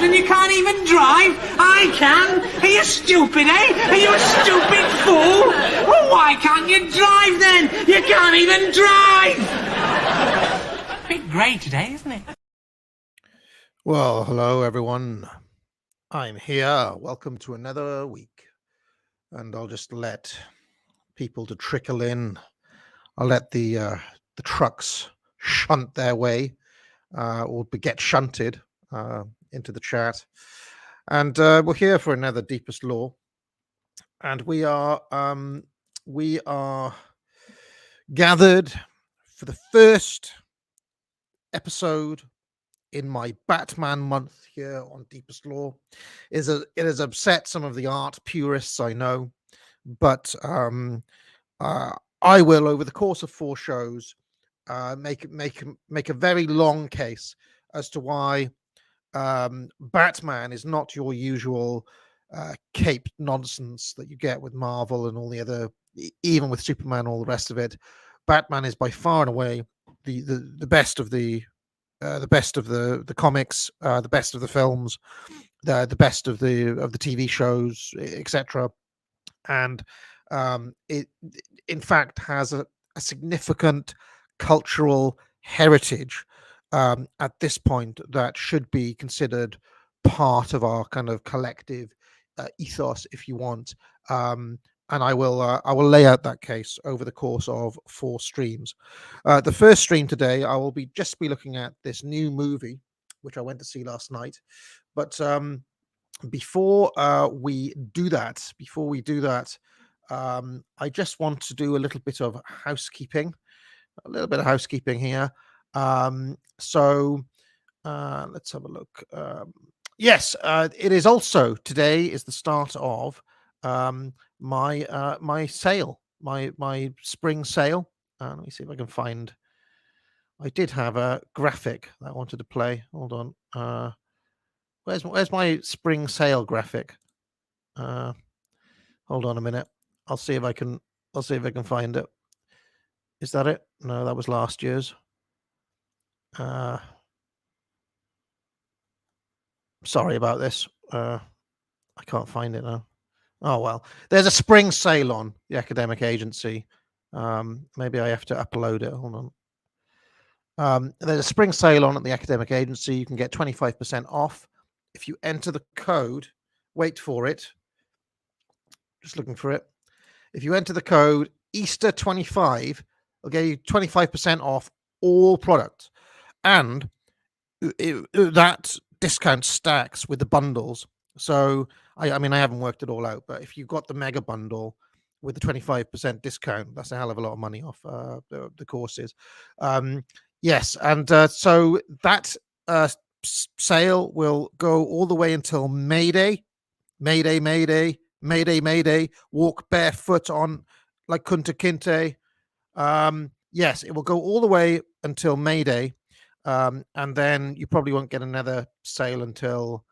old and you can't even drive? I can. Are you stupid, eh? Are you a stupid fool? Well, why can't you drive then? You can't even drive. A bit grey today, isn't it? Well, hello everyone. I'm here. Welcome to another week. And I'll just let people to trickle in. I'll let the trucks shunt their way or get shunted into the chat. And we're here for another Deepest Law. And we are gathered for the first episode in my Batman month here on Deepest Law. It has upset some of the art purists, I know, but I will, over the course of 4 shows, make a very long case as to why Batman is not your usual caped nonsense that you get with Marvel and all the other, even with Superman, all the rest of it. Batman is by far and away the best of the best of the comics, the best of the films, the best of the TV shows, etc. And it, in fact, has a significant cultural heritage at this point that should be considered part of our kind of collective ethos, if you want. And I will lay out that case over the course of 4 streams. The first stream today, I will be looking at this new movie, which I went to see last night. But before we do that, I just want to do a little bit of housekeeping. Here. So let's have a look. Yes, it is also, today is the start of my sale, my spring sale. Let me see if I can find. I did have a graphic that I wanted to play. Hold on. Where's my spring sale graphic? Hold on a minute. I'll see if I can find it. Is that it? No, that was last year's. Sorry about this. I can't find it now. Oh, well, there's a spring sale on the academic agency. Maybe I have to upload it. Hold on. There's a spring sale on at the academic agency. You can get 25% off if you enter the code. Wait for it. Just looking for it. If you enter the code Easter25, it'll get you 25% off all products. And that discount stacks with the bundles. So, I mean, I haven't worked it all out, but if you've got the mega bundle with the 25% discount, that's a hell of a lot of money off the courses. Yes, and so that sale will go all the way until Mayday. Mayday. Walk barefoot on like Kunta Kinte. Yes, it will go all the way until Mayday. And then you probably won't get another sale until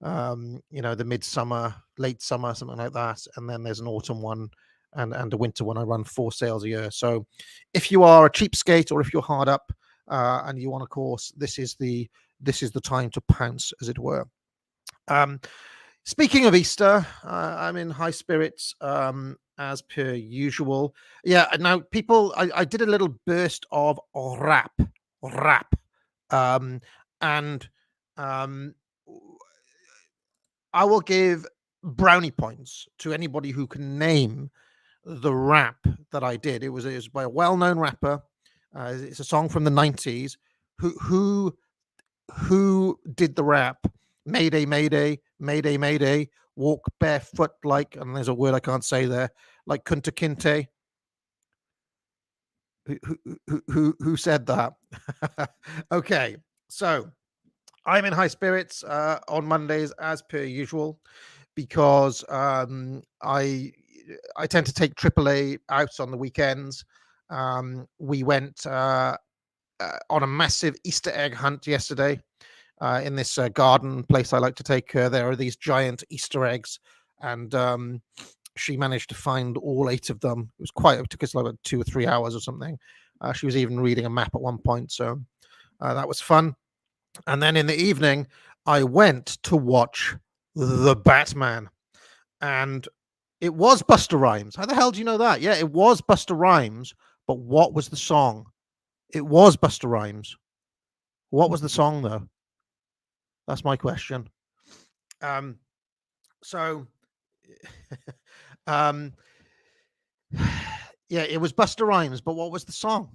the midsummer, late summer, something like that. And then there's an autumn one and a winter one. I run 4 sales a year. So if you are a cheapskate or if you're hard up and you want a course, this is the time to pounce, as it were. Speaking of Easter, I'm in high spirits as per usual. Yeah, now people, I did a little burst of rap. And I will give brownie points to anybody who can name the rap that I did. It was by a well-known rapper. It's a song from the 90s. Who did the rap? Mayday, mayday, mayday, mayday. Walk barefoot like, and there's a word I can't say there, like Kunta Kinte. Who said that? Okay, so I'm in high spirits on Mondays as per usual because I tend to take AAA out on the weekends. We went on a massive Easter egg hunt yesterday in this garden place I like to take. There are these giant Easter eggs, and she managed to find all 8 of them. It took us like 2 or 3 hours or something. She was even reading a map at one point, so that was fun. And then in the evening, I went to watch The Batman, and it was Busta Rhymes. How the hell do you know that? Yeah, it was Busta Rhymes, but what was the song? It was Busta Rhymes. What was the song, though? That's my question. Um, so, um, yeah, it was Busta Rhymes, but what was the song?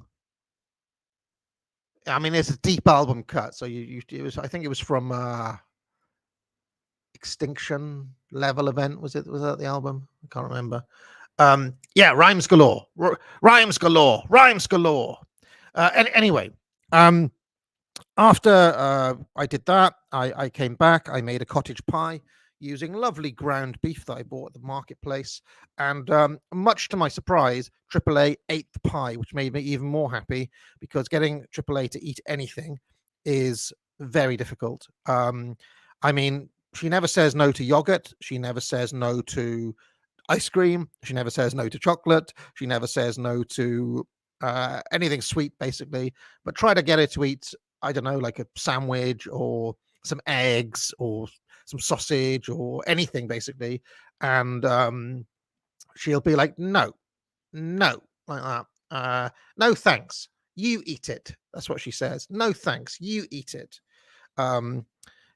I mean, it's a deep album cut, so it was. I think it was from Extinction Level Event. Was that the album? I can't remember. Yeah, rhymes galore, rhymes galore, rhymes galore. Anyway, after I did that, I came back. I made a cottage pie using lovely ground beef that I bought at the marketplace. And much to my surprise, AAA ate the pie, which made me even more happy because getting AAA to eat anything is very difficult. I mean, she never says no to yogurt. She never says no to ice cream. She never says no to chocolate. She never says no to anything sweet, basically. But try to get her to eat, I don't know, like a sandwich or some eggs or some sausage or anything, basically. And she'll be like, no, no, like that. No, thanks. You eat it. That's what she says. No, thanks. You eat it.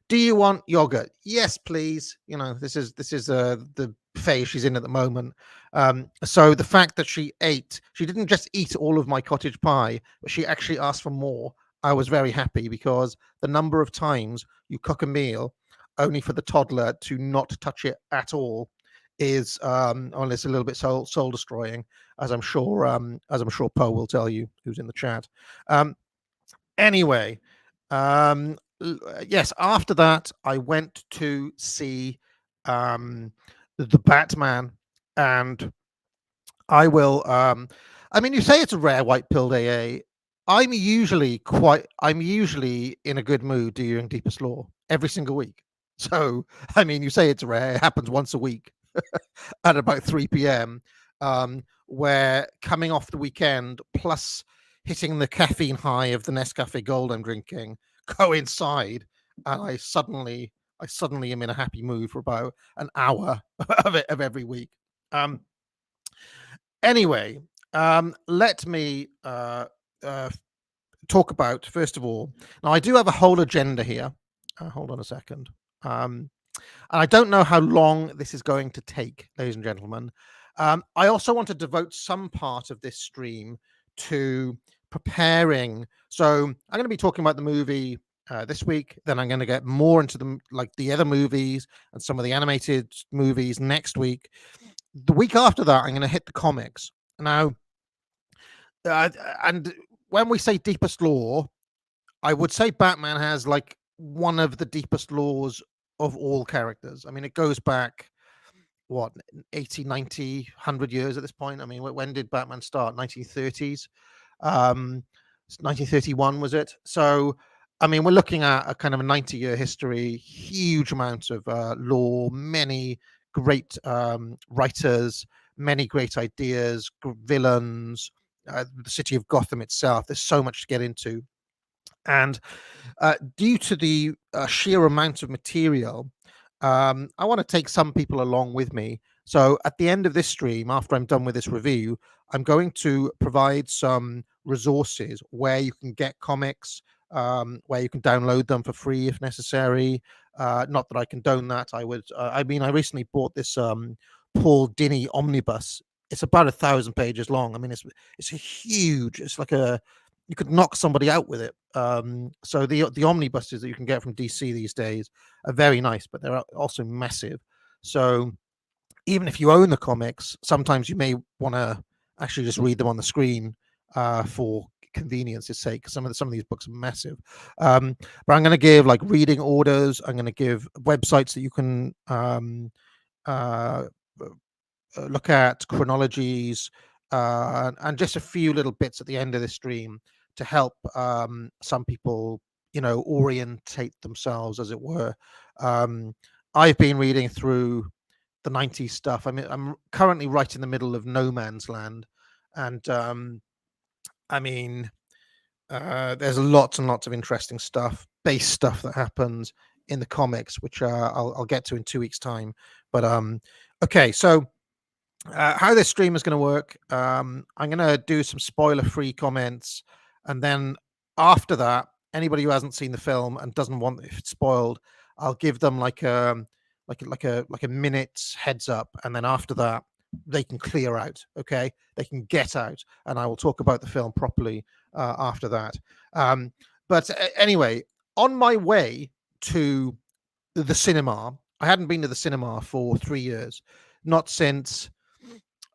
Do you want yogurt? Yes, please. You know, this is the phase she's in at the moment. So the fact that she didn't just eat all of my cottage pie, but she actually asked for more. I was very happy because the number of times you cook a meal only for the toddler to not touch it at all is well, it's a little bit soul destroying, as I'm sure Poe will tell you, who's in the chat. Anyway, yes, after that I went to see the Batman, and I will I mean, you say it's a rare white pilled AA. I'm usually in a good mood during Deepest Law every single week. So I mean, you say it's rare, it happens once a week at about 3 p.m. Where coming off the weekend plus hitting the caffeine high of the Nescafe Gold I'm drinking coincide, and I suddenly am in a happy mood for about an hour of every week. Anyway, let me talk about, first of all, now I do have a whole agenda here. Hold on a second. And I don't know how long this is going to take, ladies and gentlemen. I also want to devote some part of this stream to preparing. So I'm going to be talking about the movie this week. Then I'm going to get more into the other movies and some of the animated movies next week. The week after that, I'm going to hit the comics. Now, and when we say deepest lore, I would say Batman has like one of the deepest lores of all characters. I mean, it goes back, what, 80, 90, 100 years at this point? I mean, when did Batman start? 1930s? 1931, was it? So, I mean, we're looking at a kind of a 90-year history, huge amounts of lore, many great writers, many great ideas, villains, the city of Gotham itself. There's so much to get into. And due to the sheer amount of material, I want to take some people along with me. So at the end of this stream, after I'm done with this review, I'm going to provide some resources where you can get comics, where you can download them for free if necessary. Not that I condone that. I recently bought this Paul Dini omnibus. It's about 1,000 pages long. I mean, it's a huge. It's like you could knock somebody out with it. So the omnibuses that you can get from DC these days are very nice, but they're also massive. So even if you own the comics, sometimes you may want to actually just read them on the screen for convenience's sake. Some of these books are massive. But I'm going to give like reading orders. I'm going to give websites that you can look at, chronologies, and just a few little bits at the end of the stream to help some people, orientate themselves, as it were. I've been reading through the 90s stuff. I mean, I'm currently right in the middle of No Man's Land, and I mean, there's lots and lots of interesting stuff, base stuff that happens in the comics, which I'll get to in 2 weeks' time. But okay, so how this stream is going to work, I'm going to do some spoiler-free comments, and then after that, anybody who hasn't seen the film and doesn't want it spoiled, I'll give them like a minute's heads up, and then after that, they can clear out. Okay, they can get out, and I will talk about the film properly after that. But anyway, on my way to the cinema, I hadn't been to the cinema for 3 years, not since.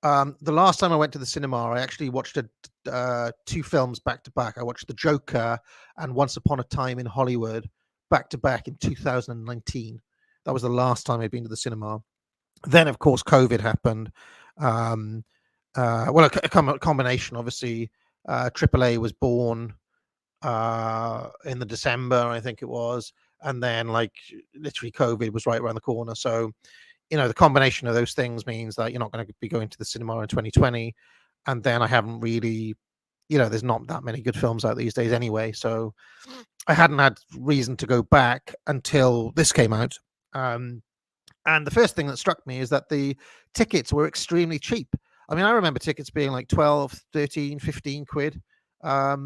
The last time I went to the cinema, I actually watched two films back to back. I watched The Joker and Once Upon a Time in Hollywood back to back in 2019. That was the last time I'd been to the cinema. Then, of course, COVID happened. Well, a combination, obviously. AAA was born in the December, I think it was. And then, like, literally COVID was right around the corner. So, the combination of those things means that you're not going to be going to the cinema in 2020. And then I haven't really, there's not that many good films out these days anyway. So I hadn't had reason to go back until this came out. And the first thing that struck me is that the tickets were extremely cheap. I mean, I remember tickets being like 12, 13, 15 quid. I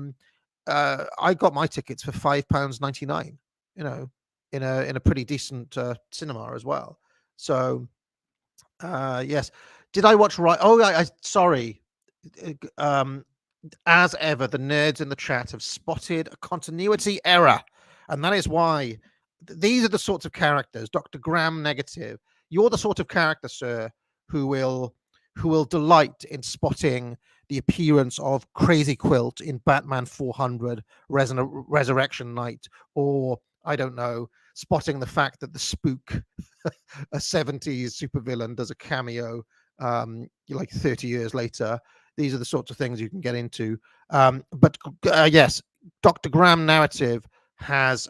got my tickets for £5.99, in a pretty decent cinema as well. So, yes. Did I watch right? Oh, sorry. As ever, the nerds in the chat have spotted a continuity error. And that is why these are the sorts of characters, Dr. Graham Negative. You're the sort of character, sir, who will delight in spotting the appearance of Crazy Quilt in Batman 400 Resurrection Night, or I don't know, spotting the fact that the Spook, a 70s supervillain, does a cameo like 30 years later. These are the sorts of things you can get into. But yes, Dr. Graham Narrative has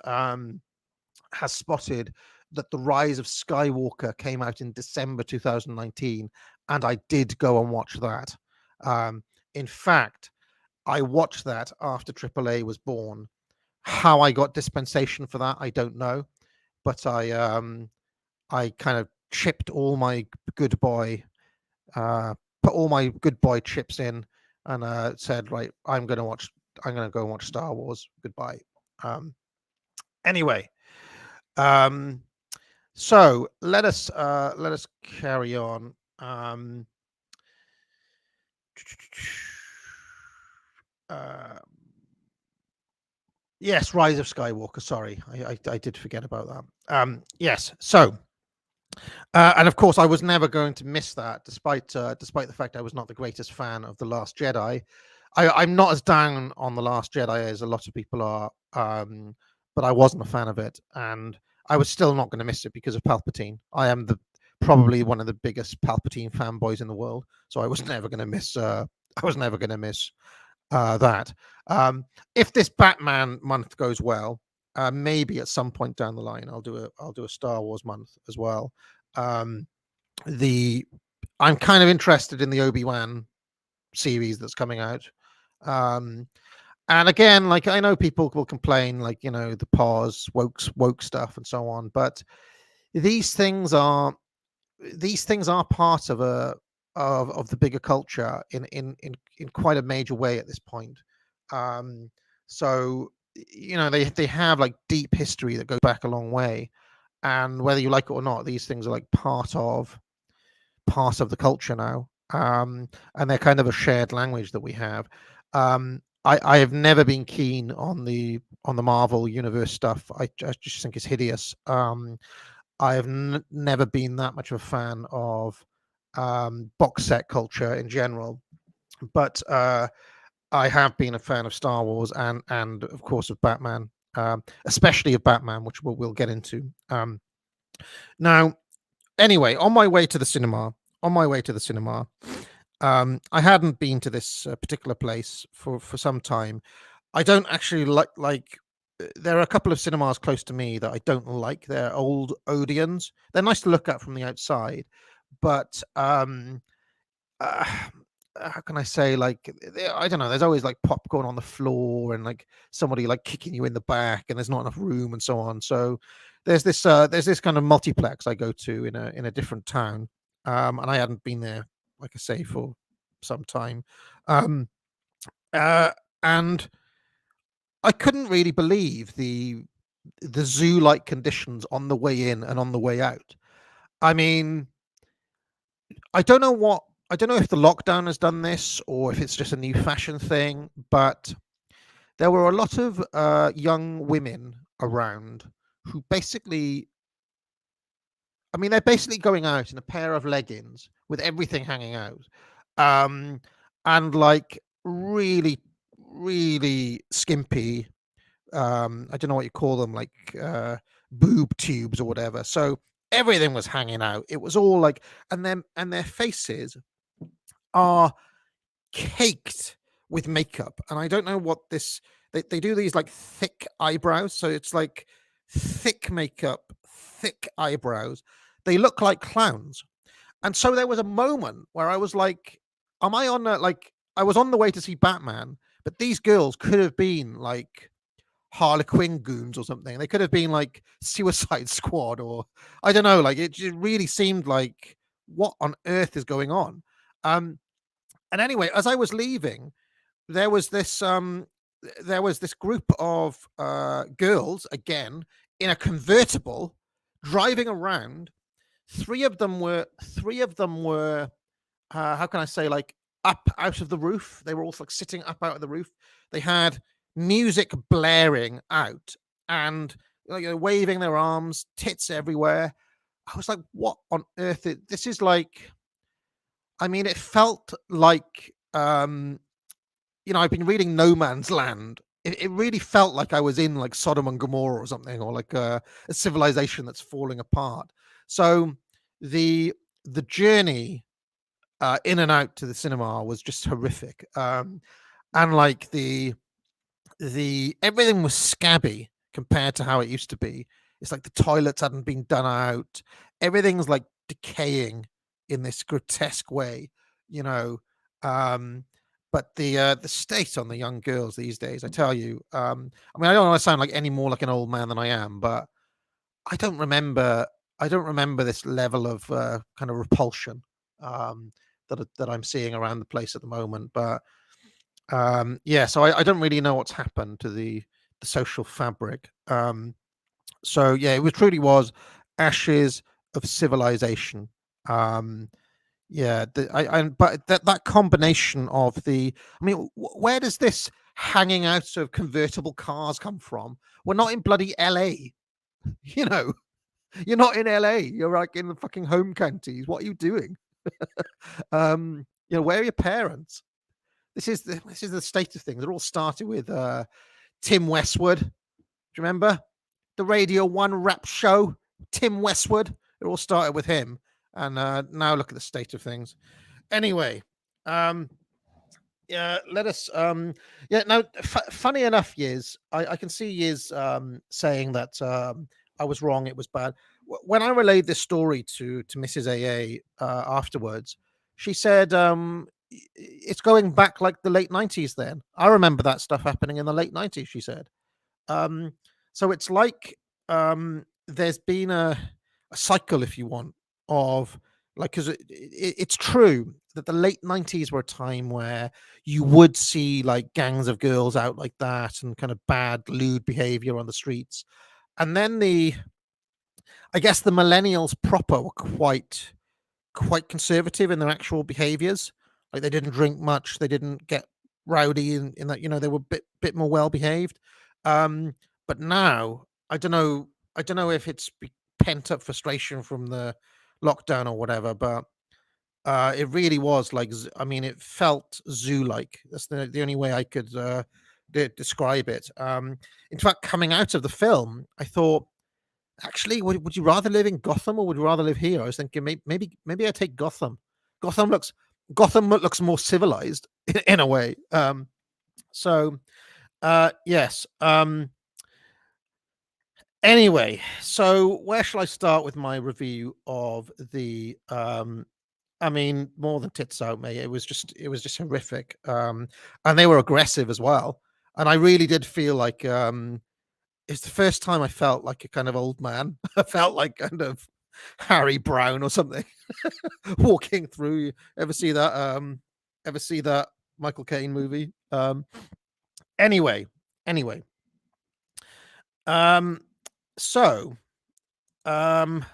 spotted that The Rise of Skywalker came out in December 2019, and I did go and watch that. In fact, I watched that after AAA was born. How I got dispensation for that, I don't know, but I kind of chipped all my good boy, put all my good boy chips in, and said, right, I'm going to go and watch Star Wars. Goodbye. Anyway, so let us carry on. Yes, Rise of Skywalker. Sorry, I did forget about that. Yes, so and of course I was never going to miss that, despite the fact I was not the greatest fan of The Last Jedi. I'm not as down on The Last Jedi as a lot of people are, but I wasn't a fan of it, and I was still not going to miss it because of Palpatine. I am probably one of the biggest Palpatine fanboys in the world, so I was never going to miss. That. If this Batman month goes well, maybe at some point down the line, I'll do a Star Wars month as well. I'm kind of interested in the Obi-Wan series that's coming out. And again, like, I know people will complain, like, the pause, woke stuff and so on, but these things are part of the bigger culture in quite a major way at this point. So they have like deep history that goes back a long way, and whether you like it or not, these things are like part of the culture now, and they're kind of a shared language that we have. I have never been keen on the Marvel universe stuff. I just think it's hideous. I have never been that much of a fan of box set culture in general, but I have been a fan of Star Wars and of course of Batman, especially of Batman, which we'll get into. Now, anyway, on my way to the cinema, I hadn't been to this particular place for some time. I don't actually like. There are a couple of cinemas close to me that I don't like. They're old Odeons. They're nice to look at from the outside, but how can I say, like, I don't know, there's always like popcorn on the floor and like somebody like kicking you in the back, and there's not enough room and so on. So there's this kind of multiplex I go to in a different town, and I hadn't been there, like I say, for some time, um, and I couldn't really believe the zoo-like conditions on the way in and on the way out. I mean, I don't know if the lockdown has done this or if it's just a new fashion thing, but there were a lot of young women around who basically, I mean, they're basically going out in a pair of leggings with everything hanging out, um, and like really, really skimpy. I don't know what you call them, like boob tubes or whatever. So everything was hanging out. It was all like, and their faces are caked with makeup, and I don't know what this. They do these like thick eyebrows, so it's like thick makeup, thick eyebrows. They look like clowns, and so there was a moment where I was like, "Am I on like?" I was on the way to see Batman, but these girls could have been like Harlequin goons or something. They could have been like Suicide Squad, or I don't know. Like it just really seemed like, what on earth is going on? And anyway, as I was leaving, there was this group of girls again in a convertible driving around. Three of them were how can I say, like, up out of the roof. They were all like sitting up out of the roof. They had music blaring out and like waving their arms, tits everywhere. I was like, what on earth? This is like, I mean, it felt like, I've been reading No Man's Land. It really felt like I was in like Sodom and Gomorrah or something, or like a civilization that's falling apart. So the journey in and out to the cinema was just horrific. And like the everything was scabby compared to how it used to be. It's like the toilets hadn't been done out. Everything's like decaying in this grotesque way, you know. But the state on the young girls these days, I tell you, I mean, I don't want to sound like any more like an old man than I am, but I don't remember this level of kind of repulsion that I'm seeing around the place at the moment. But yeah, so I don't really know what's happened to the social fabric. So yeah, it truly was ashes of civilization. Yeah, but that combination of I mean, where does this hanging out of convertible cars come from? We're not in bloody LA, you know. You're not in LA. You're like in the fucking home counties. What are you doing? Where are your parents? This is the state of things. It all started with Tim Westwood. Do you remember the Radio 1 rap show? Tim Westwood. It all started with him, and now look at the state of things. Anyway, yeah, let us. Yeah, now, funny enough, Yiz, I can see Yiz saying that I was wrong. It was bad. When I relayed this story to Mrs. AA afterwards, she said it's going back like the late 90s. Then I remember that stuff happening in the late 90s. She said, so it's like there's been a cycle, if you want, of like, because it's true that the late 90s were a time where you would see like gangs of girls out like that and kind of bad lewd behavior on the streets. And then I guess the millennials proper were quite conservative in their actual behaviors. Like they didn't drink much, they didn't get rowdy in that, they were bit more well behaved. But now I don't know if it's pent up frustration from the lockdown or whatever, but it really was like, I mean, it felt zoo-like. That's the only way I could describe it. In fact, coming out of the film, I thought, actually, would you rather live in Gotham or would you rather live here? I was thinking maybe I take Gotham. Gotham looks more civilized in a way. So yes. Anyway, so where shall I start with my review of the I mean, more than tits out, mate. It was just horrific. And they were aggressive as well. And I really did feel like it's the first time I felt like a kind of old man. I felt like kind of Harry Brown or something walking through. Ever see that? Ever see that Michael Caine movie? Anyway, anyway. Um, so um,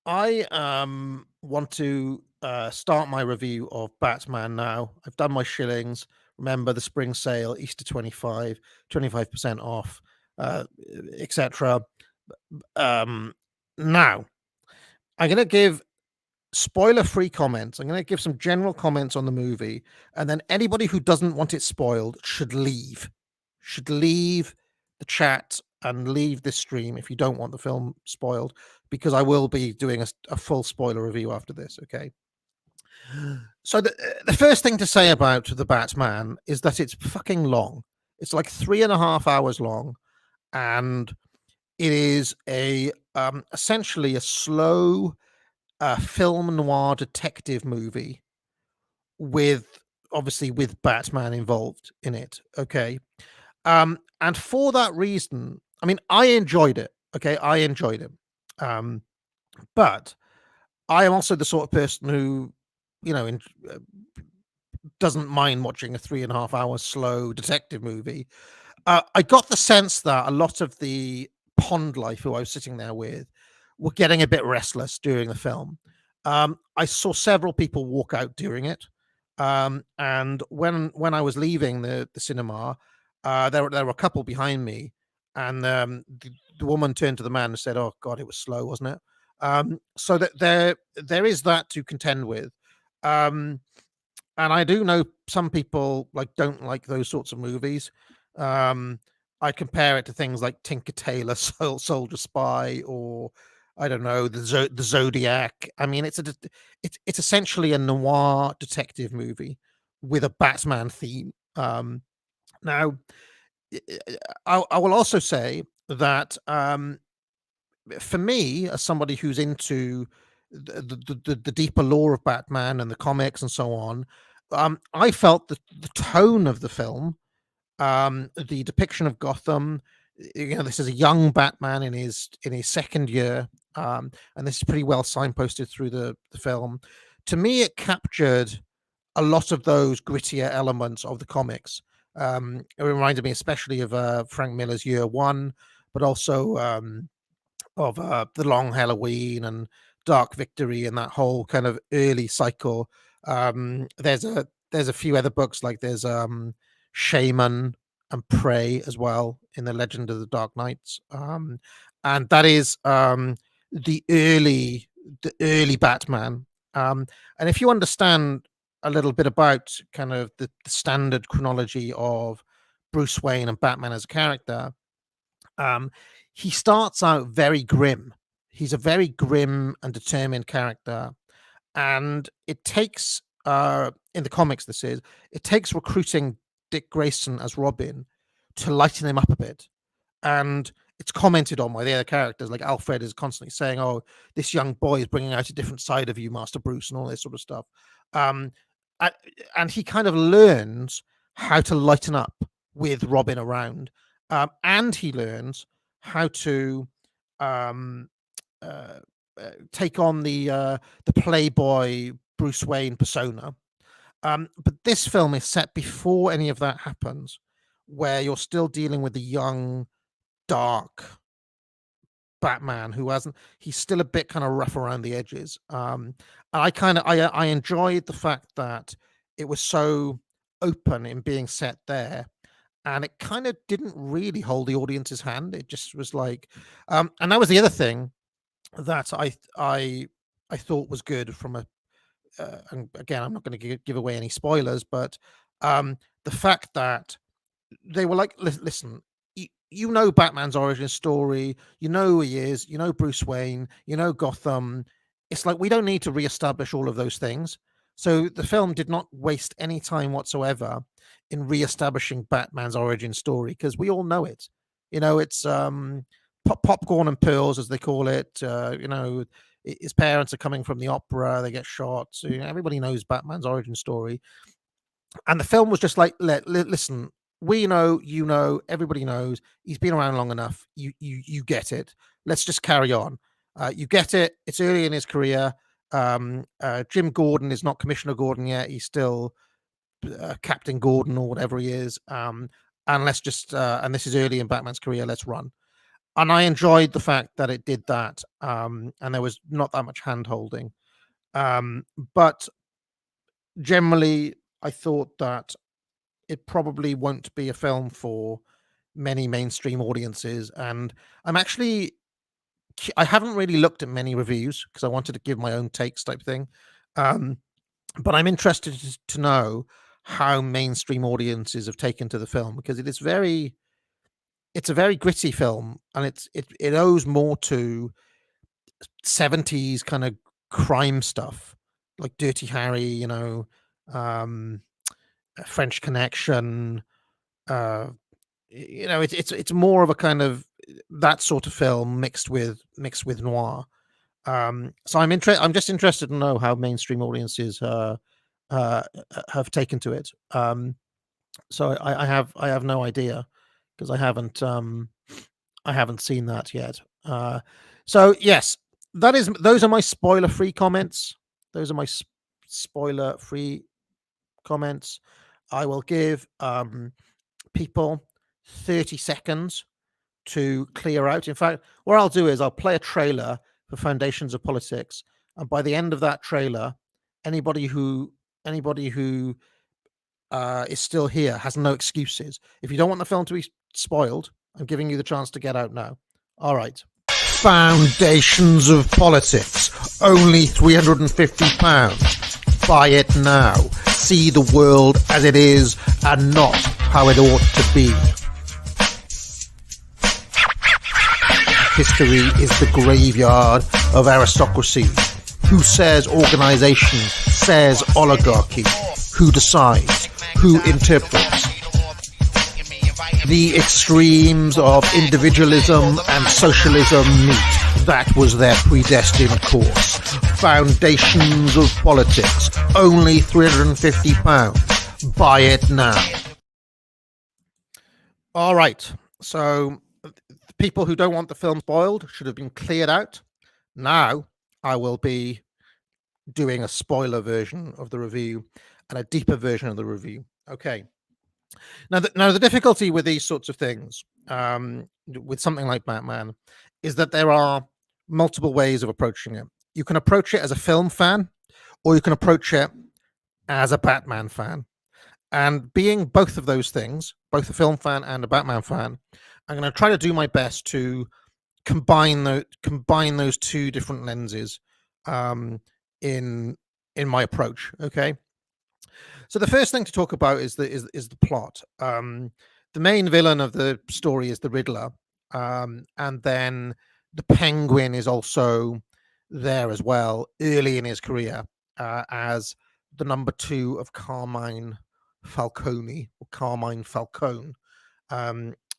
I want to start my review of Batman now. I've done my shillings. Remember the spring sale, Easter 25% off, etc. Now I'm going to give spoiler-free comments. I'm going to give some general comments on the movie, and then anybody who doesn't want it spoiled should leave. Should leave the chat and leave this stream if you don't want the film spoiled, because I will be doing a full spoiler review after this. Okay. So the first thing to say about the Batman is that it's fucking long. It's like 3.5 hours long, and it is essentially a slow film noir detective movie with obviously with Batman involved in it. Okay. And for that reason, I mean, I enjoyed it. Okay. I enjoyed it. But I am also the sort of person who, uh, doesn't mind watching a 3.5 hour slow detective movie. I got the sense that a lot of the pond life who I was sitting there with were getting a bit restless during the film. I saw several people walk out during it. And when I was leaving the cinema, there were a couple behind me, and the woman turned to the man and said, "Oh God, it was slow, wasn't it?" So that there is that to contend with. Um, and I do know some people don't like those sorts of movies. Um, I compare it to things like Tinker Tailor Soldier Spy, or I don't know, the Zodiac. I mean, it's essentially a noir detective movie with a Batman theme. Now, I will also say that for me, as somebody who's into the deeper lore of Batman and the comics and so on, I felt that the tone of the film, the depiction of Gotham, this is a young Batman in his second year, and this is pretty well signposted through the film. To me, it captured a lot of those grittier elements of the comics. It reminded me especially of Frank Miller's Year One, but also of the Long Halloween and Dark Victory and that whole kind of early cycle. There's a few other books, like there's Shaman and Prey as well in the Legend of the Dark Knights, and that is the early Batman. And if you understand a little bit about kind of the standard chronology of Bruce Wayne and Batman as a character, um, he starts out very grim. He's a very grim and determined character, and it takes in the comics, it takes recruiting Dick Grayson as Robin to lighten him up a bit. And it's commented on by the other characters, like Alfred is constantly saying, "Oh, this young boy is bringing out a different side of you, Master Bruce," and all this sort of stuff. Um, a- and he kind of learns how to lighten up with Robin around, and he learns how to um, uh, take on the playboy Bruce Wayne persona. But this film is set before any of that happens, where you're still dealing with the young, dark Batman who hasn't. He's still a bit kind of rough around the edges. And I enjoyed the fact that it was so open in being set there, and it kind of didn't really hold the audience's hand. It just was like, and that was the other thing that I thought was good from a. And again, I'm not going to give away any spoilers, but the fact that they were like, listen, you know Batman's origin story, you know who he is, you know Bruce Wayne, you know Gotham. It's like we don't need to reestablish all of those things. So the film did not waste any time whatsoever in reestablishing Batman's origin story, because we all know it. It's popcorn and pearls, as they call it. His parents are coming from the opera, they get shot. So everybody knows Batman's origin story. And the film was just like, listen, we know, everybody knows. He's been around long enough. You get it. Let's just carry on. You get it. It's early in his career. Jim Gordon is not Commissioner Gordon yet. He's still Captain Gordon or whatever he is. And let's just and this is early in Batman's career. Let's run. And I enjoyed the fact that it did that. And there was not that much hand holding. But generally, I thought that it probably won't be a film for many mainstream audiences. And I haven't really looked at many reviews because I wanted to give my own takes type thing. But I'm interested to know how mainstream audiences have taken to the film, because it's a very gritty film, and it owes more to 70s kind of crime stuff like Dirty Harry, French Connection. It's more of a kind of that sort of film mixed with noir. So I'm just interested to know how mainstream audiences have taken to it. So I have no idea, because I haven't seen that yet. So yes, those are my spoiler-free comments. Those are my spoiler-free comments. I will give people 30 seconds to clear out. In fact, what I'll do is I'll play a trailer for Foundations of Politics, and by the end of that trailer, anybody who is still here has no excuses. If you don't want the film to be spoiled, I'm giving you the chance to get out now. All right. Foundations of Politics, only £350. Buy it now. See the world as it is and not how it ought to be. History is the graveyard of aristocracy. Who says organization? Says oligarchy. Who decides? Who interprets? The extremes of individualism and socialism meet. That was their predestined course. Foundations of Politics, only £350. Buy it now. All right. So people who don't want the film spoiled should have been cleared out. Now I will be doing a spoiler version of the review and a deeper version of the review. Okay. Now the difficulty with these sorts of things, with something like Batman, is that there are multiple ways of approaching it. You can approach it as a film fan, or you can approach it as a Batman fan. And being both of those things, both a film fan and a Batman fan, I'm going to try to do my best to combine those two different lenses in my approach. Okay. So the first thing to talk about is the plot. The main villain of the story is the Riddler, and then the Penguin is also there as well, early in his career, as the number 2 of Carmine Falcone, or Carmine Falcone,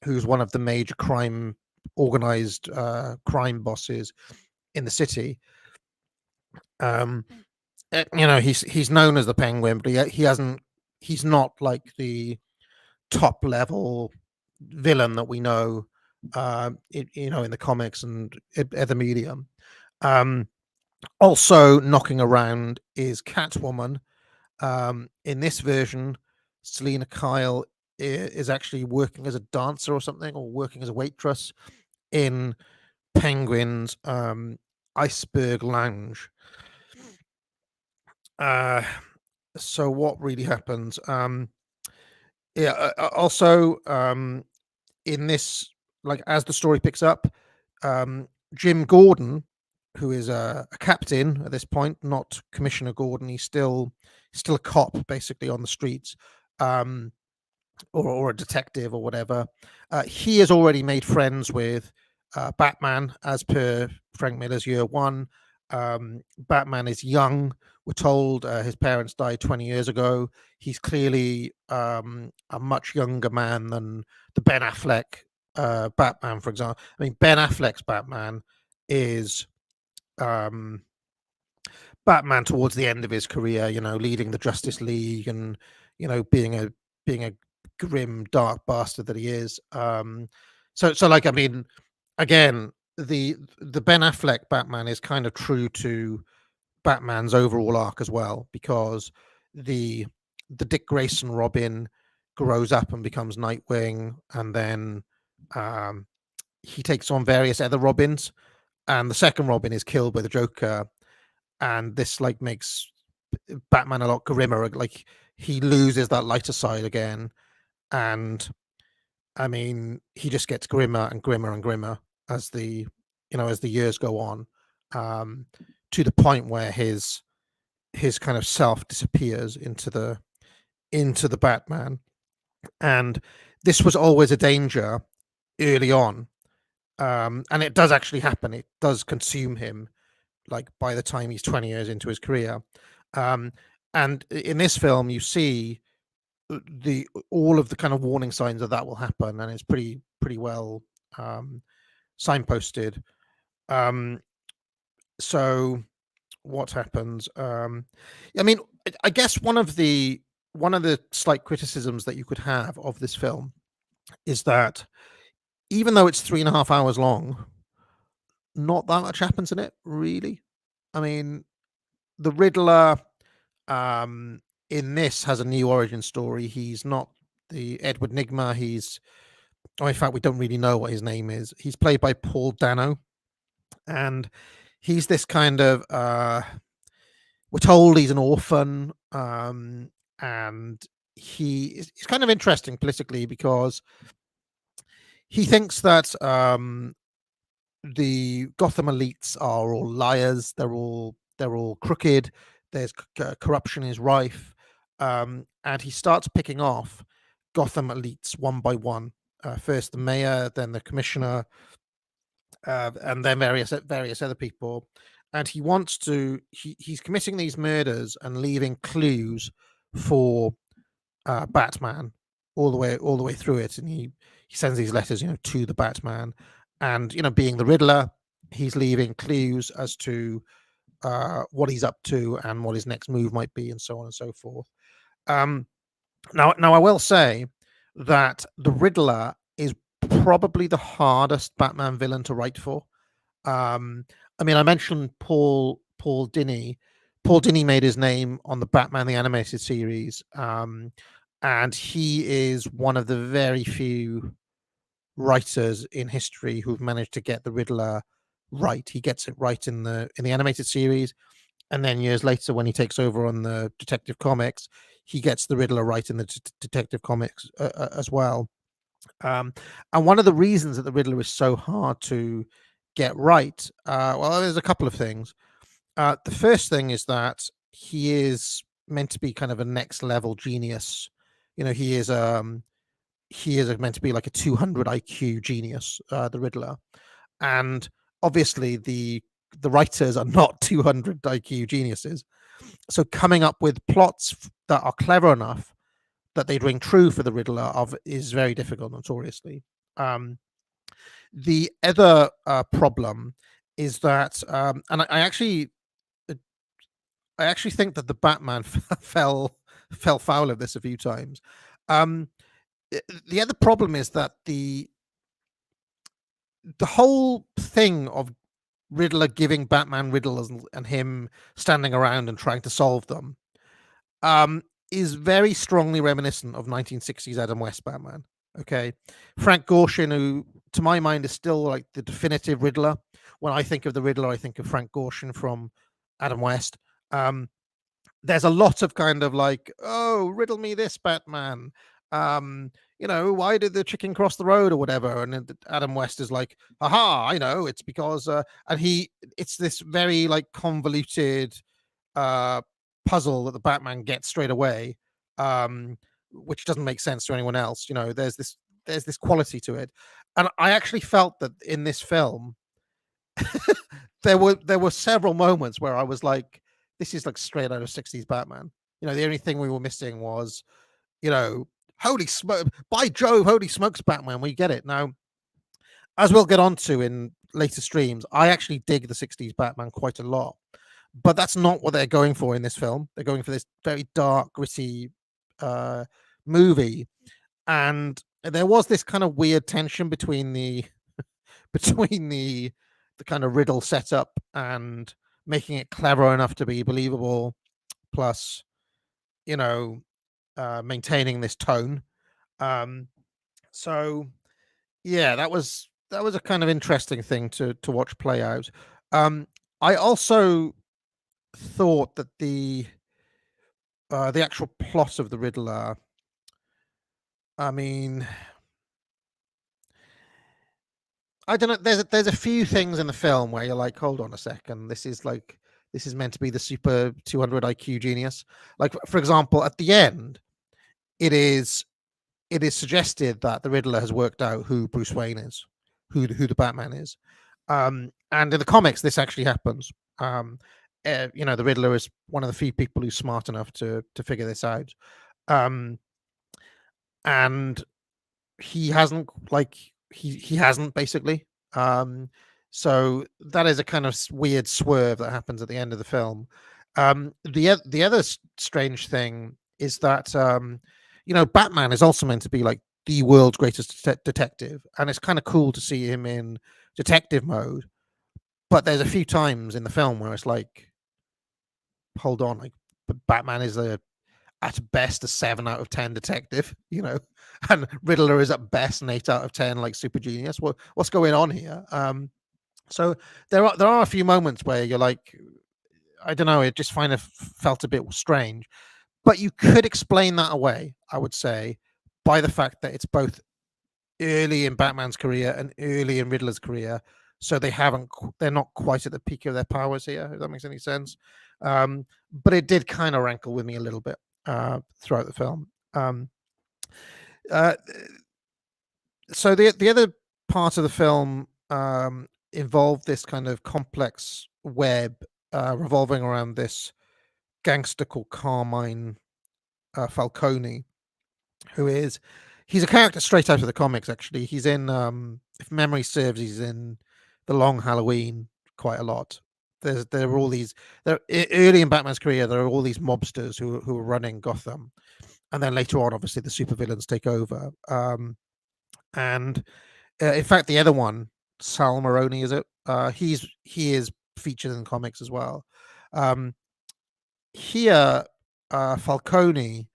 who's one of the major organized crime bosses in the city. He's known as the Penguin, but he's not like the top level villain that we know, in the comics and at the medium. Also knocking around is Catwoman. In this version, Selena Kyle is actually working as a dancer or something, or working as a waitress in Penguin's Iceberg Lounge. So what really happens? Also, in this, like, as the story picks up, Jim Gordon, who is a captain at this point, not Commissioner Gordon, he's still a cop basically on the streets, or a detective or whatever. He has already made friends with Batman, as per Frank Miller's Year One. Batman is young. We're told his parents died 20 years ago. He's clearly a much younger man than the Ben Affleck Batman, for example. I mean, Ben Affleck's Batman is Batman towards the end of his career, leading the Justice League and, being a grim, dark bastard that he is. So like, I mean, again, the Ben Affleck Batman is kind of true to Batman's overall arc as well, because the Dick Grayson Robin grows up and becomes Nightwing, and then he takes on various other Robins, and the second Robin is killed by the Joker, and this like makes Batman a lot grimmer. Like, he loses that lighter side again, and I mean, he just gets grimmer and grimmer and grimmer as the years go on, to the point where his kind of self disappears into the Batman. And this was always a danger early on, and it does actually happen. It does consume him, like by the time he's 20 years into his career. And in this film, you see all of the kind of warning signs that will happen, and it's pretty well signposted. So what happens? I mean, I guess one of the slight criticisms that you could have of this film is that even though it's 3.5 hours long, not that much happens in it, really. I mean, the Riddler in this has a new origin story. He's not the Edward Nygma. In fact, we don't really know what his name is. He's played by Paul Dano, and he's this kind of we're told he's an orphan, and he's kind of interesting politically, because he thinks that the Gotham elites are all liars. They're all crooked. There's corruption is rife, and he starts picking off Gotham elites one by one. First the mayor, then the commissioner, and then various other people. And he wants to. He's committing these murders and leaving clues for Batman all the way through it. And he sends these letters, to the Batman, and being the Riddler, he's leaving clues as to what he's up to and what his next move might be, and so on and so forth. Now I will say that the Riddler is probably the hardest Batman villain to write for. I mean, I mentioned Paul Dini. Paul Dini made his name on the Batman the Animated Series, and he is one of the very few writers in history who've managed to get the Riddler right. He gets it right in the animated series, and then years later, when he takes over on the Detective Comics, he gets the Riddler right in the Detective Comics as well. And one of the reasons that the Riddler is so hard to get right, well, there's a couple of things. The first thing is that he is meant to be kind of a next level genius. He is meant to be like a 200 IQ genius, the Riddler, and obviously the writers are not 200 IQ geniuses. So coming up with plots that are clever enough that they'd ring true for the Riddler is very difficult, notoriously. The other problem is that, and I actually think that the Batman fell foul of this a few times. The other problem is that the whole thing of Riddler giving Batman riddles and him standing around and trying to solve them is very strongly reminiscent of 1960s Adam West Batman. Okay, Frank Gorshin, who to my mind is still like the definitive Riddler. When I think of the Riddler, I think of Frank Gorshin from Adam West. There's a lot of kind of like, oh, riddle me this, Batman. Why did the chicken cross the road or whatever? And Adam West is like, aha, I know, it's because, and it's this very like convoluted puzzle that the Batman gets straight away, which doesn't make sense to anyone else. There's this quality to it. And I actually felt that in this film, there were several moments where I was like, this is like straight out of 60s Batman. The only thing we were missing was, holy smoke, by Jove, holy smokes, Batman, we get it. Now, as we'll get onto in later streams, I actually dig the 60s Batman quite a lot, but that's not what they're going for in this film. They're going for this very dark, gritty movie. and there was this kind of weird tension between the between the kind of riddle setup and making it clever enough to be believable, plus you know maintaining this tone. Um, so yeah, that was a kind of interesting thing to watch play out. I also thought that the actual plot of the Riddler, I mean, I don't know. There's a few things in the film where you're like, hold on a second, this is meant to be the super 200 IQ genius. Like for example, at the end, it is it is suggested that the Riddler has worked out who Bruce Wayne is, who the Batman is, and in the comics this actually happens. The Riddler is one of the few people who's smart enough to figure this out, um, and he hasn't like he hasn't basically. Um, so that is a kind of weird swerve that happens at the end of the film. The other strange thing is that Batman is also meant to be like the world's greatest detective, and it's kind of cool to see him in detective mode. But there's a few times in the film where it's like, hold on, like Batman is at best a 7 out of 10 detective, and Riddler is at best an 8 out of 10 like super genius. What's going on here? So there are a few moments where you're like, I don't know, it just kind of felt a bit strange. But you could explain that away, I would say, by the fact that it's both early in Batman's career and early in Riddler's career. So they're not quite at the peak of their powers here, if that makes any sense. But it did kind of rankle with me a little bit throughout the film. Uh, so the other part of the film involved this kind of complex web revolving around this gangster called Carmine Falcone, he's a character straight out of the comics. Actually, he's in if memory serves, he's in The Long Halloween quite a lot. There are all these early in Batman's career. There are all these mobsters who are running Gotham, and then later on, obviously, the supervillains take over. And in fact, the other one, Sal Maroni, is it? He is featured in the comics as well. Here, Falcone,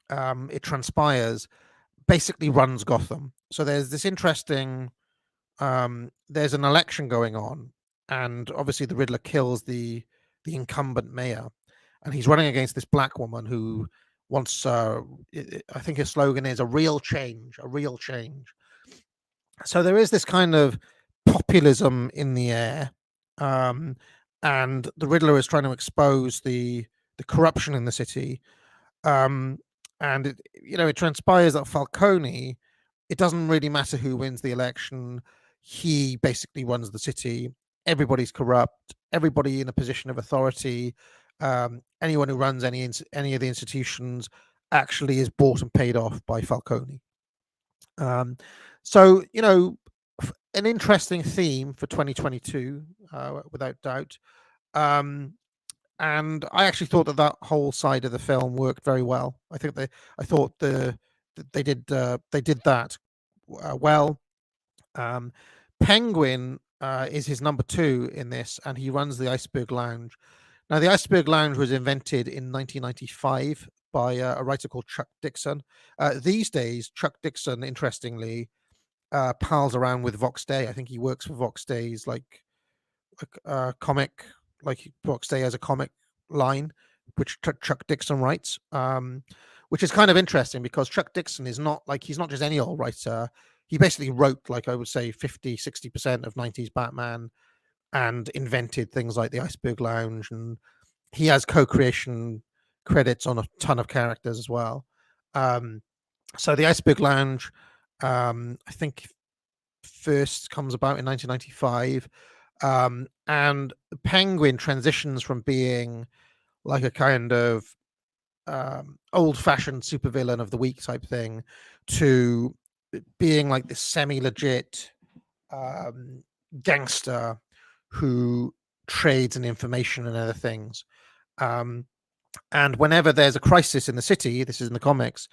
it transpires, basically runs Gotham. So there's this interesting. There's an election going on, and obviously the Riddler kills the incumbent mayor, and he's running against this black woman who wants. I think his slogan is "a real change, a real change." So there is this kind of populism in the air, and the Riddler is trying to expose the corruption in the city. And it transpires that Falcone, it doesn't really matter who wins the election. He basically runs the city. Everybody's corrupt. Everybody in a position of authority. Anyone who runs any of the institutions actually is bought and paid off by Falcone. So an interesting theme for 2022, without doubt. And I actually thought that whole side of the film worked very well. I thought they did that well. Penguin is his number 2 in this, and he runs the Iceberg Lounge. Now, the Iceberg Lounge was invented in 1995 by a writer called Chuck Dixon. These days, Chuck Dixon, interestingly, pals around with Vox Day. I think he works for Vox Day's comic. Like Vox Day has a comic line, which Chuck Dixon writes, which is kind of interesting because Chuck Dixon is he's not just any old writer. He basically wrote, I would say, 50-60% of 90s Batman and invented things like the Iceberg Lounge. And he has co-creation credits on a ton of characters as well. So the Iceberg Lounge, I think, first comes about in 1995. And Penguin transitions from being like a kind of old-fashioned supervillain of the week type thing to being like this semi-legit gangster who trades in information and other things. And whenever there's a crisis in the city, this is in the comics,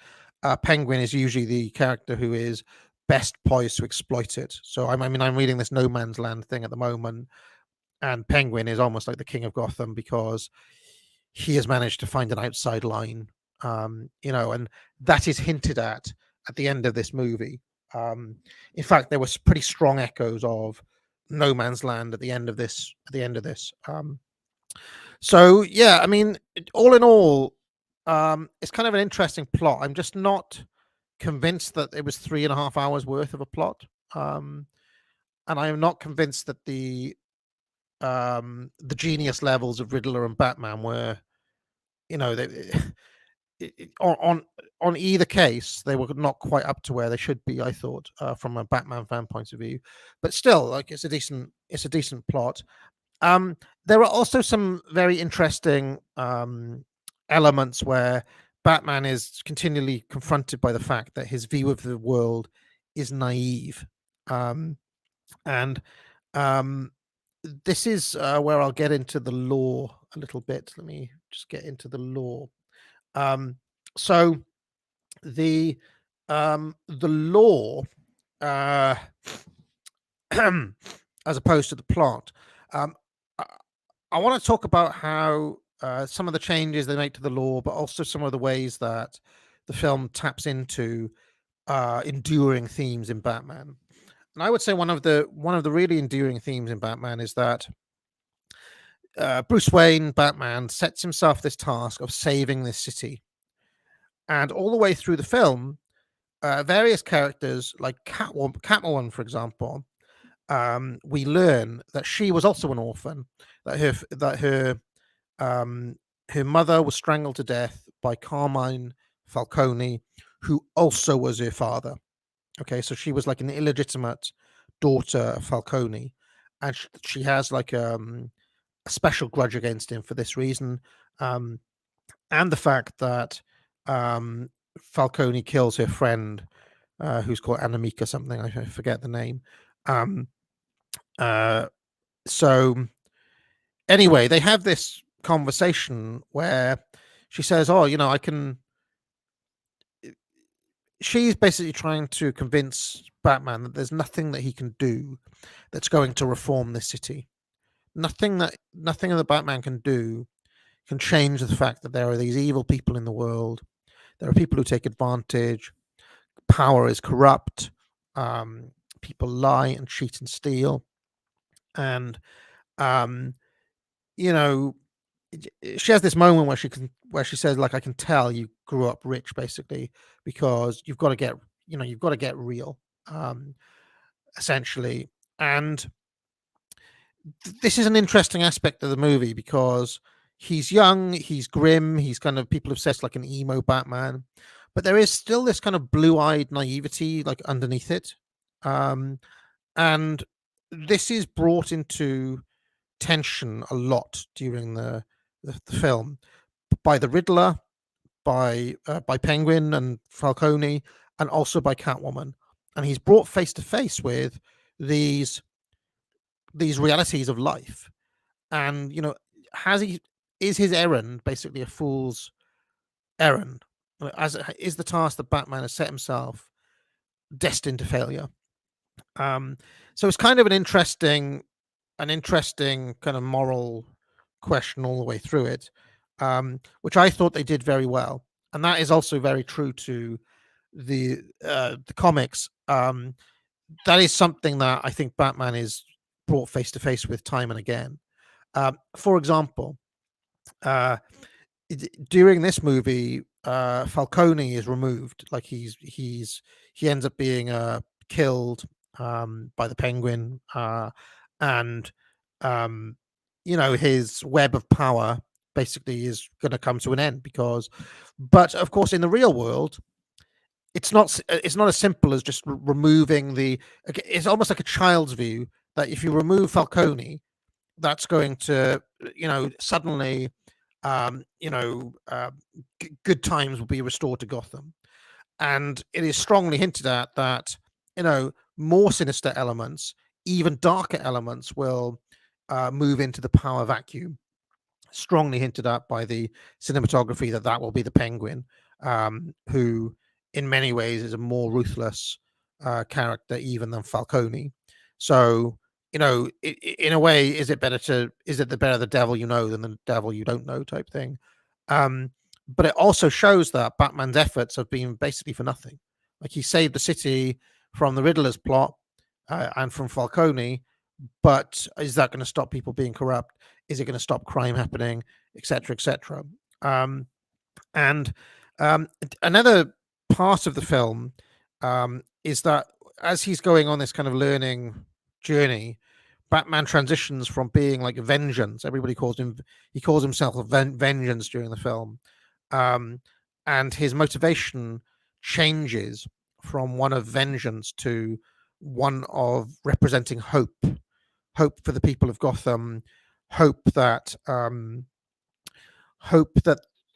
Penguin is usually the character who is best poised to exploit it. So I'm reading this no man's land thing at the moment, and Penguin is almost like the king of Gotham because he has managed to find an outside line, and that is hinted at the end of this movie. In fact, there was pretty strong echoes of No Man's Land at the end of this. So yeah, I mean, all in all, it's kind of an interesting plot. I'm just not convinced that it was 3.5 hours worth of a plot, and I am not convinced that the genius levels of Riddler and Batman were, they, on either case, they were not quite up to where they should be. I thought, from a Batman fan point of view, but still, like, it's a decent plot. There are also some very interesting elements where Batman is continually confronted by the fact that his view of the world is naive, and this is where I'll get into the lore a little bit. Let me just get into the lore. So the lore, as opposed to the plot, I want to talk about how some of the changes they make to the lore, but also some of the ways that the film taps into enduring themes in Batman. And I would say one of the really enduring themes in Batman is that Bruce Wayne, Batman, sets himself this task of saving this city. And all the way through the film, various characters like Catwoman, for example, we learn that she was also an orphan, that her mother was strangled to death by Carmine Falcone, who also was her father. Okay, so she was like an illegitimate daughter of Falcone, and she has like a special grudge against him for this reason, and the fact that Falcone kills her friend, who's called Anamika something. I forget the name. So anyway, they have this conversation where she says, "Oh, I can." She's basically trying to convince Batman that there's nothing that he can do that's going to reform this city. Nothing that the Batman can do can change the fact that there are these evil people in the world. There are people who take advantage. Power is corrupt. People lie and cheat and steal. And she has this moment where she says, like, I can tell you grew up rich, basically, because you've got to get real, essentially. And this is an interesting aspect of the movie because he's young, he's grim, he's kind of, people have said, like an emo Batman, but there is still this kind of blue-eyed naivety like underneath it, and this is brought into tension a lot during the film by the Riddler, by Penguin and Falcone, and also by Catwoman, and he's brought face to face with these realities of life, and is his errand basically a fool's errand? As is the task that Batman has set himself destined to failure? So it's kind of an interesting kind of moral question all the way through it, which I thought they did very well, and that is also very true to the comics. That is something that I think Batman is brought face to face with time and again. For example, during this movie, Falcone is removed. Like he ends up being killed by the Penguin, and his web of power basically is going to come to an end but of course, in the real world, it's not as simple as just removing it's almost like a child's view that if you remove Falcone, that's going to, suddenly, good times will be restored to Gotham. And it is strongly hinted at that, more sinister elements, even darker elements, will move into the power vacuum. Strongly hinted at by the cinematography that will be the Penguin, who in many ways is a more ruthless character even than Falcone. So, in a way, is it the better the devil you know than the devil you don't know type thing? But it also shows that Batman's efforts have been basically for nothing. Like, he saved the city from the Riddler's plot and from Falcone, but is that going to stop people being corrupt? Is it going to stop crime happening, etc., etc.? And another part of the film is that as he's going on this kind of learning journey, Batman transitions from being like vengeance. Everybody he calls himself a vengeance during the film. And his motivation changes from one of vengeance to one of representing hope for the people of Gotham, hope that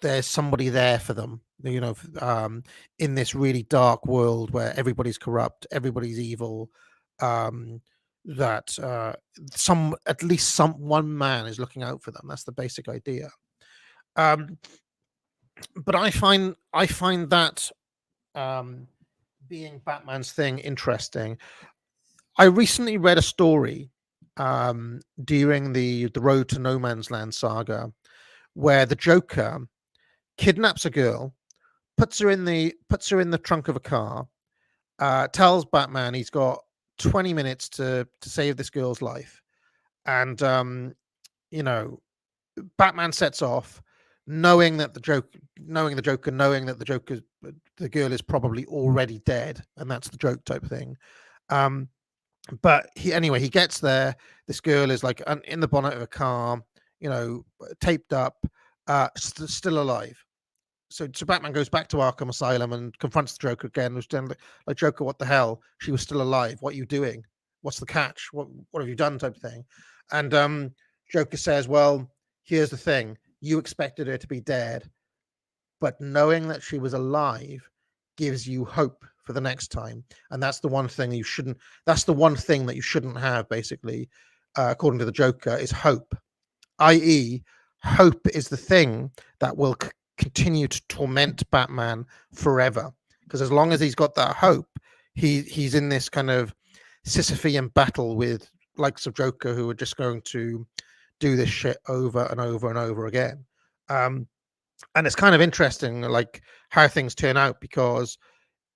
there's somebody there for them, in this really dark world where everybody's corrupt, everybody's evil, that at least one man is looking out for them. That's the basic idea. But I find that being Batman's thing interesting. I recently read a story during the Road to No Man's Land saga where the Joker kidnaps a girl, puts her in the trunk of a car, tells Batman he's got 20 minutes to save this girl's life, and Batman sets off, knowing that the girl is probably already dead, and that's the joke type thing. But he gets there. This girl is like in the bonnet of a car, taped up, still alive. So Batman goes back to Arkham Asylum and confronts the Joker again. Who's like, Joker, what the hell? She was still alive. What are you doing? What's the catch? What have you done? Type of thing. And Joker says, well, here's the thing. You expected her to be dead, but knowing that she was alive gives you hope for the next time. And that's the one thing that you shouldn't have, basically, according to the Joker, is hope. i.e., hope is the thing that will continue to torment Batman forever. Because as long as he's got that hope, he's in this kind of Sisyphean battle with likes of Joker who are just going to do this shit over and over and over again. And it's kind of interesting, like, how things turn out, because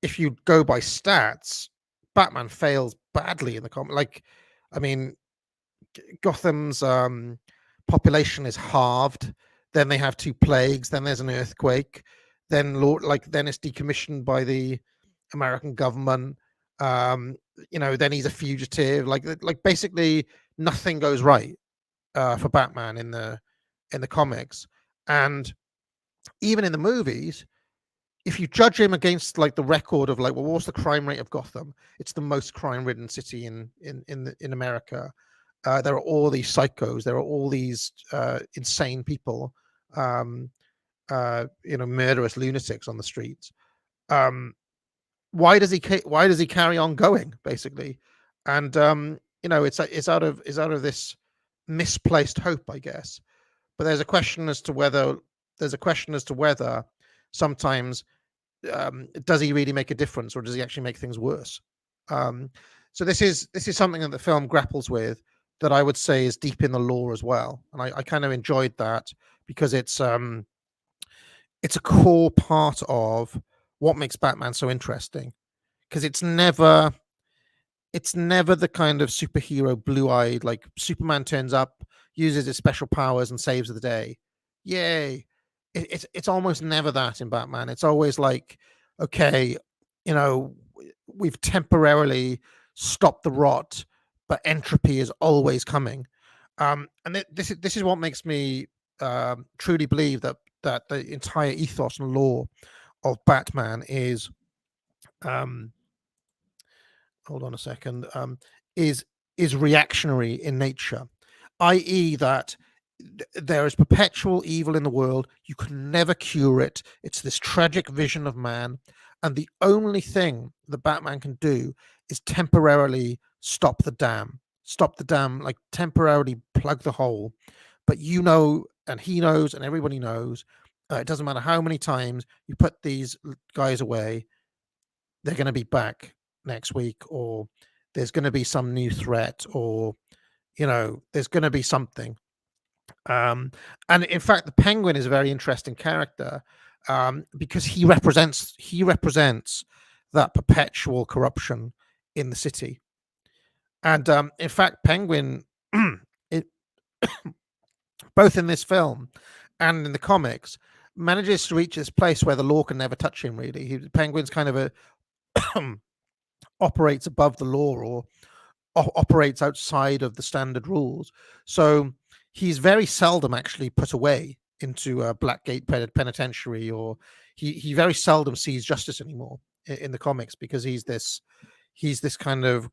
if you go by stats, Batman fails badly in the comic. Like, I mean, Gotham's population is halved. Then they have 2 plagues. Then there's an earthquake. Then it's decommissioned by the American government. Then he's a fugitive. Like basically nothing goes right for Batman in the comics. And even in the movies, if you judge him against like the record of like, well, what's the crime rate of Gotham? It's the most crime-ridden city in America. There are all these psychos. There are all these insane people, murderous lunatics on the streets. Why does he carry on going, basically? And it's out of this misplaced hope, I guess. But there's a question as to whether sometimes does he really make a difference, or does he actually make things worse? So this is something that the film grapples with, that I would say is deep in the lore as well, and I kind of enjoyed that, because it's a core part of what makes Batman so interesting, because it's never the kind of superhero blue-eyed, like Superman turns up, uses his special powers and saves the day, yay. It's almost never that in Batman. It's always like, okay, we've temporarily stopped the rot, but entropy is always coming. And this is what makes me truly believe that the entire ethos and lore of Batman is hold on a second, is reactionary in nature, i.e. that there is perpetual evil in the world. You can never cure it. It's this tragic vision of man, and the only thing that Batman can do is temporarily stop the dam, like temporarily plug the hole. But and he knows, and everybody knows, it doesn't matter how many times you put these guys away, they're going to be back next week, or there's going to be some new threat, or there's going to be something. And in fact, the Penguin is a very interesting character, because he represents that perpetual corruption in the city. And in fact, Penguin, it, both in this film and in the comics, manages to reach this place where the law can never touch him. Really, Penguin's kind of operates above the law, or operates outside of the standard rules. So he's very seldom actually put away into a Blackgate penitentiary, or he very seldom sees justice anymore in the comics, because he's this kind of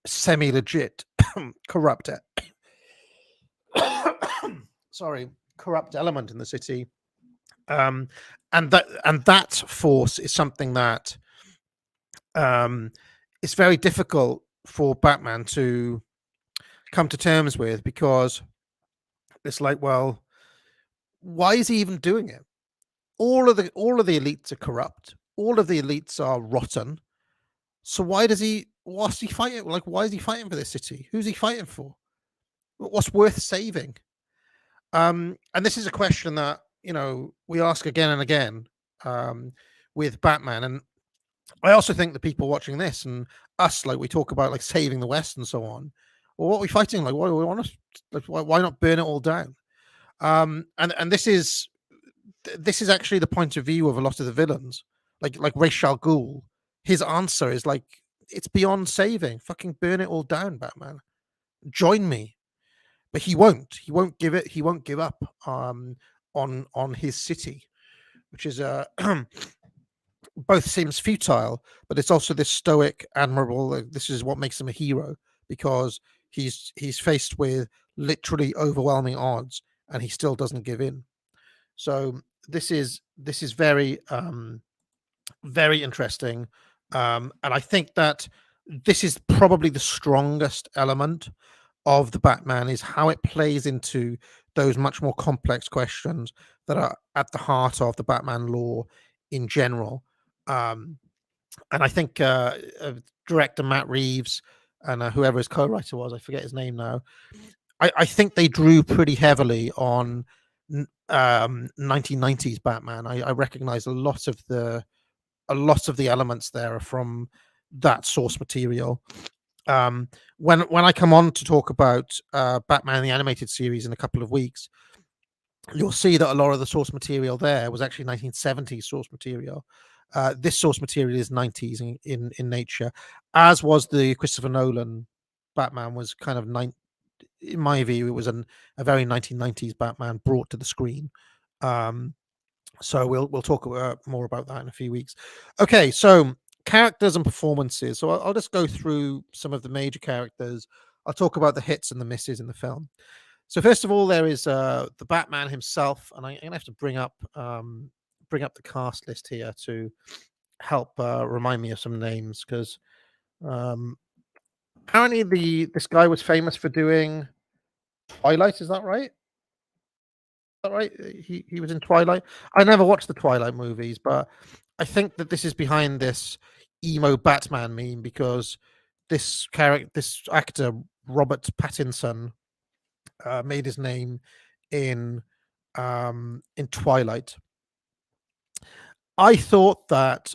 semi-legit corrupt corrupt element in the city. And that force is something that it's very difficult for Batman to come to terms with, because it's like, well, why is he even doing it? All of the elites are corrupt. All of the elites are rotten. So what's he fighting? Like, why is he fighting for this city? Who's he fighting for? What's worth saving? And this is a question that we ask again and again with Batman. And I also think the people watching this and us, like, we talk about like saving the West and so on. Well, what are we fighting? Like, what do we want to? Like, why not burn it all down? And this is actually the point of view of a lot of the villains, like Ra's al Ghul. His answer is like, it's beyond saving. Fucking burn it all down, Batman. Join me. But he won't. He won't give it. He won't give up on his city, which is both seems futile, but it's also this stoic, admirable. This is what makes him a hero, because he's faced with literally overwhelming odds, and he still doesn't give in. So this is very very interesting, and I think that this is probably the strongest element of the Batman, is how it plays into those much more complex questions that are at the heart of the Batman lore in general. And I think director Matt Reeves and whoever his co-writer was, I forget his name now, I think they drew pretty heavily on 1990s Batman. I recognize a lot of the elements there are from that source material. When I come on to talk about Batman the Animated Series in a couple of weeks, you'll see that a lot of the source material there was actually 1970s source material. This source material is 90s in nature, as was the Christopher Nolan Batman. Was kind of in my view, it was a very 1990s Batman brought to the screen. So we'll talk more about that in a few weeks. Okay, so characters and performances. So I'll just go through some of the major characters. I'll talk about the hits and the misses in the film. So first of all, there is the Batman himself, and I'm gonna have to bring up the cast list here to help remind me of some names, because apparently this guy was famous for doing Twilight. Is that right? Right? He was in Twilight. I never watched the Twilight movies, but I think that this is behind this emo Batman meme, because this actor Robert Pattinson made his name in Twilight. I thought that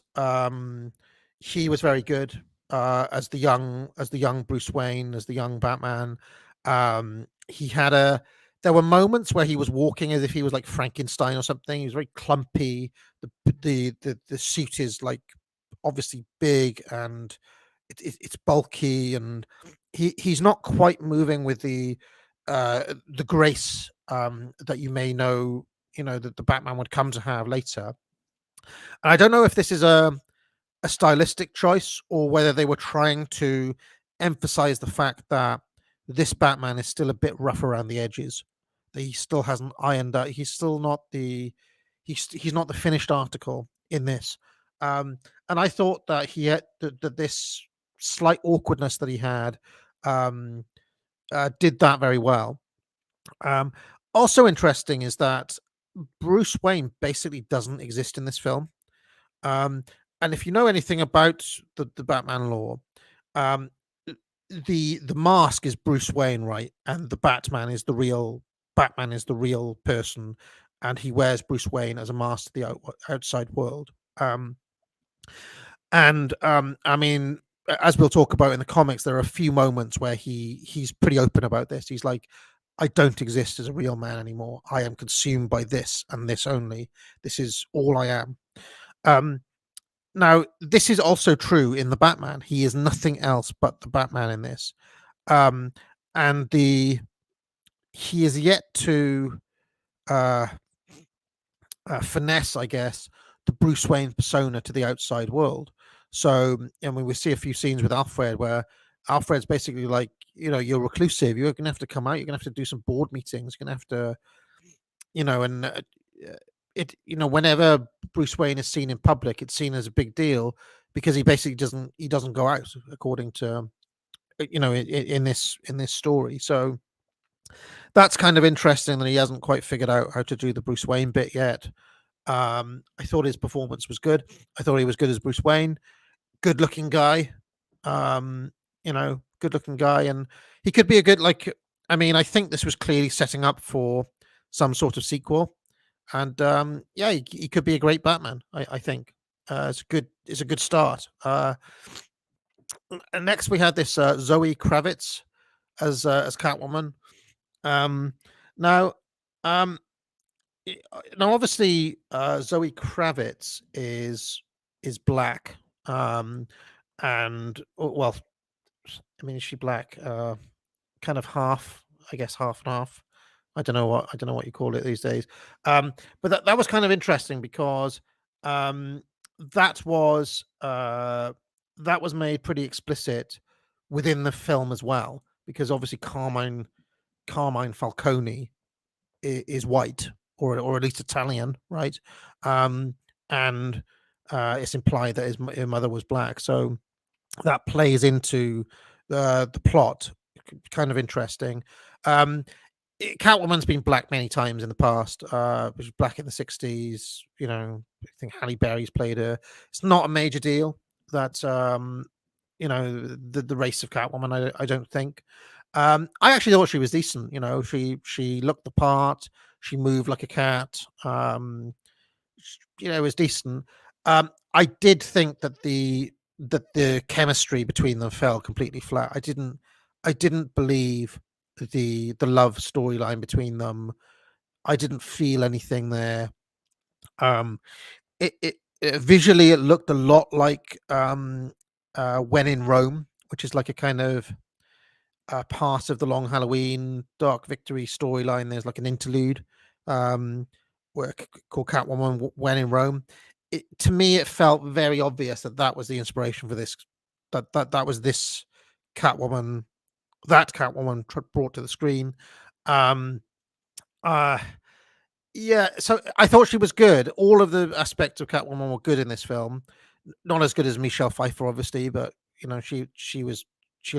he was very good as the young Bruce Wayne, as the young Batman. There were moments where he was walking as if he was like Frankenstein or something. He was very clumpy. The suit is like obviously big, and it's bulky, and he's not quite moving with the grace that you may know, that the Batman would come to have later. And I don't know if this is a stylistic choice, or whether they were trying to emphasize the fact that this Batman is still a bit rough around the edges. That he still hasn't ironed out. He's still not he's not the finished article in this. And I thought that he had that this slight awkwardness that he had did that very well. Also interesting is that Bruce Wayne basically doesn't exist in this film. And and if you know anything about the Batman lore, um, the mask is Bruce Wayne, right? And the Batman is the real person, and he wears Bruce Wayne as a mask to the outside world. I mean, as we'll talk about in the comics, there are a few moments where he's pretty open about this. He's like, I don't exist as a real man anymore. I am consumed by this and this only. This is all I am. Now, this is also true in the Batman. He is nothing else but the Batman in this. And he is yet to finesse, I guess, the Bruce Wayne persona to the outside world. So, I mean, we see a few scenes with Alfred where Alfred's basically like, you're reclusive. You're going to have to come out. You're going to have to do some board meetings. You're going to have to, whenever Bruce Wayne is seen in public, it's seen as a big deal because he basically doesn't go out, according to, in this story. So that's kind of interesting that he hasn't quite figured out how to do the Bruce Wayne bit yet. I thought his performance was good. I thought he was good as Bruce Wayne. Good looking guy. Good looking guy, and he could be a good, I mean, I think this was clearly setting up for some sort of sequel. And he could be a great Batman. I think it's a good start. And next we had this Zoe Kravitz as Catwoman. Now, obviously, Zoe Kravitz is black. And well, I mean, is she black? Kind of half, I guess, half and half. I don't know what you call it these days. But that was kind of interesting because that was made pretty explicit within the film as well, because obviously Carmine Falcone is white, or at least Italian, right? And it's implied that his mother was black, so that plays into the plot. Kind of interesting. Catwoman's been black many times in the past. She was black in the 60s. I think Halle Berry's played her. It's not a major deal that the race of Catwoman. I don't think. I actually thought she was decent. She looked the part. She moved like a cat. It was decent. I did think that the chemistry between them fell completely flat. I didn't believe the love storyline between them. I didn't feel anything there. It visually it looked a lot like When in Rome, which is like a kind of part of the Long Halloween Dark Victory storyline. There's like an interlude called Catwoman When in Rome. To me, it felt very obvious that was the inspiration for this. That was this Catwoman. That Catwoman brought to the screen. So I thought she was good. All of the aspects of Catwoman were good in this film. Not as good as Michelle Pfeiffer, obviously, but she'll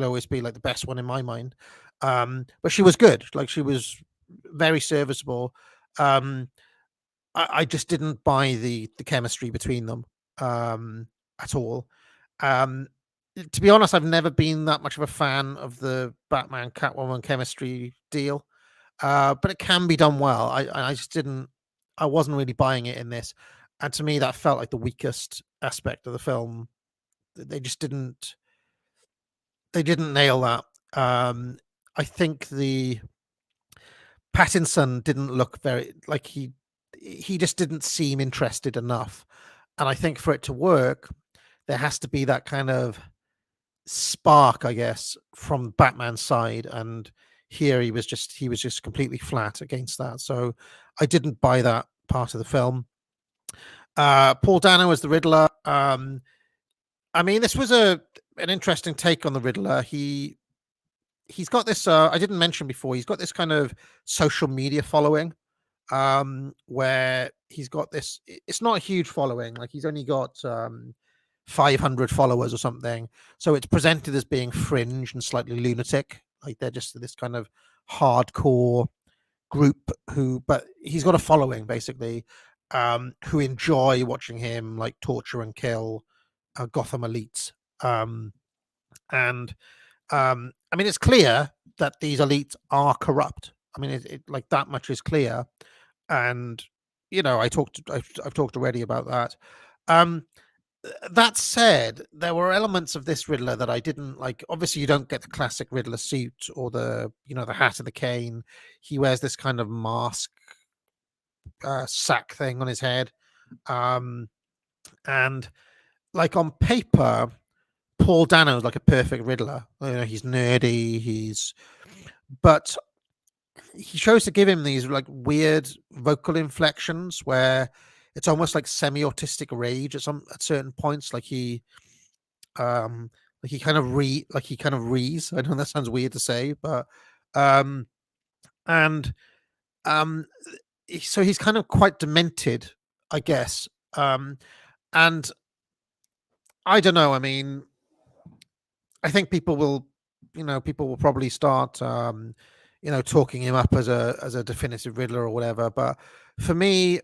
always be like the best one in my mind. But she was good. Like, she was very serviceable. I just didn't buy the chemistry between them at all. To be honest, I've never been that much of a fan of the Batman Catwoman chemistry deal, but it can be done well. I just didn't. I wasn't really buying it in this, and to me, that felt like the weakest aspect of the film. They just didn't. They didn't nail that. I think the Pattinson didn't look very like he just didn't seem interested enough, and I think for it to work, there has to be that kind of spark, I guess, from Batman's side, and here he was just completely flat against that. So I didn't buy that part of the film. Paul Dano as the Riddler. I mean, this was an interesting take on the Riddler. He's got this. I didn't mention before. He's got this kind of social media following, where he's got this. It's not a huge following. Like, he's only got 500 followers or something. So it's presented as being fringe and slightly lunatic. Like, they're just this kind of hardcore group but he's got a following basically, who enjoy watching him like torture and kill Gotham elites. And I mean, it's clear that these elites are corrupt. I mean, like that much is clear. And I've talked already about that. That said, there were elements of this Riddler that I didn't like. Obviously, you don't get the classic Riddler suit or the hat and the cane. He wears this kind of mask, sack thing on his head, and like on paper, Paul Dano is like a perfect Riddler. He's nerdy. But he chose to give him these like weird vocal inflections where it's almost like semi-autistic rage at certain points. Like he kind of rees. I know that sounds weird to say, but and so he's kind of quite demented, I guess. And I don't know. I mean, I think people will probably start, talking him up as a definitive Riddler or whatever. But for me,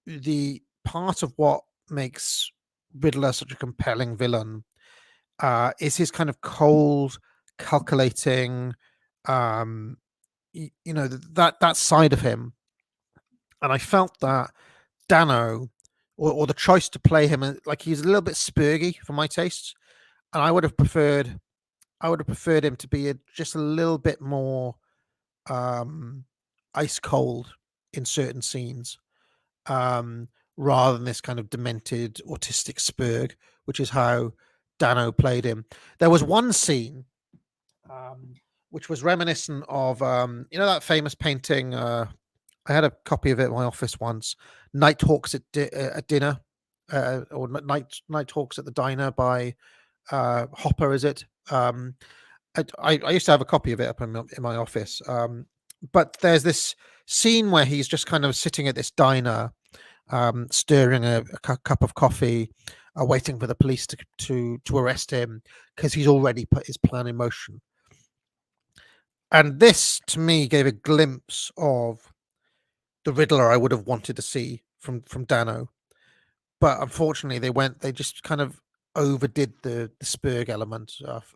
the part of what makes Riddler such a compelling villain is his kind of cold, calculating, that side of him. And I felt that Dano, or the choice to play him, like he's a little bit spurgy for my tastes, and I would have preferred him to be just a little bit more ice cold in certain scenes, rather than this kind of demented autistic spurg, which is how Dano played him. There was one scene which was reminiscent of that famous painting. I had a copy of it in my office once. Night Hawks at dinner, or Night Hawks at the diner by Hopper. Is it? I used to have a copy of it up in my office. But there's this scene where he's just kind of sitting at this diner, stirring a cup of coffee, waiting for the police to arrest him because he's already put his plan in motion. And this, to me, gave a glimpse of the Riddler I would have wanted to see from Dano. But unfortunately, they just kind of overdid the Spurg element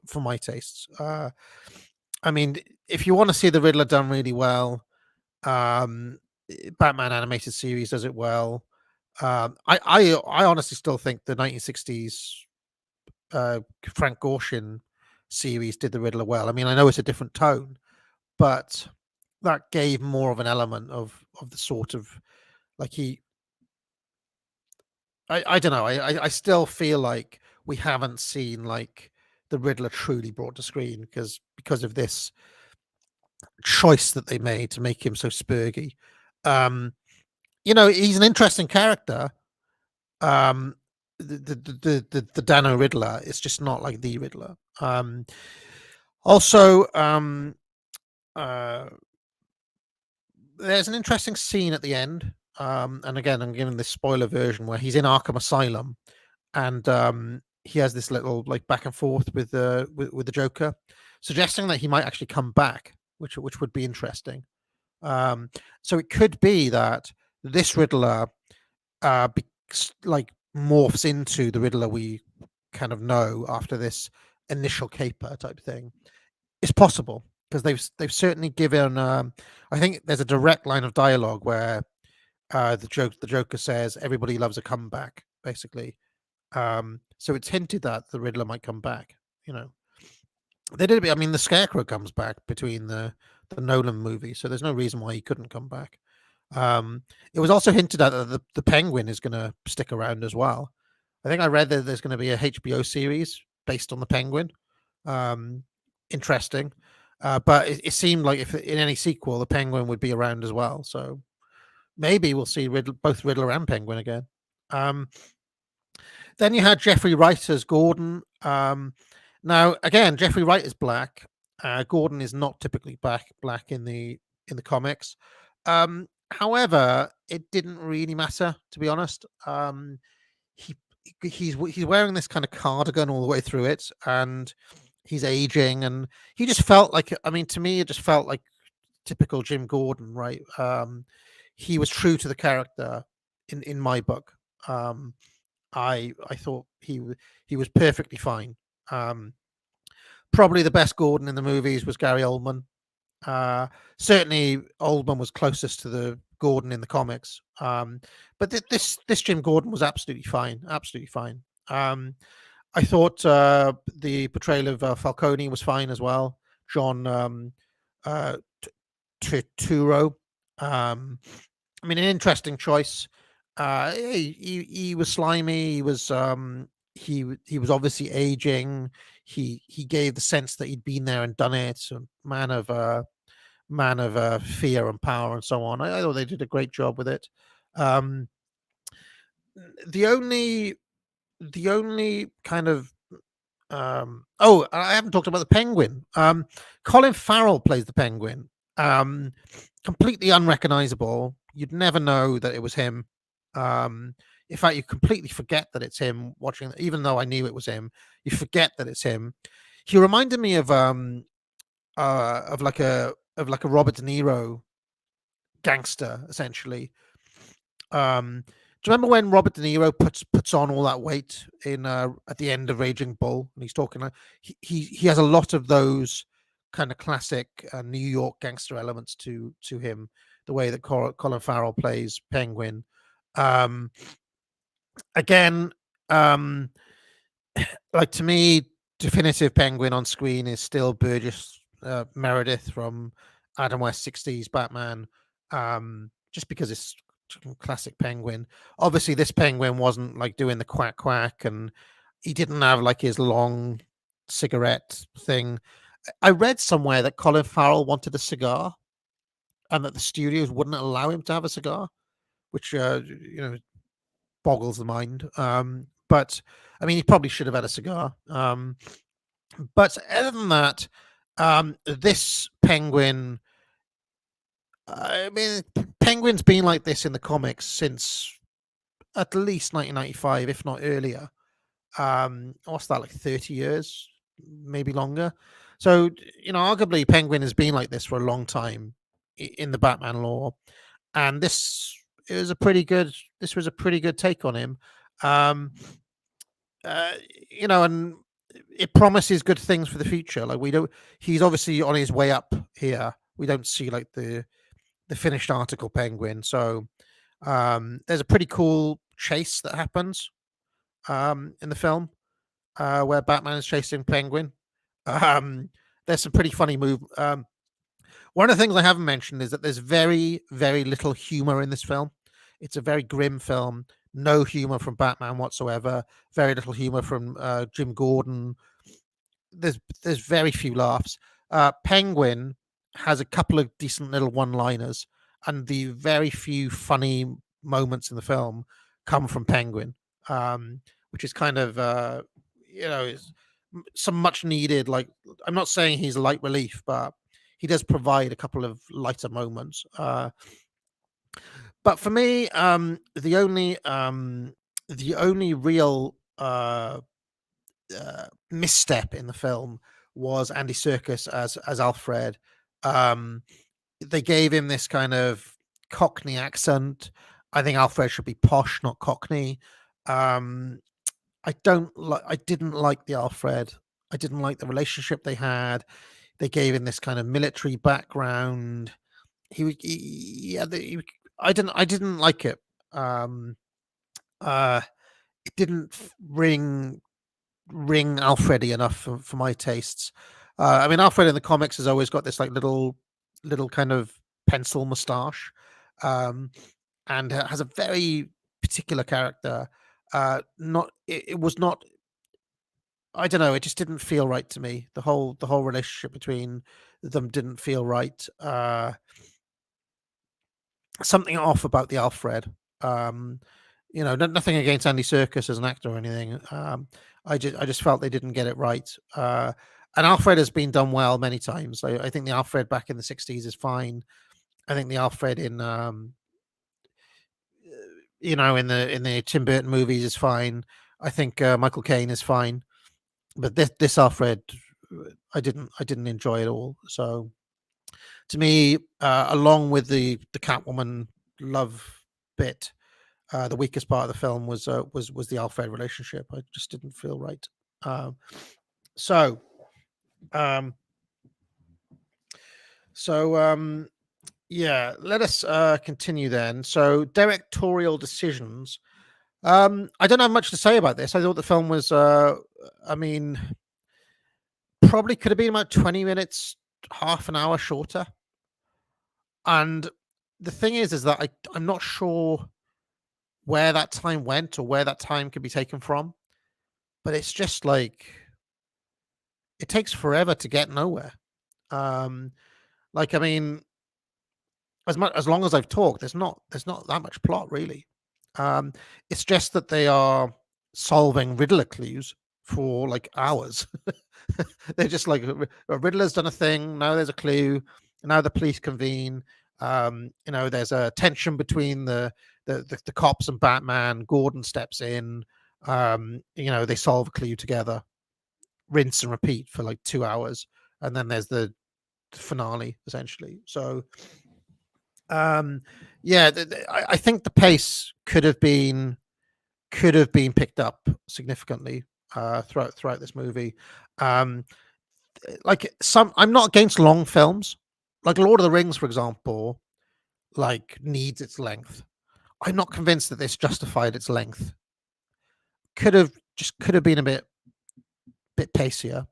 for my tastes. I mean, if you want to see the Riddler done really well, Batman animated series does it well. I honestly still think the 1960s Frank Gorshin series did the Riddler well. I mean, I know it's a different tone, but that gave more of an element of the sort of like I don't know. I still feel like we haven't seen like the Riddler truly brought to screen because of this choice that they made to make him so spurgy. He's an interesting character. The Dano Riddler is just not like the Riddler. Also, there's an interesting scene at the end. And again, I'm giving this spoiler version where he's in Arkham Asylum, and he has this little like back and forth with the Joker, suggesting that he might actually come back, which would be interesting. So it could be that this Riddler, like morphs into the Riddler we kind of know after this initial caper type thing. It's possible because they've certainly given. I think there's a direct line of dialogue where the Joker says everybody loves a comeback, basically. So it's hinted that the Riddler might come back. They did a bit. I mean, the Scarecrow comes back between the Nolan movie, so there's no reason why he couldn't come back. It was also hinted at that the Penguin is going to stick around as well. I think I read that there's going to be a HBO series based on the Penguin. Interesting, but it seemed like if in any sequel the Penguin would be around as well. So maybe we'll see both Riddler and Penguin again. Then you had Jeffrey Wright as Gordon. Now, again, Jeffrey Wright is black. Gordon is not typically black in the comics. However, it didn't really matter, to be honest. He's wearing this kind of cardigan all the way through it, and he's aging, and he just felt like. I mean, to me, it just felt like typical Jim Gordon, right? He was true to the character in my book. I thought he was perfectly fine. Probably the best Gordon in the movies was Gary Oldman. Certainly, Oldman was closest to the Gordon in the comics. But this Jim Gordon was absolutely fine, absolutely fine. I thought the portrayal of Falcone was fine as well. John uh, Turturro. I mean, an interesting choice. He was slimy. He was obviously aging. He gave the sense that he'd been there and done it. A man of fear and power and so on. I thought they did a great job with it. Um, the only kind of oh, I haven't talked about the Penguin. Colin Farrell plays the Penguin. Completely unrecognizable. You'd never know that it was him. In fact, you completely forget that it's him watching. Even though I knew it was him, you forget that it's him. He reminded me of like a Robert De Niro gangster, essentially. Do you remember when Robert De Niro puts on all that weight in at the end of Raging Bull, and he's talking like he has a lot of those kind of classic New York gangster elements to him, the way that Colin Farrell plays Penguin. Again, like to me, definitive Penguin on screen is still Burgess Meredith from Adam West 60s Batman, just because it's classic Penguin. Obviously, this Penguin wasn't like doing the quack quack, and he didn't have like his long cigarette thing. I read somewhere that Colin Farrell wanted a cigar, and that the studios wouldn't allow him to have a cigar, which boggles the mind. But I mean, he probably should have had a cigar. But other than that, this Penguin. I mean, Penguin's been like this in the comics since at least 1995, if not earlier. What's that, like 30 years, maybe longer? So, arguably Penguin has been like this for a long time in the Batman lore, and this was a pretty good take on him. And it promises good things for the future. Like he's obviously on his way up here. We don't see like the finished article Penguin. So there's a pretty cool chase that happens in the film where Batman is chasing Penguin. There's some pretty funny move. One of the things I haven't mentioned is that there's very, very little humor in this film. It's a very grim film. No humor from Batman whatsoever. Very little humor from Jim Gordon. There's very few laughs. Penguin has a couple of decent little one-liners, and the very few funny moments in the film come from Penguin, which is kind of some much needed. Like, I'm not saying he's light relief, but he does provide a couple of lighter moments. But for me, the only real misstep in the film was Andy Serkis as Alfred. They gave him this kind of Cockney accent. I think Alfred should be posh, not Cockney. I didn't like the Alfred. I didn't like the relationship they had. They gave him this kind of military background. I didn't like it. It didn't ring Alfredy enough for my tastes. I mean, Alfred in the comics has always got this like little kind of pencil mustache, and has a very particular character. It was not. I don't know. It just didn't feel right to me. The whole relationship between them didn't feel right. Something off about the Alfred. Nothing against Andy Serkis as an actor or anything. I just felt they didn't get it right. And Alfred has been done well many times. I think the Alfred back in the 60s is fine. I think the Alfred in in the Tim Burton movies is fine. I think Michael Caine is fine. But this Alfred, I didn't enjoy it all. So to me, along with the Catwoman love bit, The weakest part of the film was the Alfred relationship. I just didn't feel right. So, yeah, let us continue then. So, directorial decisions. I don't have much to say about this. I thought the film was, I mean, probably could have been about 20 minutes, half an hour shorter. And the thing is that I'm not sure where that time went or where that time could be taken from. But it's just like it takes forever to get nowhere. Like I mean, as long as I've talked, there's not that much plot really. It's just that they are solving Riddler clues for like hours. They're just like a Riddler's done a thing. Now there's a clue. Now the police convene. There's a tension between the cops and Batman. Gordon steps in. They solve a clue together. Rinse and repeat for like 2 hours, and then there's the finale essentially. So, I think the pace could have been picked up significantly throughout this movie. I'm not against long films, like Lord of the Rings, for example, like needs its length. I'm not convinced that this justified its length. Could have been a bit pacier.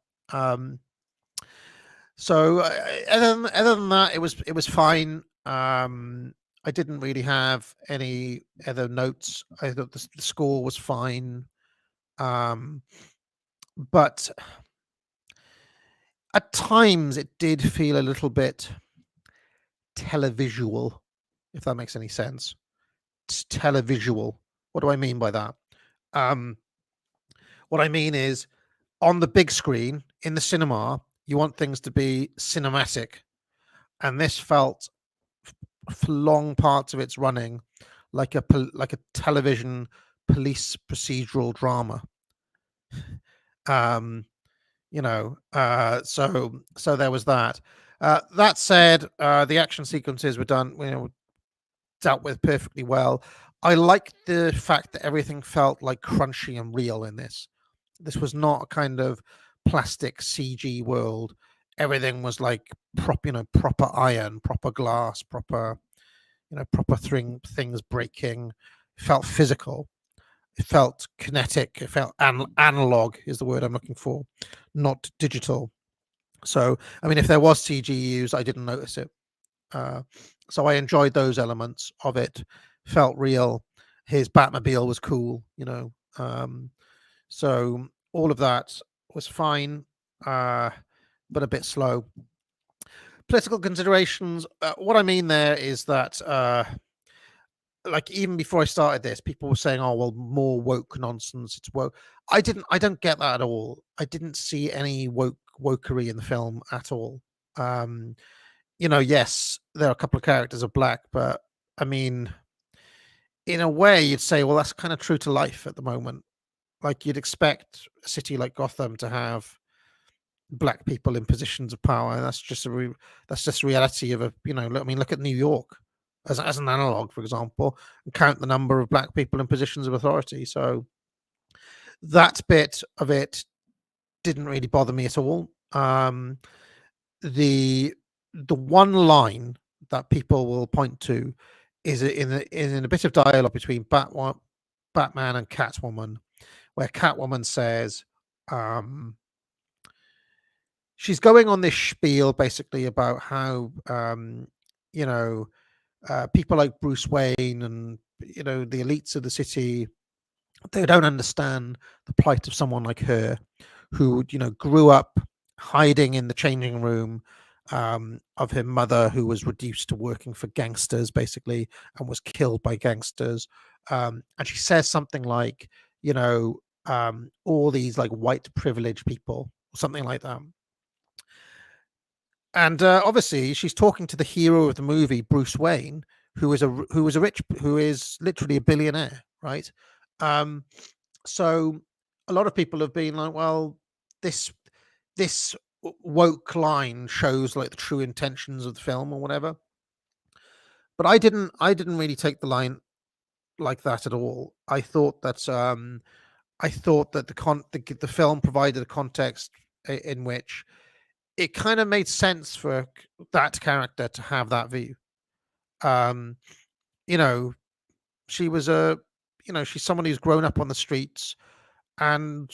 So other than that, it was fine. I didn't really have any other notes. I thought the score was fine. But at times it did feel a little bit televisual, if that makes any sense. It's televisual. What do I mean by that? What I mean is, on the big screen in the cinema, you want things to be cinematic, and this felt for long parts of its running like a television police procedural drama. So there was that. That said, the action sequences were done, dealt with perfectly well. I liked the fact that everything felt like crunchy and real in this. This was not a kind of plastic CG world. Everything was like proper iron, proper glass, proper things breaking. It felt physical. It felt kinetic. It felt analog is the word I'm looking for, not digital. So, I mean, if there was CG used, I didn't notice it. So I enjoyed those elements of it. Felt real. His Batmobile was cool, so all of that was fine, but a bit slow. Political considerations. What I mean there is that, like, even before I started this, people were saying, "Oh, well, more woke nonsense. It's woke." I don't get that at all. I didn't see any wokery in the film at all. Yes, there are a couple of characters are black, but I mean, in a way, you'd say, well, that's kind of true to life at the moment. Like, you'd expect a city like Gotham to have black people in positions of power, and that's just reality of look at New York as an analog, for example, and count the number of black people in positions of authority. So that bit of it didn't really bother me at all. The one line that people will point to is in a bit of dialogue between Batman and Catwoman, where Catwoman says, she's going on this spiel basically about how people like Bruce Wayne and the elites of the city, they don't understand the plight of someone like her, who grew up hiding in the changing room of her mother, who was reduced to working for gangsters basically and was killed by gangsters. And she says something like, all these like white privileged people, something like that. And obviously, she's talking to the hero of the movie, Bruce Wayne, who is literally a billionaire, right? So a lot of people have been like, well, this woke line shows like the true intentions of the film or whatever. But I didn't really take the line like that at all. I thought that the film provided a context in which it kind of made sense for that character to have that view. Um, you know, she was she's someone who's grown up on the streets, and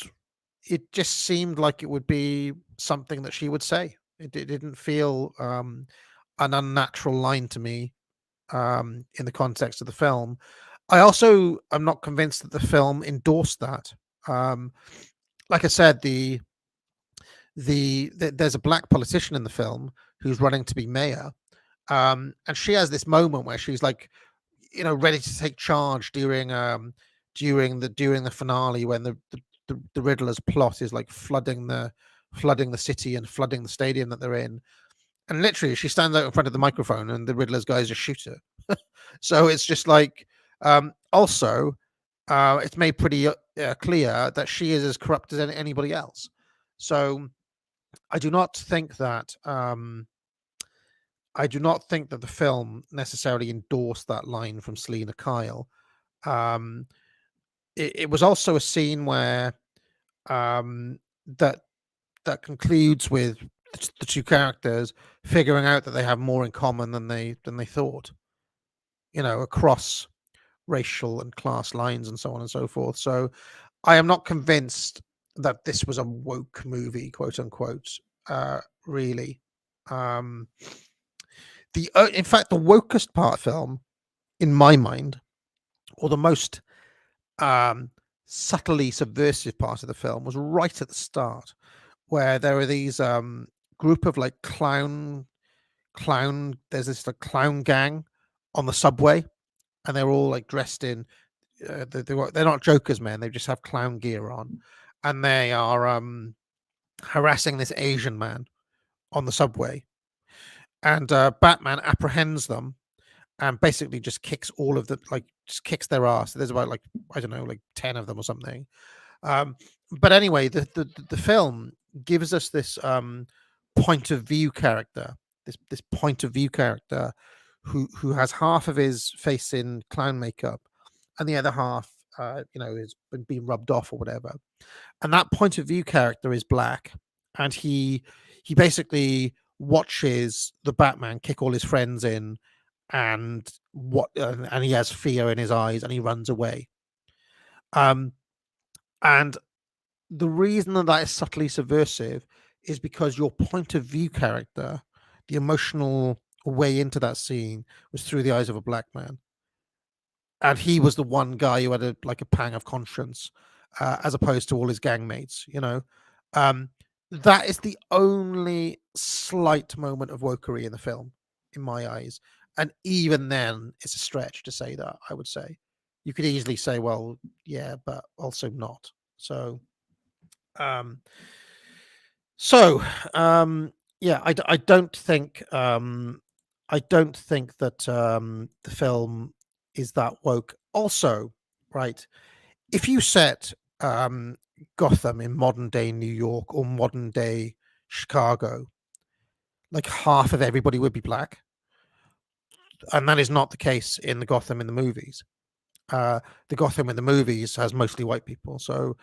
it just seemed like it would be something that she would say. It didn't feel an unnatural line to me in the context of the film. I also am not convinced that the film endorsed that. Um, like I said, there's a black politician in the film who's running to be mayor, and she has this moment where she's like, ready to take charge during the finale when the Riddler's plot is like flooding the city and flooding the stadium that they're in, and literally she stands out in front of the microphone and the Riddler's guys just shoot her. So it's just like, also, it's made pretty clear that she is as corrupt as anybody else. So I do not think that the film necessarily endorsed that line from Selena Kyle. It was also a scene where that concludes with the two characters figuring out that they have more in common than they thought, across racial and class lines and so on and so forth. So I am not convinced that this was a woke movie, quote unquote, really. In fact, the wokest part of the film, in my mind, or the most subtly subversive part of the film, was right at the start, where there are these group of like clown. There's this like clown gang on the subway, and they're all like dressed in. They're not Joker's men; they just have clown gear on, and they are harassing this Asian man on the subway. And Batman apprehends them and basically just kicks kicks their ass. There's about like, I don't know, like 10 of them or something. But anyway, the film gives us this point of view character, this point of view character who has half of his face in clown makeup and the other half, has been rubbed off or whatever. And that point of view character is black, and he basically watches the Batman kick all his friends in, and he has fear in his eyes, and he runs away. And the reason that is subtly subversive is because your point of view character, the emotional way into that scene, was through the eyes of a black man, and he was the one guy who had a pang of conscience, as opposed to all his gang mates. That is the only slight moment of wokery in the film, in my eyes. And even then, it's a stretch to say that, I would say. You could easily say, well, yeah, but also not. So, yeah, I don't think that the film is that woke. Also, right, if you set Gotham in modern day New York or modern day Chicago, like half of everybody would be black, and that is not the case in the Gotham in the movies. The Gotham in the movies has mostly white people, so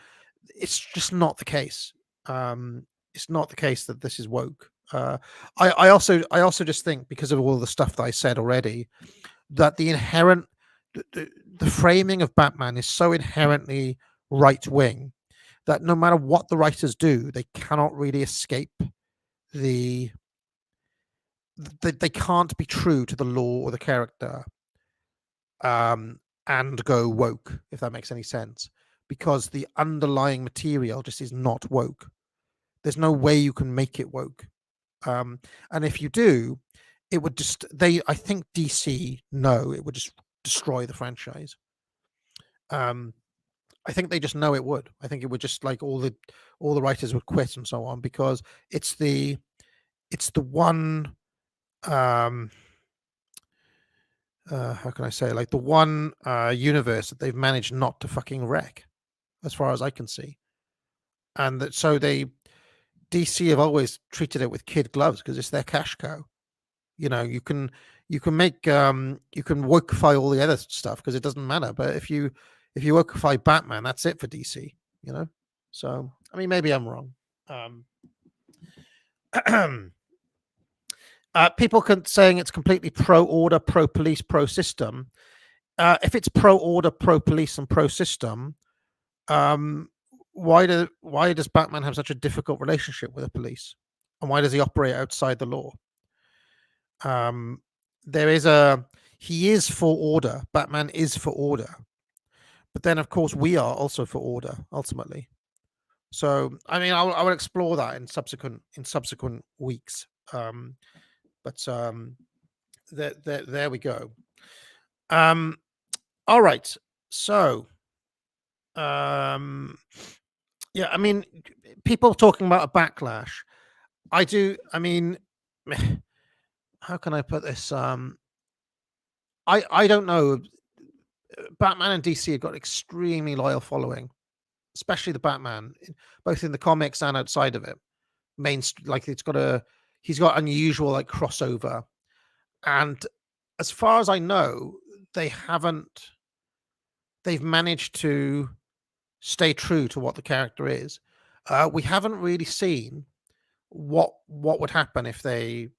it's just not the case. It's not the case that this is woke. I also just think, because of all the stuff that I said already, that the framing of Batman is so inherently right wing that no matter what the writers do, they cannot really escape they can't be true to the law or the character, and go woke, if that makes any sense, because the underlying material just is not woke. There's no way you can make it woke, and if you do, it would just I think DC know it would just destroy the franchise. I think they just know it would. I think it would just, like, all the writers would quit and so on, because it's the one, how can I say, like, the one universe that they've managed not to fucking wreck, as far as I can see. And that, so DC have always treated it with kid gloves because it's their cash cow. You you can make you can wokeify all the other stuff because it doesn't matter. But if you wokeify Batman, that's it for DC. You know. So I mean, maybe I'm wrong. People saying it's completely pro order, pro police, pro system. If it's pro order, pro police, and pro system, why does Batman have such a difficult relationship with the police, and why does he operate outside the law? He is for order. Batman is for order, but then of course we are also for order ultimately. So I mean, I will explore that in subsequent weeks. But there we go. All right. So, yeah, I mean, people talking about a backlash. I mean, how can I put this? I don't know. Batman and DC have got extremely loyal following, especially the Batman, both in the comics and outside of it. Like he's got unusual like crossover, and as far as I know, they've managed to stay true to what the character is. We haven't really seen what would happen if they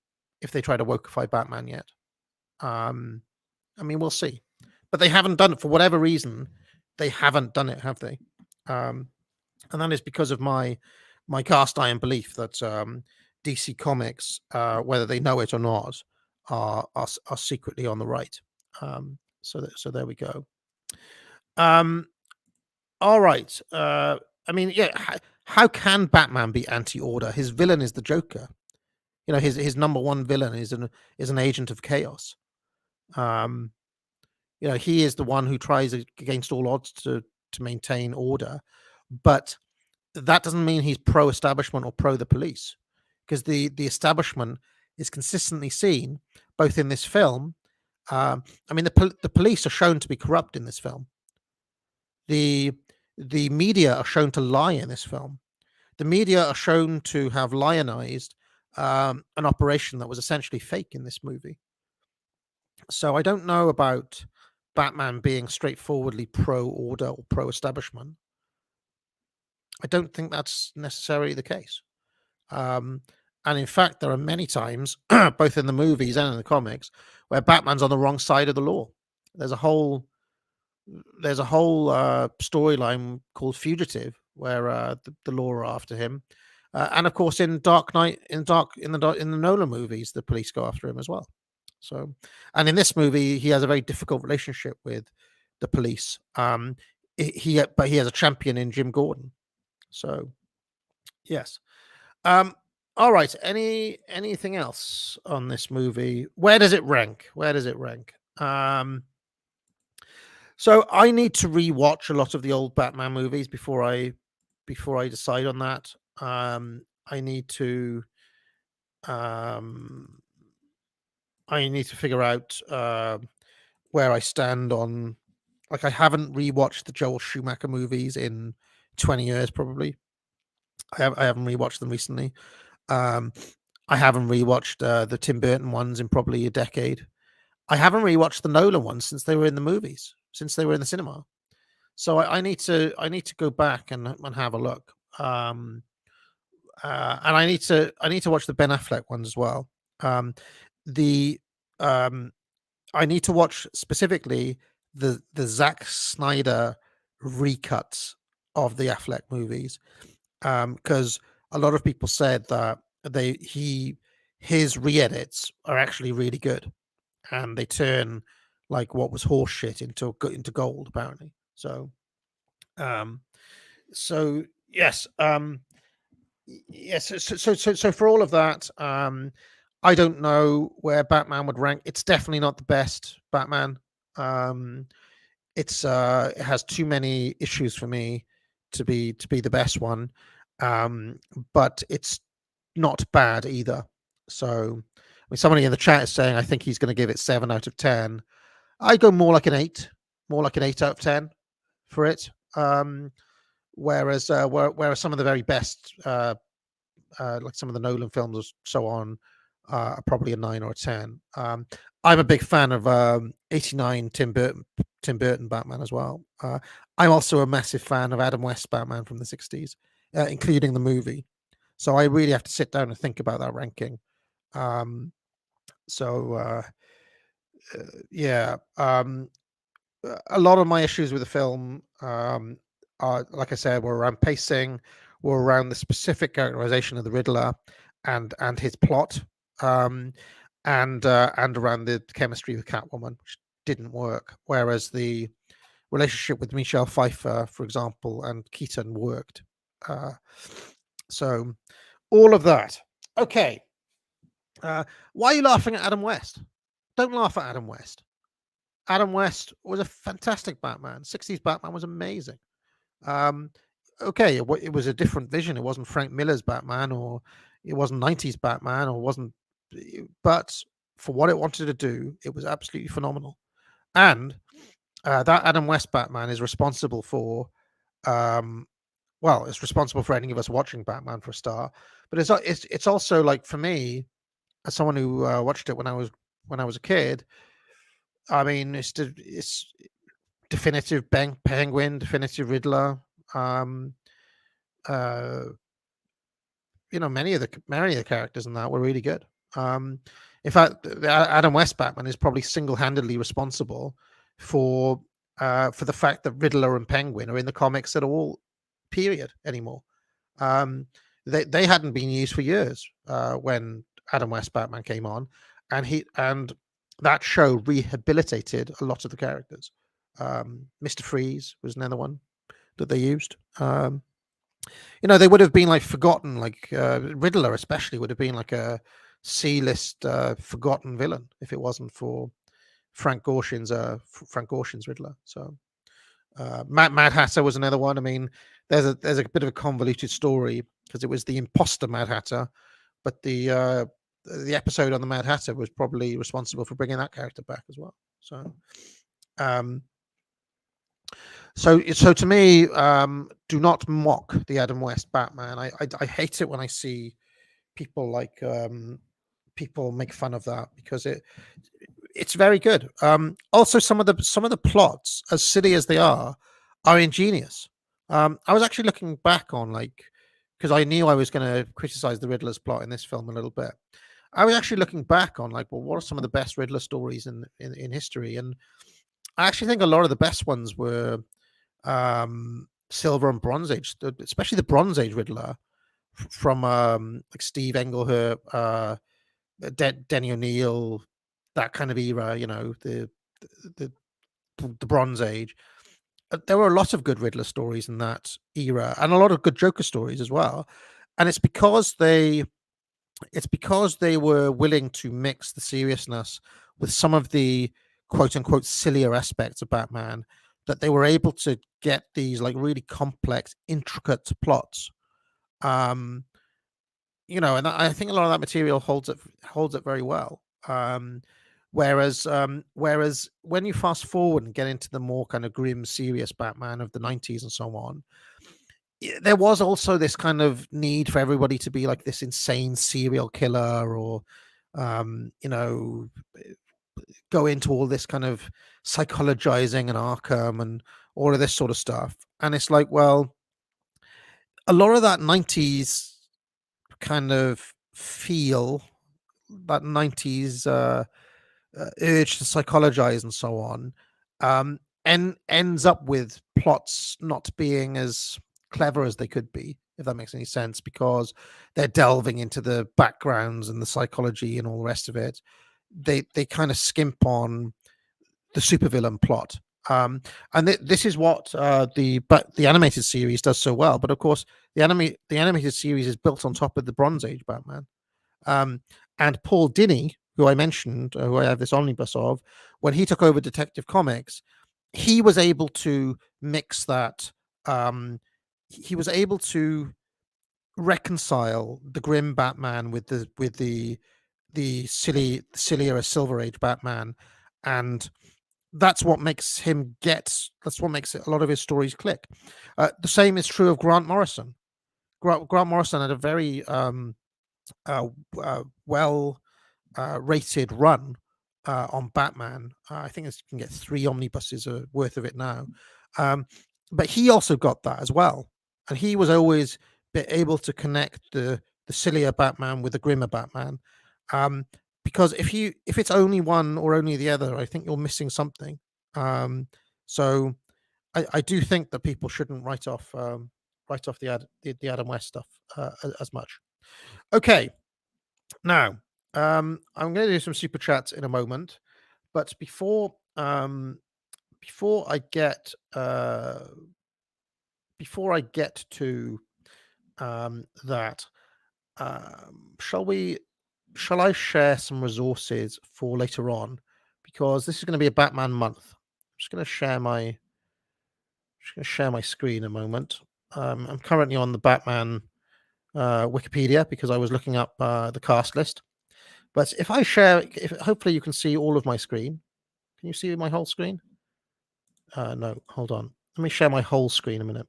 try to wokeify Batman yet. I mean, we'll see, but they haven't done it for whatever reason. They haven't done it, have they? And that is because of my cast iron belief that DC Comics, whether they know it or not, are secretly on the right. So there we go. All right. I mean, yeah. How can Batman be anti-order? His villain is the Joker. You know, his number one villain is an agent of chaos. You know, he is the one who tries against all odds to maintain order, but that doesn't mean he's pro-establishment or pro the police, because the establishment is consistently seen both in this film. I mean, the police are shown to be corrupt in this film. The media are shown to lie in this film. The media are shown to have lionized an operation that was essentially fake in this movie. So I don't know about Batman being straightforwardly pro-order or pro-establishment. I don't think that's necessarily the case. And in fact, there are many times, both in the movies and in the comics, where Batman's on the wrong side of the law. There's a whole storyline called Fugitive, where the law are after him, and of course in Dark Knight, in the Nolan movies, the police go after him as well. So, and in this movie, he has a very difficult relationship with the police. But he has a champion in Jim Gordon. So, yes. All right. Anything else on this movie? Where does it rank? So I need to rewatch a lot of the old Batman movies before I decide on that. I need to figure out where I stand on. Like, I haven't rewatched the Joel Schumacher movies in 20 years, probably. I haven't rewatched them recently. I haven't rewatched the Tim Burton ones in probably a decade. I haven't rewatched the Nolan ones since they were in the movies, since they were in the cinema. So I need to go back and have a look. And I need to watch the Ben Affleck ones as well. I need to watch specifically the Zack Snyder recuts of the Affleck movies, because a lot of people said that his re-edits are actually really good, and they turn like what was horse shit into gold, apparently. So yes. Yes. So for all of that, I don't know where Batman would rank. It's definitely not the best Batman. It has too many issues for me to be the best one. But it's not bad either. So, I mean, somebody in the chat is saying I think he's going to give it 7 out of 10. I go more like an 8 out of 10 for it. Whereas some of the very best, like some of the Nolan films, so on, probably a 9 or a 10. I'm a big fan of 89 Tim Burton Batman as well. I'm also a massive fan of Adam West Batman from the 60s, including the movie. So I really have to sit down and think about that ranking. Yeah. A lot of my issues with the film are, like I said, were around pacing, were around the specific characterization of the Riddler and his plot, and around the chemistry with Catwoman, which didn't work. Whereas the relationship with Michelle Pfeiffer, for example, and Keaton worked. So all of that. Okay. Why are you laughing at Adam West? Don't laugh at Adam West. Adam West was a fantastic Batman. 60s Batman was amazing. Okay, it was a different vision. It wasn't Frank Miller's Batman, or it wasn't 90s Batman, or wasn't. But for what it wanted to do, it was absolutely phenomenal. And that Adam West Batman is responsible for, it's responsible for any of us watching Batman for a start. But it's also, like, for me, as someone who watched it when I was a kid. I mean, it's definitive Penguin, definitive Riddler. Many of the characters in that were really good. In fact, Adam West Batman is probably single-handedly responsible for the fact that Riddler and Penguin are in the comics at all, period, anymore. They hadn't been used for years when Adam West Batman came on, and that show rehabilitated a lot of the characters. Mr. Freeze was another one that they used. They would have been like forgotten, like Riddler especially would have been like a C-list forgotten villain if it wasn't for Frank Gorshin's Riddler. So Mad Hatter was another one. I mean, there's a bit of a convoluted story because it was the imposter Mad Hatter, but the episode on the Mad Hatter was probably responsible for bringing that character back as well. So to me, do not mock the Adam West Batman. I hate it when I see people people make fun of that, because it's very good. Also, some of the plots, as silly as they are ingenious. I was actually looking back on, because I knew I was going to criticize the Riddler's plot in this film a little bit. I was actually looking back on, what are some of the best Riddler stories in history? And I actually think a lot of the best ones were Silver and Bronze Age, especially the Bronze Age Riddler from like Steve Englehart, Denny O'Neil, that kind of era. The Bronze Age. There were a lot of good Riddler stories in that era, and a lot of good Joker stories as well. And it's because they were willing to mix the seriousness with some of the quote unquote sillier aspects of Batman, that they were able to get these really complex, intricate plots. And I think a lot of that material holds it very well. Whereas when you fast forward and get into the more kind of grim, serious Batman of the 90s and so on, there was also this kind of need for everybody to be like this insane serial killer, or go into all this kind of psychologizing and Arkham and all of this sort of stuff. And it's like, well, a lot of that 90s kind of feel, that 90s urge to psychologize and so on, and ends up with plots not being as clever as they could be, if that makes any sense, because they're delving into the backgrounds and the psychology and all the rest of it. They kind of skimp on the supervillain plot, and this is what the animated series does so well. But of course, the animated series is built on top of the Bronze Age Batman, and Paul Dini, who I mentioned, who I have this omnibus of, when he took over Detective Comics, he was able to mix that. He was able to reconcile the grim Batman with the sillier Silver Age Batman, and that's what makes a lot of his stories click. The same is true of Grant Morrison. Grant Morrison had a very well rated run on Batman. I think you can get 3 omnibuses worth of it now. But he also got that as well, and he was always able to connect the sillier Batman with the grimmer Batman. Because if it's only one or only the other, I think you're missing something. So I do think that people shouldn't write off the Adam West stuff as much. Okay, now I'm going to do some super chats in a moment, but before I get to that, shall I share some resources for later on, because this is going to be a Batman month. I'm just going to share my screen a moment. I'm currently on the Batman Wikipedia because I was looking up the cast list. But if I share, hopefully you can see all of my screen. Can you see my whole screen? No, hold on. Let me share my whole screen a minute.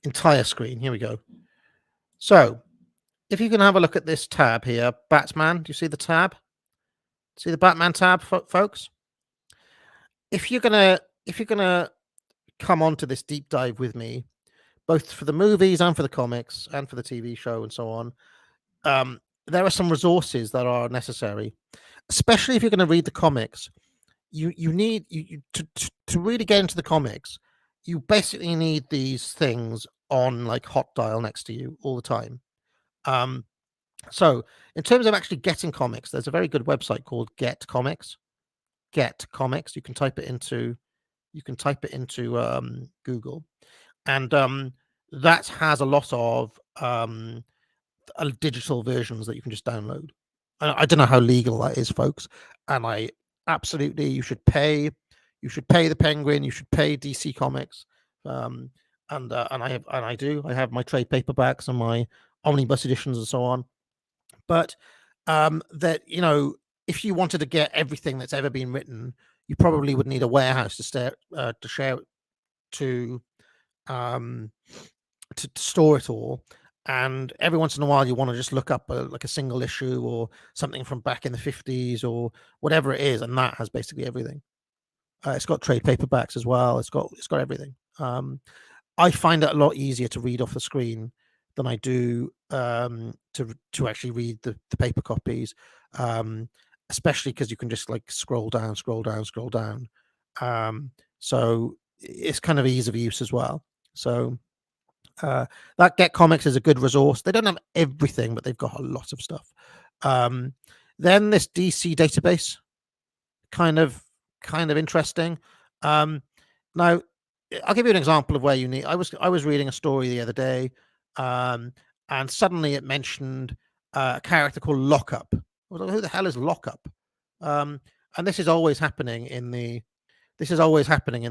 Entire screen. Here we go. So, if you can have a look at this tab here, Batman. Do you see the tab? See the Batman tab, folks? If you're gonna come onto this deep dive with me, both for the movies and for the comics and for the TV show and so on, there are some resources that are necessary, especially if you're going to read the comics. You need to really get into the comics. You basically need these things on like hot dial next to you all the time. So in terms of actually getting comics, there's a very good website called Get Comics. Get Comics. You can type it into Google, and that has a lot of digital versions that you can just download. I don't know how legal that is, folks, and you should pay the Penguin, you should pay DC Comics, and I have my trade paperbacks and my omnibus editions and so on. But that, if you wanted to get everything that's ever been written, you probably would need a warehouse to share to store it all. And every once in a while, you want to just look up a single issue or something from back in the 50s or whatever it is, and that has basically everything. It's got trade paperbacks as well. It's got everything. I find it a lot easier to read off the screen than I do to actually read the paper copies, especially because you can just like scroll down. So it's kind of ease of use as well. So that Get Comics is a good resource. They don't have everything, but they've got a lot of stuff. Then this DC database, kind of interesting. Now, I'll give you an example of where you need. I was reading a story the other day, and suddenly it mentioned a character called Lockup. I was like, who the hell is Lockup? And this is always happening in the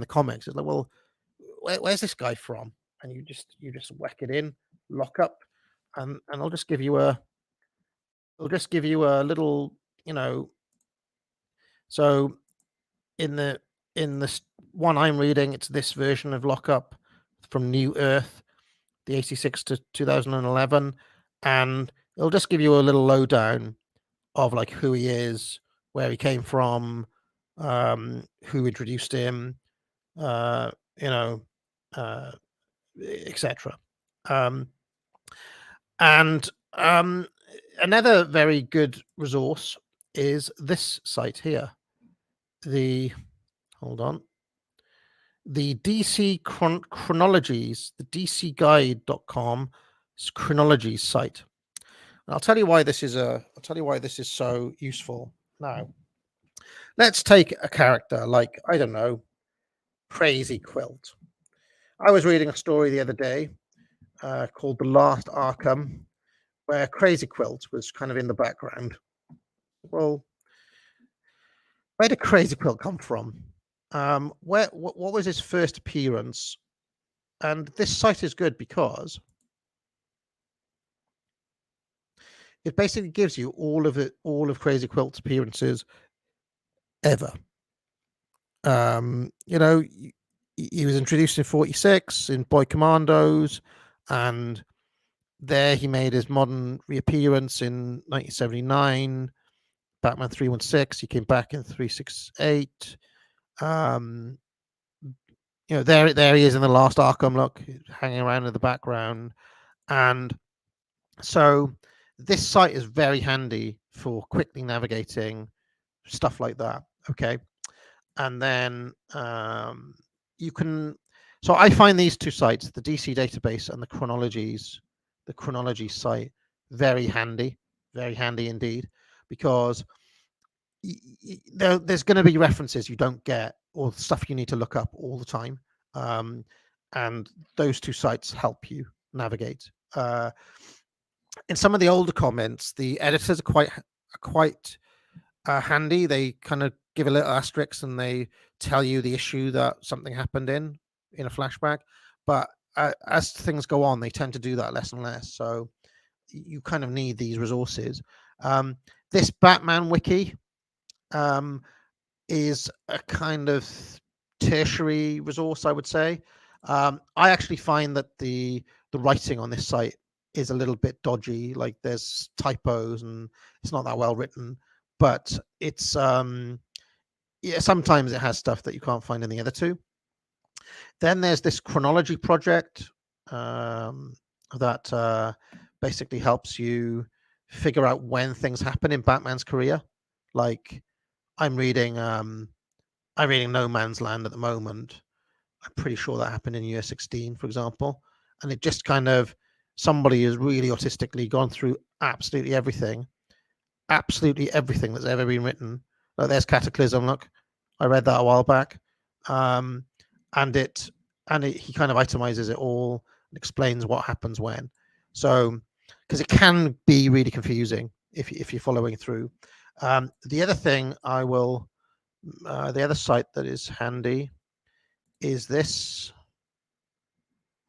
comics. It's like, well, where's this guy from? And you just whack it in, Lockup, and I'll just give you a little, So in the one I'm reading, it's this version of Lockup from New Earth, the 86 to 2011, and it'll just give you a little lowdown of like who he is, where he came from, who introduced him, etc. And another very good resource is this site here. The DC Chronologies, the DCGuide.com Chronologies site. And I'll tell you why this is so useful. Now, let's take a character like, I don't know, Crazy Quilt. I was reading a story the other day called The Last Arkham, where Crazy Quilt was kind of in the background. Well, where did Crazy Quilt come from? What was his first appearance? And this site is good because it basically gives you all of Crazy Quilt's appearances ever. He was introduced in 46 in Boy Commandos, and there he made his modern reappearance in 1979. Batman 316. He came back in 368. There he is in the last Arkham look, hanging around in the background. And so this site is very handy for quickly navigating stuff like that. Okay. And then you can. So I find these two sites, the DC database and the chronology site, very handy indeed, because there's going to be references you don't get or stuff you need to look up all the time, and those two sites help you navigate. In some of the older comments, the editors are quite handy. They kind of give a little asterisk and they tell you the issue that something happened in a flashback. But as things go on, they tend to do that less and less. So you kind of need these resources. This Batman wiki is a kind of tertiary resource, I would say. I actually find that the writing on this site is a little bit dodgy. Like there's typos and it's not that well written. But it's sometimes it has stuff that you can't find in the other two. Then there's this Chronology Project that basically helps you figure out when things happen in Batman's career. Like I'm reading No Man's Land at the moment. I'm pretty sure that happened in year 16, for example. And it just kind of, somebody has really autistically gone through absolutely everything that's ever been written. Like there's Cataclysm. Look, I read that a while back, and he kind of itemizes it all and explains what happens when. So, because it can be really confusing if you're following through. The other thing the other site that is handy is this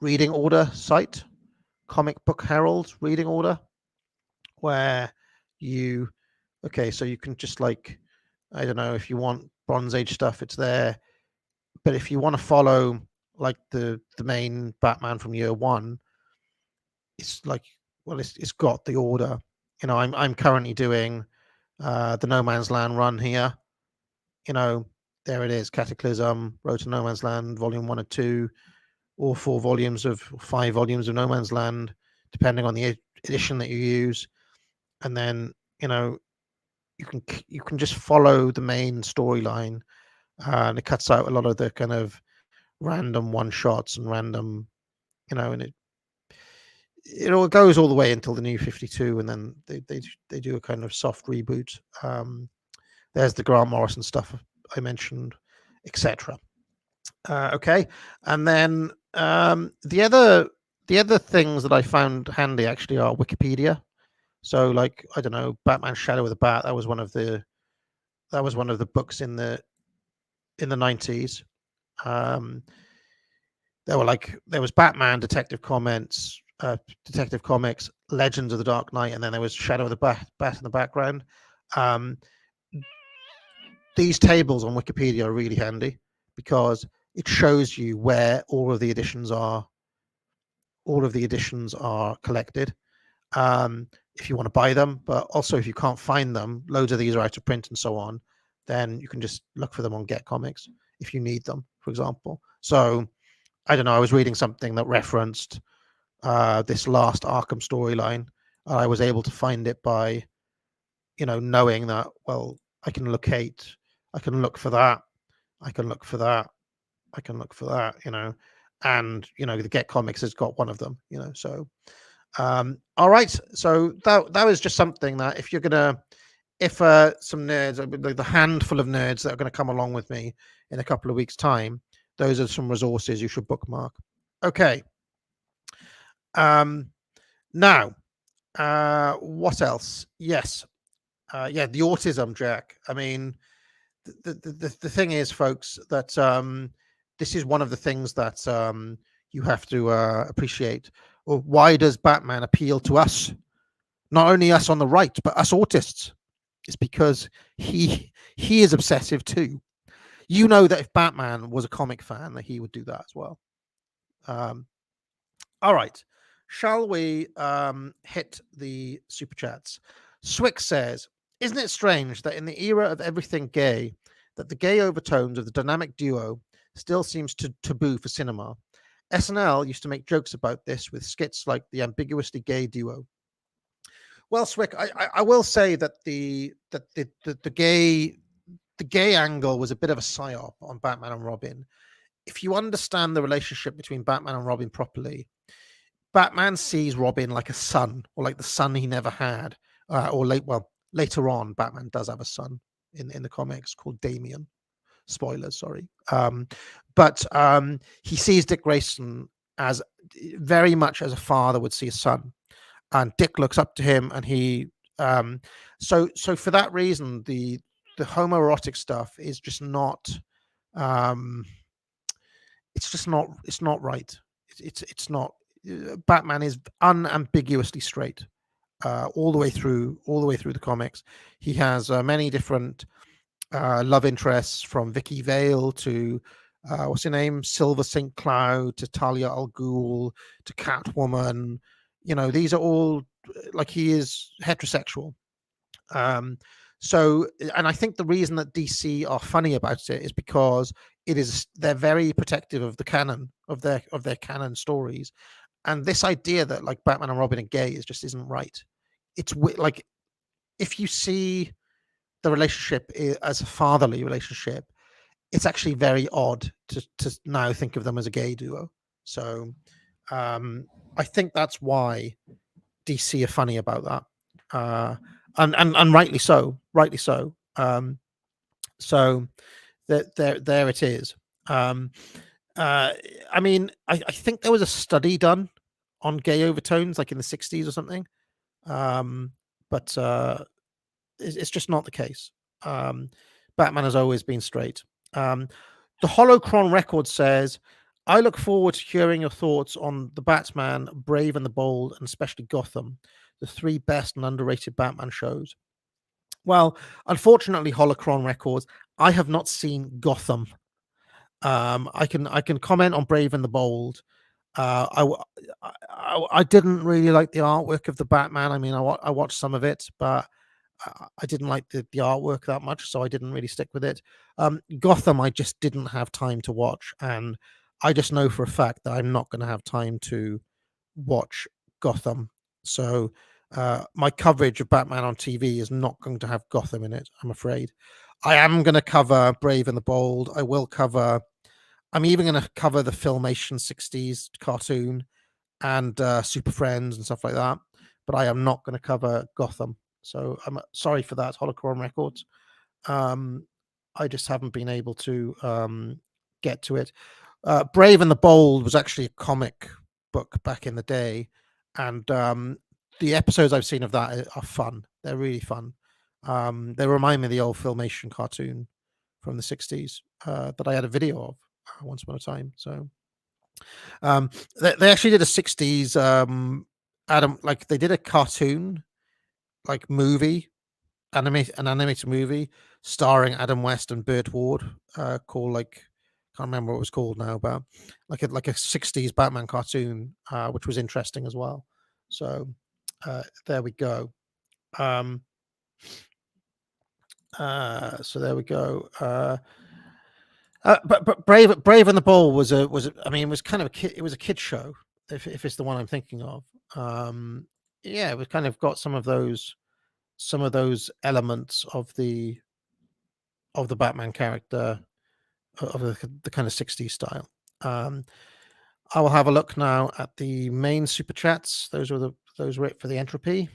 reading order site, Comic Book Herald reading order, where so you can just, like, I don't know, if you want Bronze Age stuff, it's there. But if you want to follow like the main Batman from year one, it's like, well, it's got the order. I'm currently doing the No Man's Land run here. There it is, Cataclysm, Road to No Man's Land, volume 1 and 2, or 5 volumes of No Man's Land, depending on the edition that you use. And then you can just follow the main storyline, and it cuts out a lot of the kind of random one shots and random, and it all goes all the way until the New 52, and then they do a kind of soft reboot. There's the Grant Morrison stuff I mentioned, etc. Okay, and then the other things that I found handy actually are Wikipedia. So, like, I don't know, Batman Shadow of the Bat. That was one of the books in the 90s. There was Batman, Detective Comics, Legends of the Dark Knight, and then there was Shadow of the Bat in the background. These tables on Wikipedia are really handy because it shows you where all of the editions are collected. If you want to buy them, but also if you can't find them, loads of these are out of print and so on, then you can just look for them on Get Comics if you need them, for example. So, I don't know, I was reading something that referenced this last Arkham storyline. I was able to find it by, knowing that, well, I can look for that, and, the Get Comics has got one of them, so. All right, so that was just something that if some nerds, like the handful of nerds that are going to come along with me in a couple of weeks' time, those are some resources you should bookmark. Okay. Now, what else? Yes. The autism, Jack. I mean, the thing is, folks, that this is one of the things that you have to appreciate. Well, why does Batman appeal to us? Not only us on the right, but us autists. It's because he is obsessive too. You know that if Batman was a comic fan, that he would do that as well. All right. Shall we hit the super chats? Swick says, "Isn't it strange that in the era of everything gay, that the gay overtones of the dynamic duo still seems taboo for cinema? SNL used to make jokes about this with skits like the ambiguously gay duo." Well, Swick, I will say that the gay angle was a bit of a psyop on Batman and Robin. If you understand the relationship between Batman and Robin properly, Batman sees Robin like a son, or like the son he never had, later on, Batman does have a son in the comics called Damian. Spoilers, sorry. But he sees Dick Grayson as very much as a father would see a son, and Dick looks up to him, and he. So for that reason, the homoerotic stuff is just not. It's just not. It's not right. It's not. Batman is unambiguously straight all the way through the comics. He has many different love interests, from Vicky Vale to what's her name, Silver St. Cloud, to Talia Al Ghul, to Catwoman. These are all like, he is heterosexual. So, and I think the reason that DC are funny about it is because they're very protective of the canon of their canon stories, and this idea that like Batman and Robin are gay just isn't right. It's like, if you see the relationship as a fatherly relationship, it's actually very odd to now think of them as a gay duo. So I think that's why DC are funny about that, and rightly so. So there it is. I mean, I think there was a study done on gay overtones, like in the 60s or something, but it's just not the case. Batman has always been straight. The Holocron Record says, "I look forward to hearing your thoughts on the Batman, Brave and the Bold, and especially Gotham, the three best and underrated Batman shows." Well, unfortunately, Holocron Records, I have not seen Gotham. I can comment on Brave and the Bold. I didn't really like the artwork of the Batman. I mean, I watched some of it, but I didn't like the artwork that much, so I didn't really stick with it. Gotham, I just didn't have time to watch, and I just know for a fact that I'm not going to have time to watch Gotham. So my coverage of Batman on TV is not going to have Gotham in it, I'm afraid. I am going to cover Brave and the Bold. I'm even going to cover the Filmation 60s cartoon and Super Friends and stuff like that, but I am not going to cover Gotham. So I'm sorry for that, Holocron Records. I just haven't been able to get to it. Brave and the Bold was actually a comic book back in the day, and the episodes I've seen of that are fun. They're really fun. They remind me of the old Filmation cartoon from the 60s that I had a video of once upon a time. So they actually did a 60s Adam, like they did a cartoon like movie, an animated movie starring Adam West and Burt Ward, called, like, can't remember what it was called now, but like a 60s Batman cartoon, which was interesting as well. So there we go. So there we go. But Brave and the Bold was I mean, it was kind of it was a kid show, if it's the one I'm thinking of. Yeah, it was kind of got some of those elements of the Batman character, of the kind of 60s style. I will have a look now at the main super chats. Those were it for the entropy.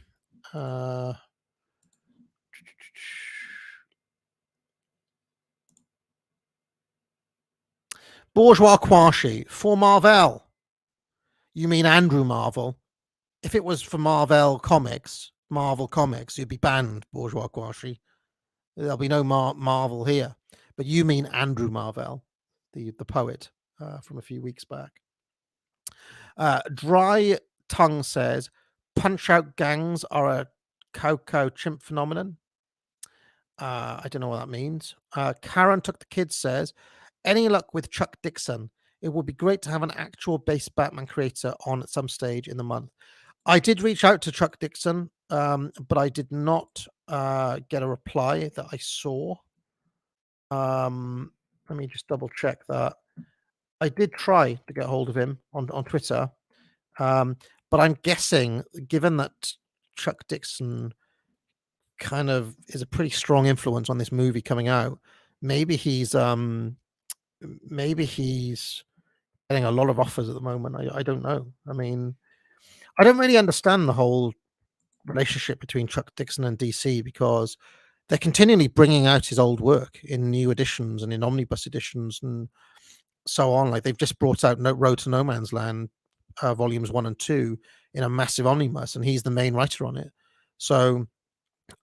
Bourgeois Quashi for Marvel. You mean Andrew Marvel? If it was for Marvel Comics, you'd be banned, Bourgeois Quashi. There'll be no Marvel here. But you mean Andrew Marvell, the poet from a few weeks back. Dry Tongue says, Punch Out gangs are a cow chimp phenomenon. I don't know what that means. Karen Took the Kids says, any luck with Chuck Dixon? It would be great to have an actual base Batman creator on at some stage in the month. I did reach out to Chuck Dixon, but I did not get a reply that I saw. Let me just double check that. I did try to get hold of him on Twitter, but I'm guessing, given that Chuck Dixon kind of is a pretty strong influence on this movie coming out, maybe he's getting a lot of offers at the moment. I don't know. I mean, I don't really understand the whole relationship between Chuck Dixon and DC, because they're continually bringing out his old work in new editions and in omnibus editions and so on. Like, they've just brought out Road to No Man's Land volumes 1 and 2 in a massive omnibus, and he's the main writer on it. So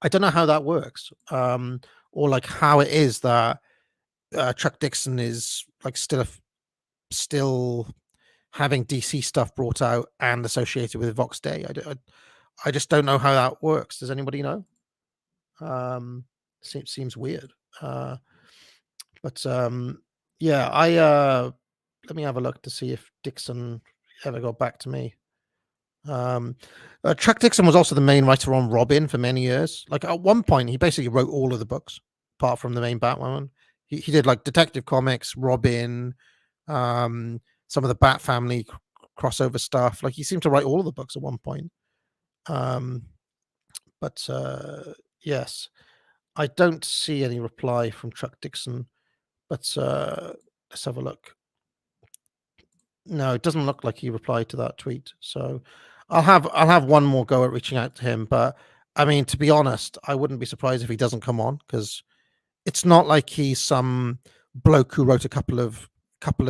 I don't know how that works, or like how it is that Chuck Dixon is like still having DC stuff brought out and associated with Vox Day. I just don't know how that works. Does anybody know? Seems weird. But yeah, let me have a look to see if Dixon ever got back to me. Chuck Dixon was also the main writer on Robin for many years. Like, at one point, he basically wrote all of the books apart from the main Batwoman. He did like Detective Comics, Robin, some of the Bat Family crossover stuff. Like, he seemed to write all of the books at one point. But yes, I don't see any reply from Chuck Dixon. But let's have a look. No, it doesn't look like he replied to that tweet. So I'll have one more go at reaching out to him. But I mean, to be honest, I wouldn't be surprised if he doesn't come on, because it's not like he's some bloke who wrote a couple of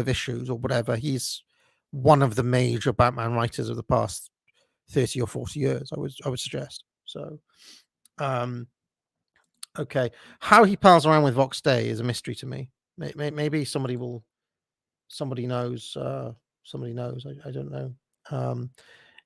issues or whatever. He's one of the major Batman writers of the past 30 or 40 years, I would suggest. So okay, how he pals around with Vox Day is a mystery to me. Maybe somebody knows. Somebody knows. I don't know.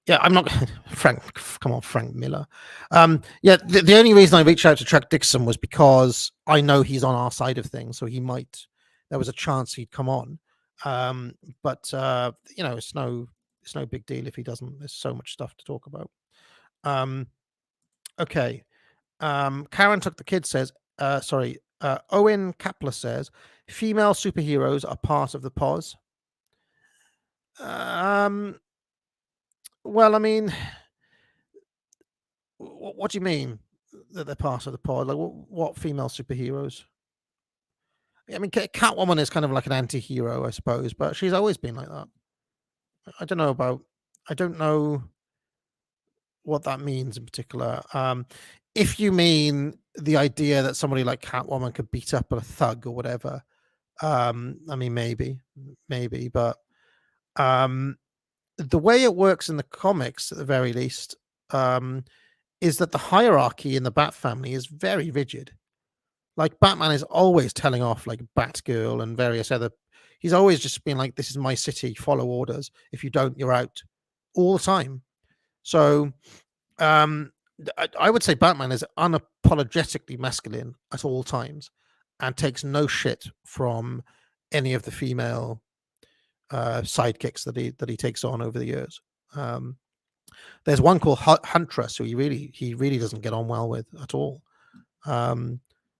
Yeah, I'm not Frank. Come on, Frank Miller. Yeah, the only reason I reached out to Chuck Dixon was because I know he's on our side of things, so there was a chance he'd come on. But it's no big deal if he doesn't. There's so much stuff to talk about. Okay. Karen Took the Kid says, Owen Kapler says, female superheroes are part of the pause. Well, I mean, what do you mean that they're part of the pod? Like, what female superheroes? I mean, Catwoman is kind of like an anti-hero, I suppose, but she's always been like that. I don't know what that means in particular. If you mean the idea that somebody like Catwoman could beat up a thug or whatever, I mean, maybe, but the way it works in the comics, at the very least, is that the hierarchy in the Bat family is very rigid. Like, Batman is always telling off like Batgirl and various other. He's always just been like, "This is my city. Follow orders. If you don't, you're out." All the time. So, I would say Batman is unapologetically masculine at all times, and takes no shit from any of the female sidekicks that he takes on over the years. There's one called Huntress, who he really doesn't get on well with at all.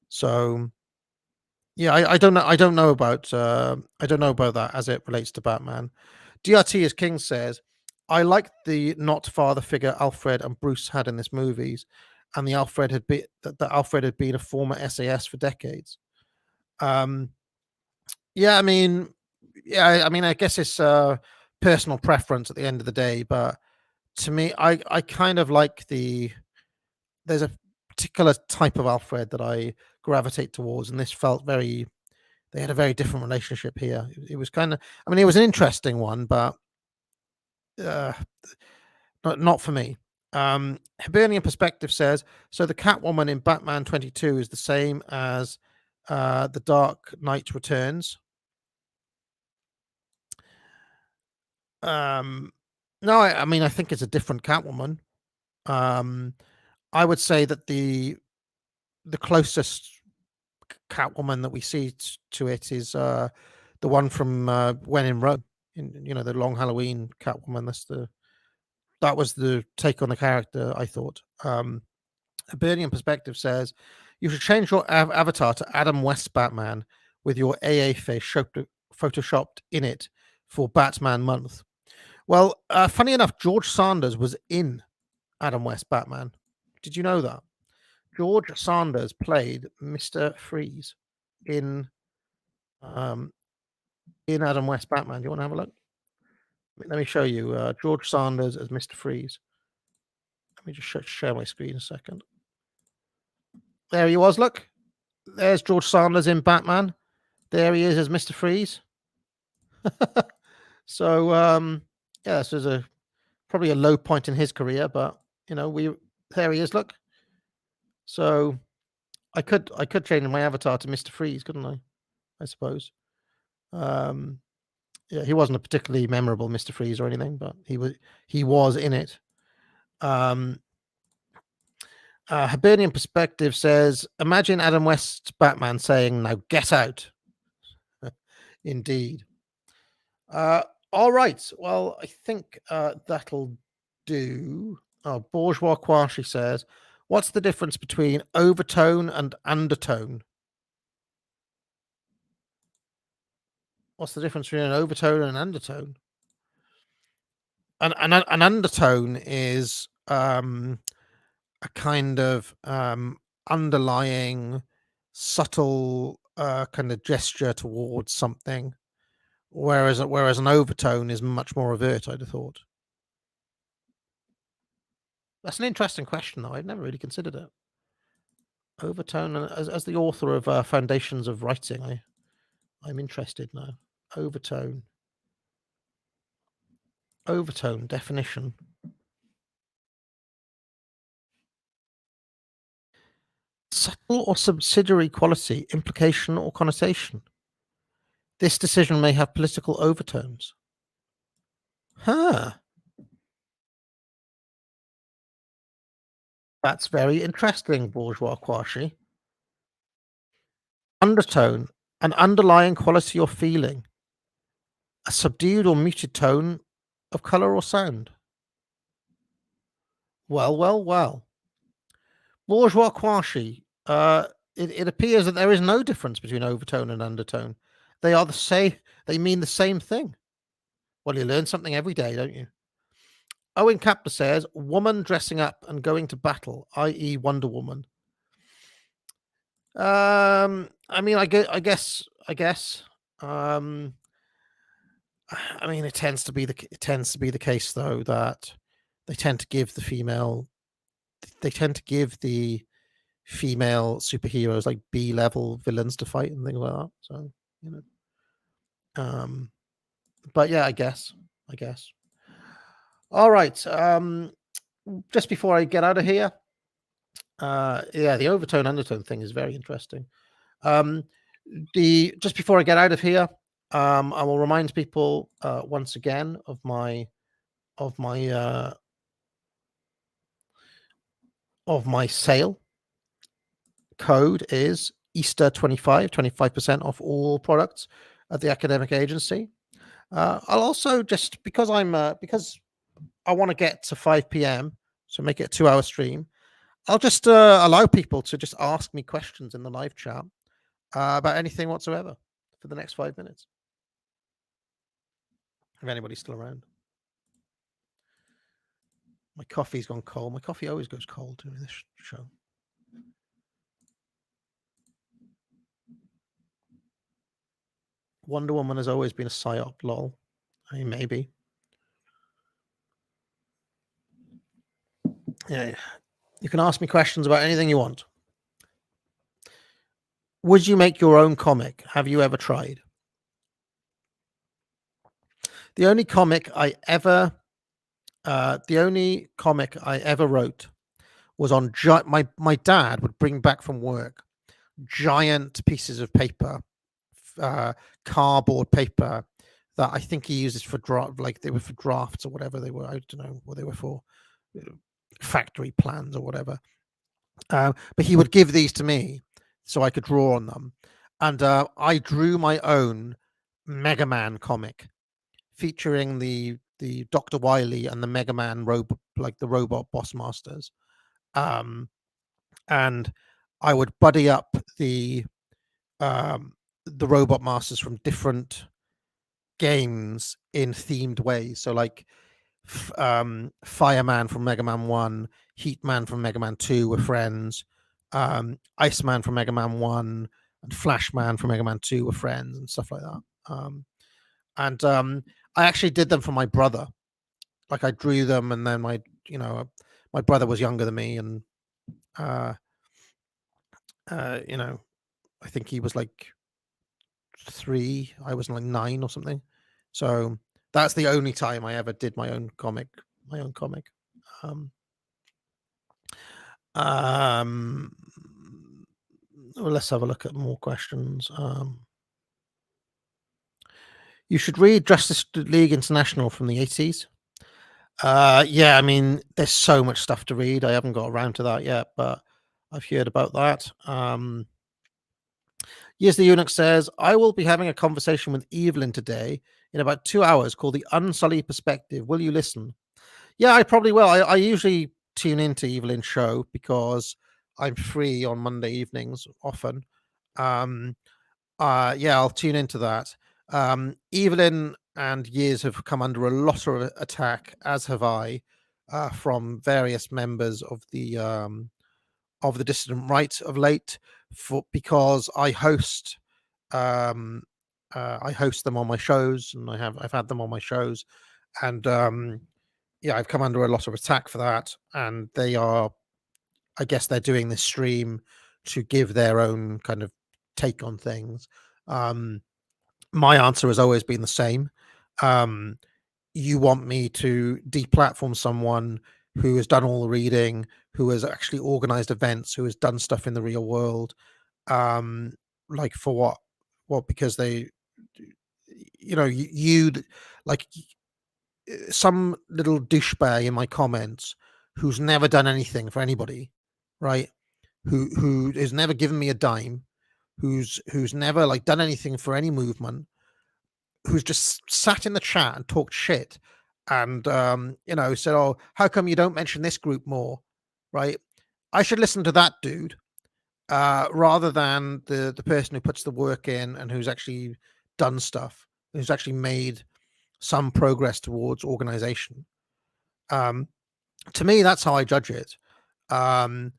So yeah, I don't know about that as it relates to Batman. DRT is King says, I like the not father figure Alfred and Bruce had in this movies, and the Alfred had been a former SAS for decades. Yeah, I mean, I guess it's personal preference at the end of the day, but to me, I kind of like there's a particular type of Alfred that I gravitate towards, and this felt they had a very different relationship here. It was kind of, I mean, it was an interesting one, but not for me. Hibernian Perspective says, so the Catwoman in Batman 22 is the same as The Dark Knight Returns. No, I mean, I think it's a different Catwoman. I would say that the closest Catwoman that we see to it is the the one from When in Rome, the Long Halloween Catwoman. That was the take on the character, I thought. Hibernian Perspective says you should change your avatar to Adam West Batman with your AA face photoshopped in it for Batman month. Well, funny enough, George Sanders was in Adam West Batman. Did you know that? George Sanders played Mr. Freeze in Adam West Batman. Do you want to have a look? Let me show you George Sanders as Mr. Freeze. Let me just share my screen a second. There he was. Look, there's George Sanders in Batman. There he is as Mr. Freeze. So yeah, this was probably a low point in his career, but there he is. Look. So I could change my avatar to Mr. Freeze, couldn't I? I suppose. Yeah, he wasn't a particularly memorable Mr. Freeze or anything, but he was in it. Hibernian Perspective says, imagine Adam West's Batman saying, "Now get out." Indeed. All right. Well, I think that'll do. Bourgeois Quashi says, what's the difference between overtone and undertone? What's the difference between an overtone and an undertone? An undertone is a kind of underlying subtle kind of gesture towards something, whereas an overtone is much more overt, I'd have thought. That's an interesting question, though. I've never really considered it. Overtone, as the author of Foundations of Writing, I'm interested now. Overtone definition. Subtle or subsidiary quality, implication or connotation. This decision may have political overtones. That's very interesting, Bourgeois Quashi. Undertone, an underlying quality or feeling. A subdued or muted tone of color or sound. Well. Bourgeois Quashi, it appears that there is no difference between overtone and undertone. They are the same. They mean the same thing. Well, you learn something every day, don't you? Owen Kappa says, woman dressing up and going to battle, i.e. Wonder Woman. I mean, I guess. I mean, it tends to be the case, though, that they tend to give the female superheroes like B-level villains to fight and things like that. So, but yeah, I guess. All right. Just before I get out of here, yeah, the overtone undertone thing is very interesting. Just before I get out of here, I will remind people once again of my sale. Code is Easter 25% off all products at the academic agency. I'll also, just because because I want to get to 5 p.m, so make it a 2-hour stream, I'll just allow people to just ask me questions in the live chat about anything whatsoever for the next 5 minutes. If anybody's still around. My coffee's gone cold. My coffee always goes cold during this show. Wonder Woman has always been a psyop, lol. I mean, maybe. Yeah, you can ask me questions about anything you want. Would you make your own comic? Have you ever tried? The only comic I ever wrote was on my dad would bring back from work giant pieces of paper, cardboard paper, that I think he uses for they were for drafts or whatever they were. I don't know what they were for, factory plans or whatever. But he would give these to me so I could draw on them, and I drew my own Mega Man comic featuring the Dr. Wily and the Mega Man robot, like the robot boss masters. And I would buddy up the robot masters from different games in themed ways. So like Fireman from Mega Man 1, Heatman from Mega Man 2 were friends. Iceman from Mega Man 1 and Flashman from Mega Man 2 were friends and stuff like that. And I actually did them for my brother. Like I drew them, and then my brother was younger than me, and I think he was like 3, I was like 9 or something. So that's the only time I ever did my own comic. Well, let's have a look at more questions. You should read Justice League International from the 80s. Yeah, I mean, there's so much stuff to read. I haven't got around to that yet, but I've heard about that. Yes, the Eunuch says, I will be having a conversation with Evelyn today in about 2 hours called The Unsullied Perspective. Will you listen? Yeah, I probably will. I usually tune into Evelyn's show because I'm free on Monday evenings often. Yeah, I'll tune into that. Evelyn and Years have come under a lot of attack, as have I, from various members of the dissident right of late, because I host them on my shows, and I've had them on my shows, and yeah, I've come under a lot of attack for that, and I guess they're doing this stream to give their own kind of take on things. My answer has always been the same. You want me to deplatform someone who has done all the reading, who has actually organized events, who has done stuff in the real world. Like for what? Well, because they, you like some little douchebag in my comments who's never done anything for anybody, right? Who has never given me a dime, who's never like done anything for any movement, who's just sat in the chat and talked shit, and said, "Oh, how come you don't mention this group more?" Right? I should listen to that dude rather than the person who puts the work in and who's actually done stuff, who's actually made some progress towards organization. To me, that's how I judge it. The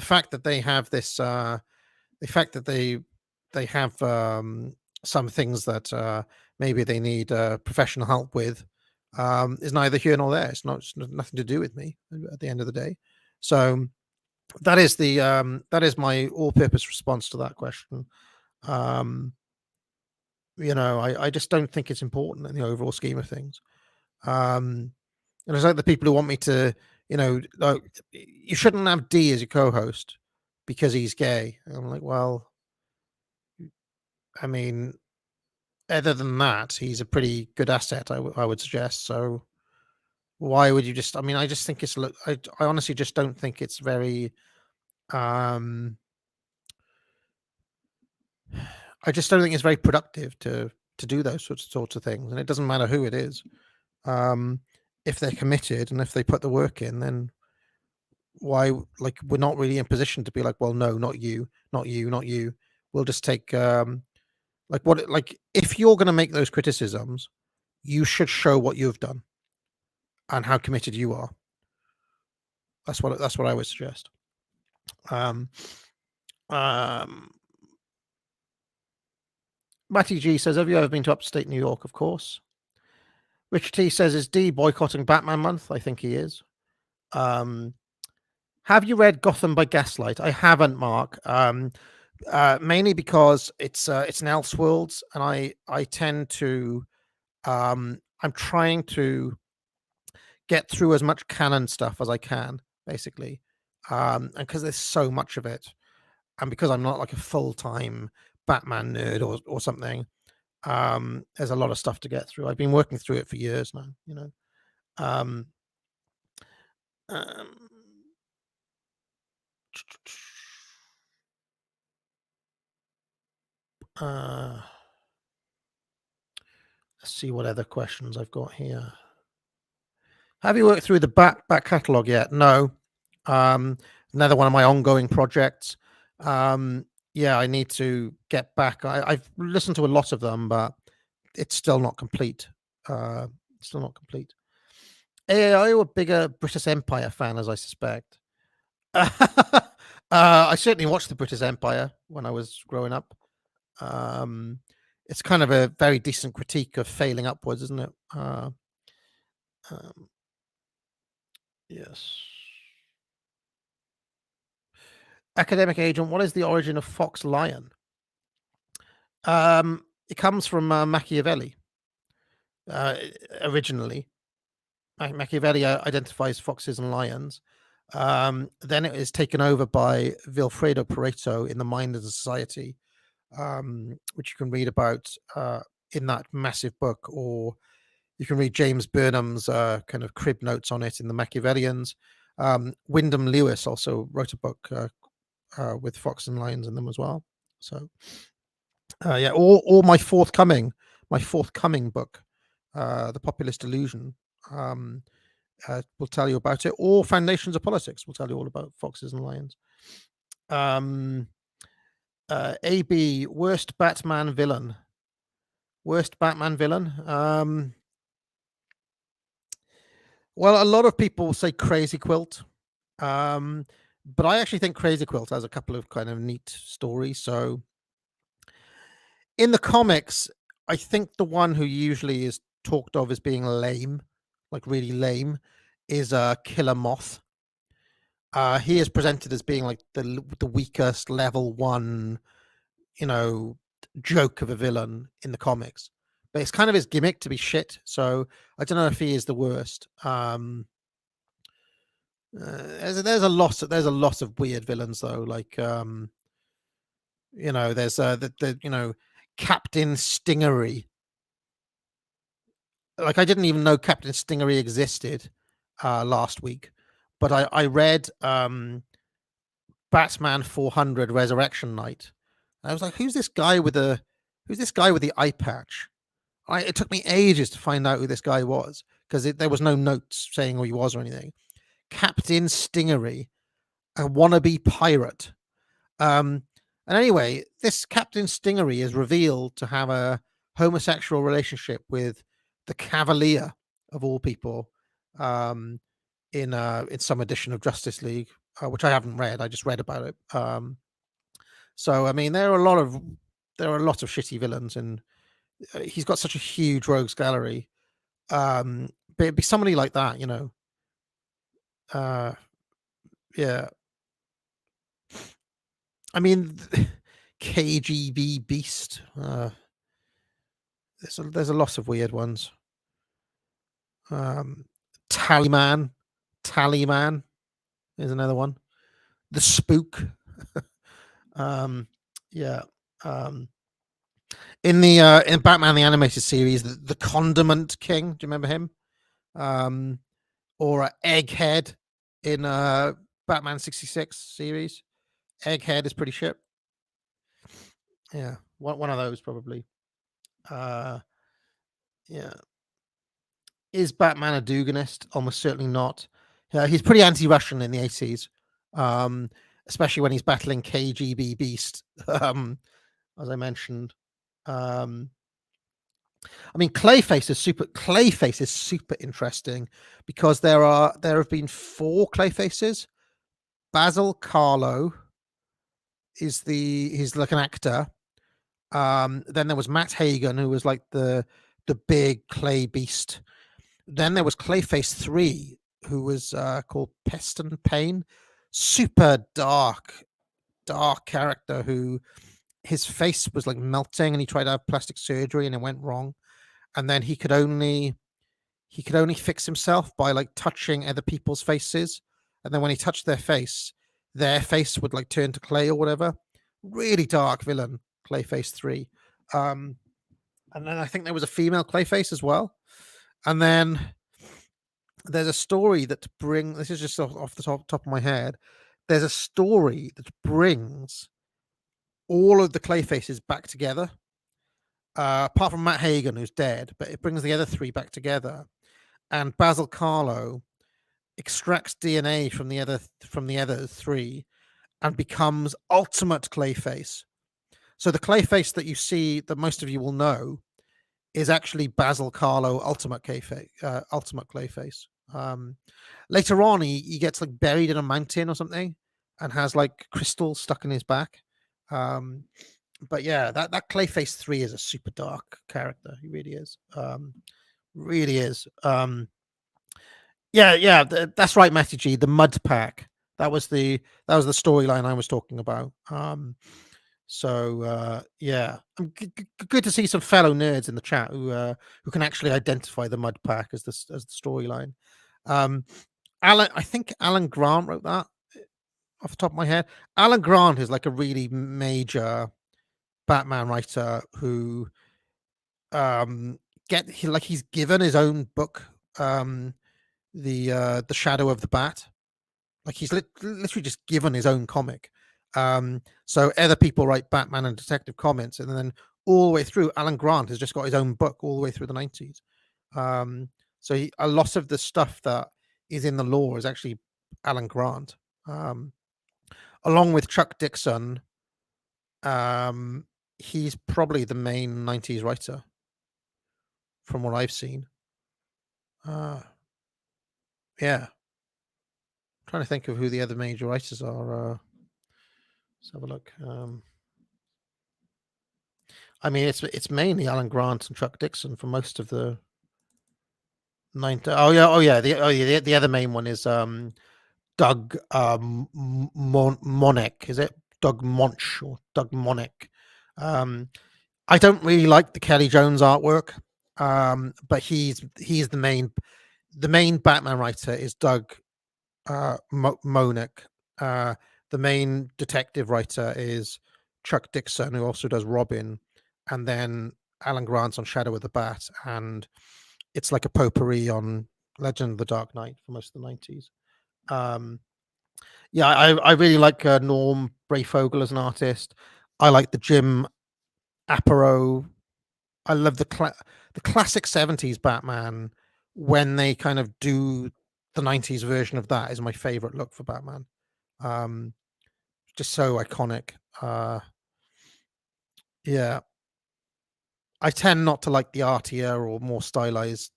fact that they have this, the fact that they have some things that maybe they need professional help with is neither here nor there. It's nothing to do with me at the end of the day. So that is my all-purpose response to that question. I just don't think it's important in the overall scheme of things. And it's like the people who want me to, like, you shouldn't have D as your co-host because he's gay. And I'm like, well, I mean, other than that, he's a pretty good asset, I would suggest. So why would you just? I mean, I just think I honestly just don't think it's very. I just don't think it's very productive to do those sorts of things, and it doesn't matter who it is. If they're committed and if they put the work in, then why? Like, we're not really in position to be like, well, no, not you, not you, not you. We'll just take if you're going to make those criticisms, you should show what you've done and how committed you are. That's what I would suggest. Matty G says, have you ever been to upstate New York? Of course. Richard T says, is D boycotting Batman month? I think he is. Have you read Gotham by Gaslight? I haven't, Mark. Mainly because it's an Elseworlds, and I tend to I'm trying to get through as much canon stuff as I can, basically, and because there's so much of it, and because I'm not like a full-time Batman nerd or something, there's a lot of stuff to get through. I've been working through it for years now, Let's see what other questions I've got here. Have you worked through the back catalogue yet? No. Another one of my ongoing projects. Yeah, I need to get back. I've listened to a lot of them, but it's still not complete. Still not complete. Are you a bigger British Empire fan, as I suspect? I certainly watched the British Empire when I was growing up. It's kind of a very decent critique of failing upwards, isn't it? Yes. Academic agent, what is the origin of Fox Lion? It comes from Machiavelli. Originally, Machiavelli identifies foxes and lions. Then it is taken over by Vilfredo Pareto in The Mind of the Society, which you can read about in that massive book, or you can read James Burnham's kind of crib notes on it in The Machiavellians. Wyndham Lewis also wrote a book with fox and lions in them as well. So, yeah, or my forthcoming book, The Populist Delusion, will tell you about it, or Foundations of Politics will tell you all about foxes and lions. AB, worst Batman villain. Well, a lot of people say Crazy Quilt, but I actually think Crazy Quilt has a couple of kind of neat stories. So in the comics, I think the one who usually is talked of as being lame, like really lame, is Killer Moth. He is presented as being like the weakest level 1, joke of a villain in the comics. But it's kind of his gimmick to be shit. So I don't know if he is the worst. There's a lot of weird villains though. Like there's the Captain Stingery. Like I didn't even know Captain Stingery existed last week, but I read Batman 400 Resurrection Night. I was like, who's this guy with the eye patch? It took me ages to find out who this guy was, because there was no notes saying who he was or anything. Captain Stingery, a wannabe pirate. And anyway, this Captain Stingery is revealed to have a homosexual relationship with the Cavalier of all people, in some edition of Justice League, which I haven't read. I just read about it. So I mean, there are a lot of shitty villains, and he's got such a huge rogues gallery. But it'd be somebody like that, yeah. I mean, KGB Beast. There's a lot of weird ones. Tallyman is another one. The Spook. Yeah. In Batman the Animated Series, the Condiment King. Do you remember him? Or Egghead in Batman 66 series. Egghead is pretty shit. Yeah, one of those probably. Yeah. Is Batman a Duganist? Almost certainly not. He's pretty anti-Russian in the 80s, especially when he's battling KGB Beast, as I mentioned. I mean, Clayface is super interesting, because there have been 4 Clayfaces. Basil Carlo he's like an actor. Then there was Matt Hagen, who was like the big clay beast. Then there was Clayface 3, who was called Peston Payne. Super dark character, who his face was like melting, and he tried to have plastic surgery and it went wrong. And then he could only fix himself by like touching other people's faces. And then when he touched their face would like turn to clay or whatever. Really dark villain, Clayface 3. And then I think there was a female Clayface as well. And then there's a story this is just off the top of my head. There's a story that brings all of the Clayfaces back together, apart from Matt Hagen, who's dead, but it brings the other three back together. And Basil Karlo extracts DNA from the other three and becomes ultimate Clayface. So the Clayface that you see, that most of you will know, is actually Basil Karlo, ultimate Clayface. Later on, he gets like buried in a mountain or something, and has like crystals stuck in his back. But yeah, that Clayface 3 is a super dark character. He really is. Really is. Yeah, that's right, Matty G. The Mud Pack. That was the storyline I was talking about. So yeah, good to see some fellow nerds in the chat who can actually identify the Mud Pack as the storyline. I think Alan Grant wrote that off the top of my head. Alan Grant is like a really major Batman writer who he's given his own book, the Shadow of the Bat. Like he's literally just given his own comic. So other people write Batman and Detective Comics, and then all the way through, Alan Grant has just got his own book all the way through the 90s. So a lot of the stuff that is in the lore is actually Alan Grant, along with Chuck Dixon. He's probably the main 90s writer from what I've seen. Yeah. I'm trying to think of who the other major writers are. Let's have a look. I mean, it's mainly Alan Grant and Chuck Dixon for most of the 90s. Oh yeah. The other main one is Doug Monek. Is it Doug Monch or Doug Monek? I don't really like the Kelly Jones artwork, but he's the main Batman writer is Doug Monek. The main detective writer is Chuck Dixon, who also does Robin, and then Alan Grant's on Shadow of the Bat, and it's like a potpourri on Legend of the Dark Knight for most of the 90s. Yeah, I really like Norm Brayfogle as an artist. I like the Jim Aparo. I love the classic 70s Batman when they kind of do the 90s version of that is my favorite look for Batman. Just so iconic. Yeah. I tend not to like the artier or more stylized,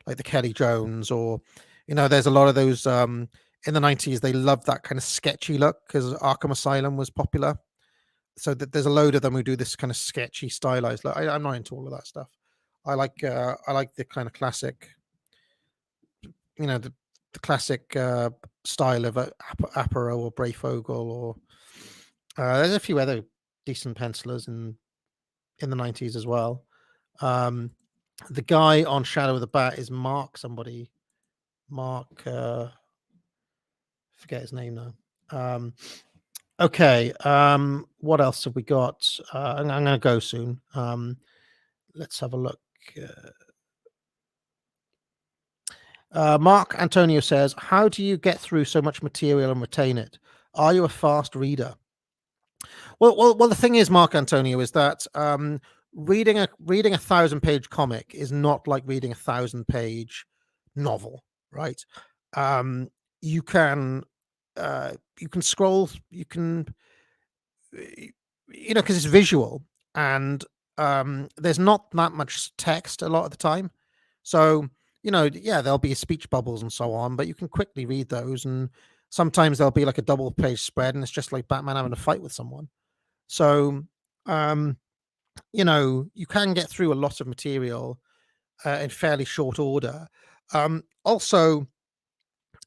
like the Kelly Jones, or there's a lot of those in the 90s. They loved that kind of sketchy look because Arkham Asylum was popular. So there's a load of them who do this kind of sketchy, stylized look. I'm not into all of that stuff. I like the kind of classic, the classic style of Aparo or Brayfogle, or there's a few other decent pencilers in the 90s as well. The guy on Shadow of the Bat is Mark somebody. Mark, forget his name now. Okay. What else have we got? I'm going to go soon. Let's have a look. Mark Antonio says, how do you get through so much material and retain it? Are you a fast reader? Well, the thing is, Mark Antonio, is that reading a 1,000-page comic is not like reading a 1,000-page novel, right? You can scroll, you can, because it's visual, and there's not that much text a lot of the time. So, yeah, there'll be speech bubbles and so on, but you can quickly read those. And sometimes there'll be like a double page spread and it's just like Batman having a fight with someone. So, you can get through a lot of material in fairly short order. Also,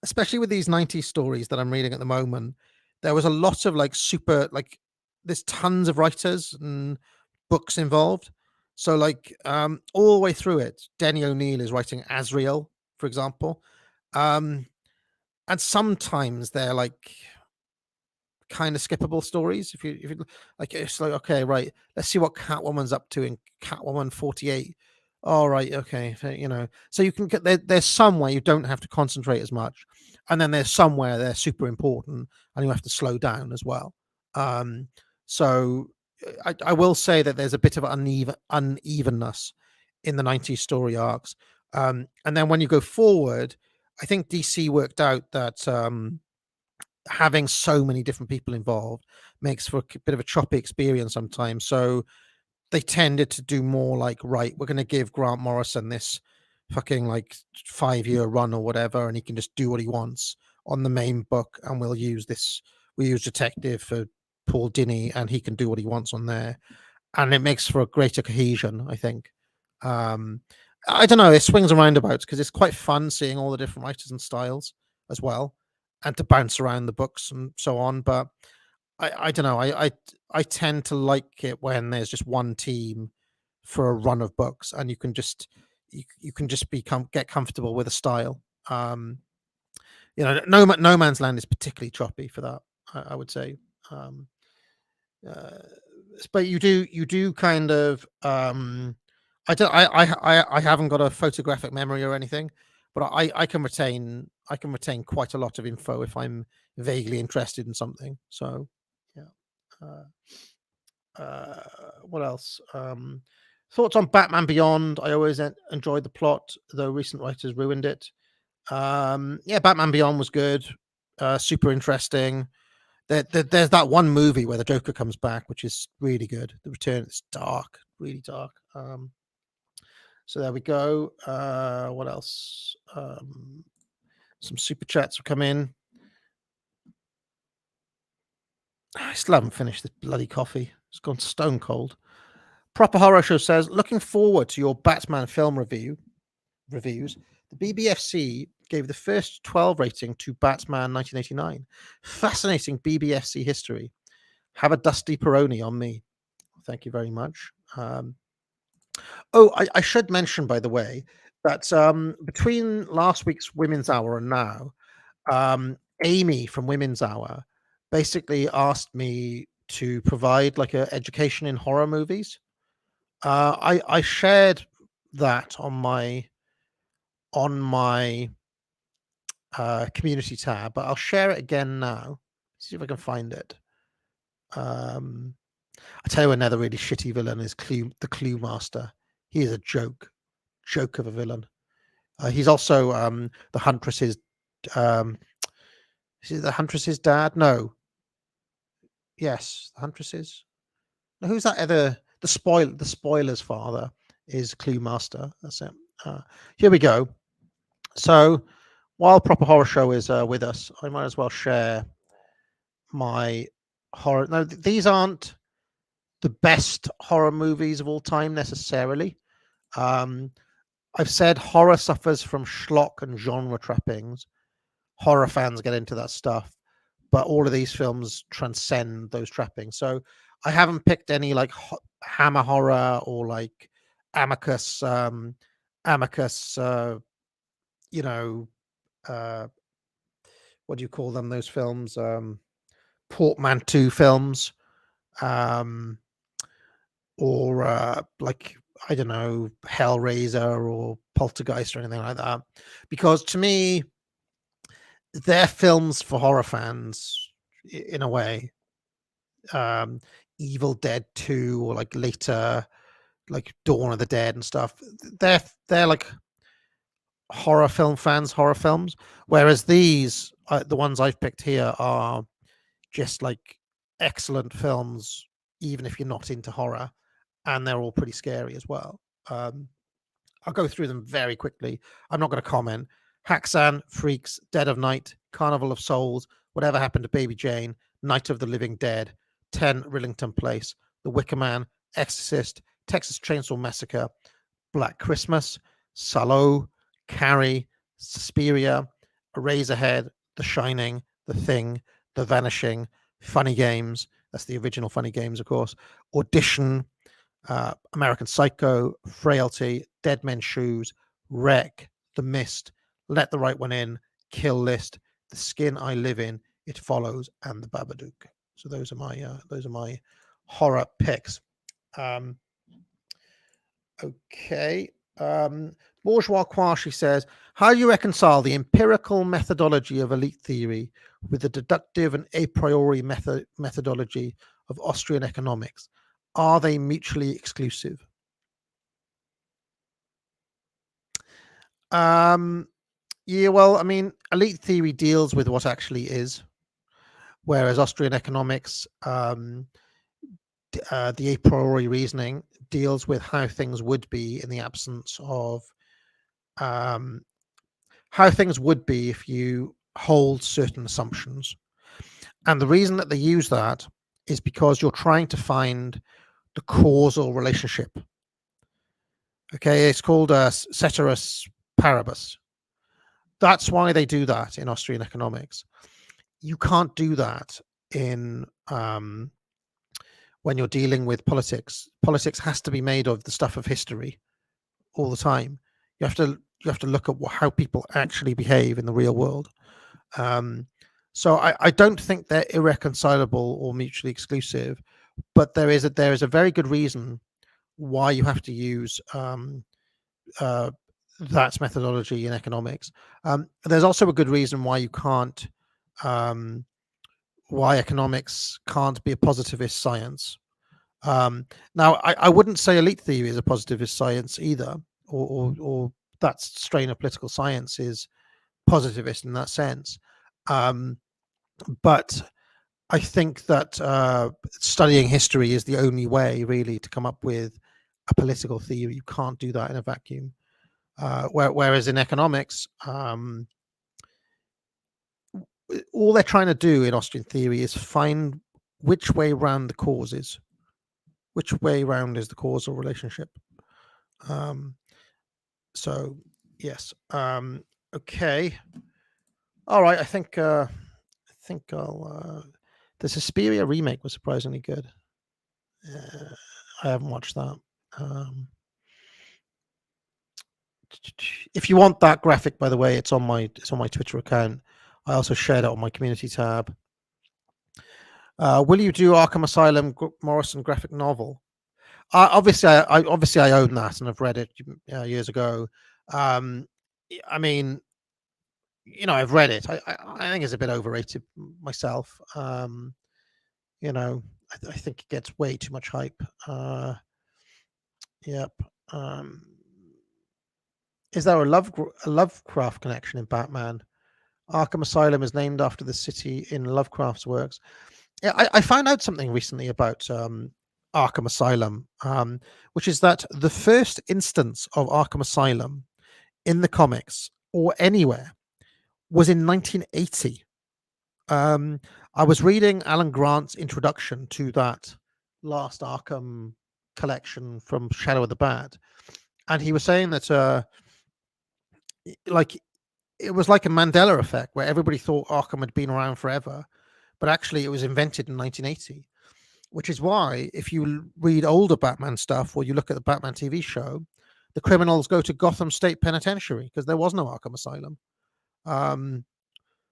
especially with these 90s stories that I'm reading at the moment, there was a lot of there's tons of writers and books involved. So all the way through it, Denny O'Neil is writing Azrael, for example. And sometimes they're kind of skippable stories. If you it's like, okay, right, let's see what Catwoman's up to in Catwoman 48. All right, okay, so you can get there's somewhere you don't have to concentrate as much, and then there's somewhere they're super important and you have to slow down as well. So I will say that there's a bit of unevenness in the 90s story arcs. And then when you go forward, I think DC worked out that having so many different people involved makes for a bit of a choppy experience sometimes. So they tended to do more like, right, we're going to give Grant Morrison this fucking like 5-year run or whatever, and he can just do what he wants on the main book, and we'll use Detective for Paul Dini, and he can do what he wants on there, and it makes for a greater cohesion, I think. I don't know, it swings and roundabouts because it's quite fun seeing all the different writers and styles as well, and to bounce around the books and so on. But I don't know, I tend to like it when there's just one team for a run of books, and you can just get comfortable with a style. No Man's Land is particularly choppy for that, I would say. But you do kind of I haven't got a photographic memory or anything, but I can retain quite a lot of info if I'm vaguely interested in something. So yeah. What else? Thoughts on Batman Beyond? I always enjoyed the plot, though recent writers ruined it. Yeah, Batman Beyond was good. Super interesting. There's that one movie where the Joker comes back, which is really good. The Return is dark, really dark. So there we go. What else? Some super chats have come in. I still haven't finished this bloody coffee. It's gone stone cold. Proper Horror Show says, looking forward to your Batman film reviews. The BBFC gave the first 12 rating to Batman 1989. Fascinating BBFC history. Have a dusty Peroni on me. Thank you very much. I should mention, by the way, that between last week's Women's Hour and now, Amy from Women's Hour basically asked me to provide like an education in horror movies. I shared that on my community tab, but I'll share it again now. See if I can find it. I tell you, another really shitty villain is the Clue Master. He is a joke of a villain. He's also the Huntress's. Is it the Huntress's dad? No. Yes, the Huntress's. No, who's that other? The spoiler's father is Clue Master. That's it. Here we go. So while Proper Horror Show is with us, I might as well share my horror. No, these aren't the best horror movies of all time necessarily. I've said horror suffers from schlock and genre trappings. Horror fans get into that stuff, but all of these films transcend those trappings. So I haven't picked any like Hammer horror or like Amicus. What do you call them? Those films, portmanteau films, or like, I don't know, Hellraiser or Poltergeist or anything like that, because to me, they're films for horror fans in a way. Evil Dead 2 or like later, like Dawn of the Dead and stuff. They're like horror films, whereas these, the ones I've picked here, are just like excellent films, even if you're not into horror, and they're all pretty scary as well. I'll go through them very quickly. I'm not going to comment. Haxan, Freaks, Dead of Night, Carnival of Souls, Whatever Happened to Baby Jane, Night of the Living Dead, 10 Rillington Place, The Wicker Man, Exorcist, Texas Chainsaw Massacre, Black Christmas, Salo, Carrie, Suspiria, Eraserhead, The Shining, The Thing, The Vanishing, Funny Games, that's the original Funny Games, of course, Audition, American Psycho, Frailty, Dead Men's Shoes, Wreck, The Mist, Let the Right One In, Kill List, The Skin I Live In, It Follows, and The Babadook. So those are my horror picks. Okay. Bourgeois Quashi says, how do you reconcile the empirical methodology of elite theory with the deductive and a priori methodology of Austrian economics? are they mutually exclusive? Yeah, well, I mean, elite theory deals with what actually is, whereas Austrian economics, the a priori reasoning, deals with how things would be in the absence of um, how things would be if you hold certain assumptions. And the reason that they use that is because you're trying to find the causal relationship. Okay, it's called ceteris paribus. That's why they do that in Austrian economics. You can't do that in when you're dealing with politics. Politics has to be made of the stuff of history all the time. You have to look at how people actually behave in the real world. So I don't think they're irreconcilable or mutually exclusive, but there is a very good reason why you have to use that methodology in economics. There's also a good reason why you can't, why economics can't be a positivist science. Now, I wouldn't say elite theory is a positivist science either, or that strain of political science is positivist in that sense. But I think that studying history is the only way really to come up with a political theory. You can't do that in a vacuum. Whereas in economics, all they're trying to do in Austrian theory is find which way round the cause is. Which way round is the causal relationship? So yes. Okay. All right. I think I'll. The Suspiria remake was surprisingly good. I haven't watched that. If you want that graphic, by the way, it's on my Twitter account. I also shared it on my community tab. Will you do Arkham Asylum Morrison graphic novel? Obviously, I own that and I've read it years ago. I mean, I've read it. I think it's a bit overrated myself. I think it gets way too much hype. Yep. Is there a Lovecraft connection in Batman? Arkham Asylum is named after the city in Lovecraft's works. Yeah, I found out something recently about Arkham Asylum, which is that the first instance of Arkham Asylum in the comics or anywhere was in 1980. I was reading Alan Grant's introduction to that last Arkham collection from Shadow of the Bat, and he was saying that like it was like a Mandela effect where everybody thought Arkham had been around forever, but actually it was invented in 1980, which is why if you read older Batman stuff or you look at the Batman TV show, the criminals go to Gotham State Penitentiary because there was no Arkham Asylum.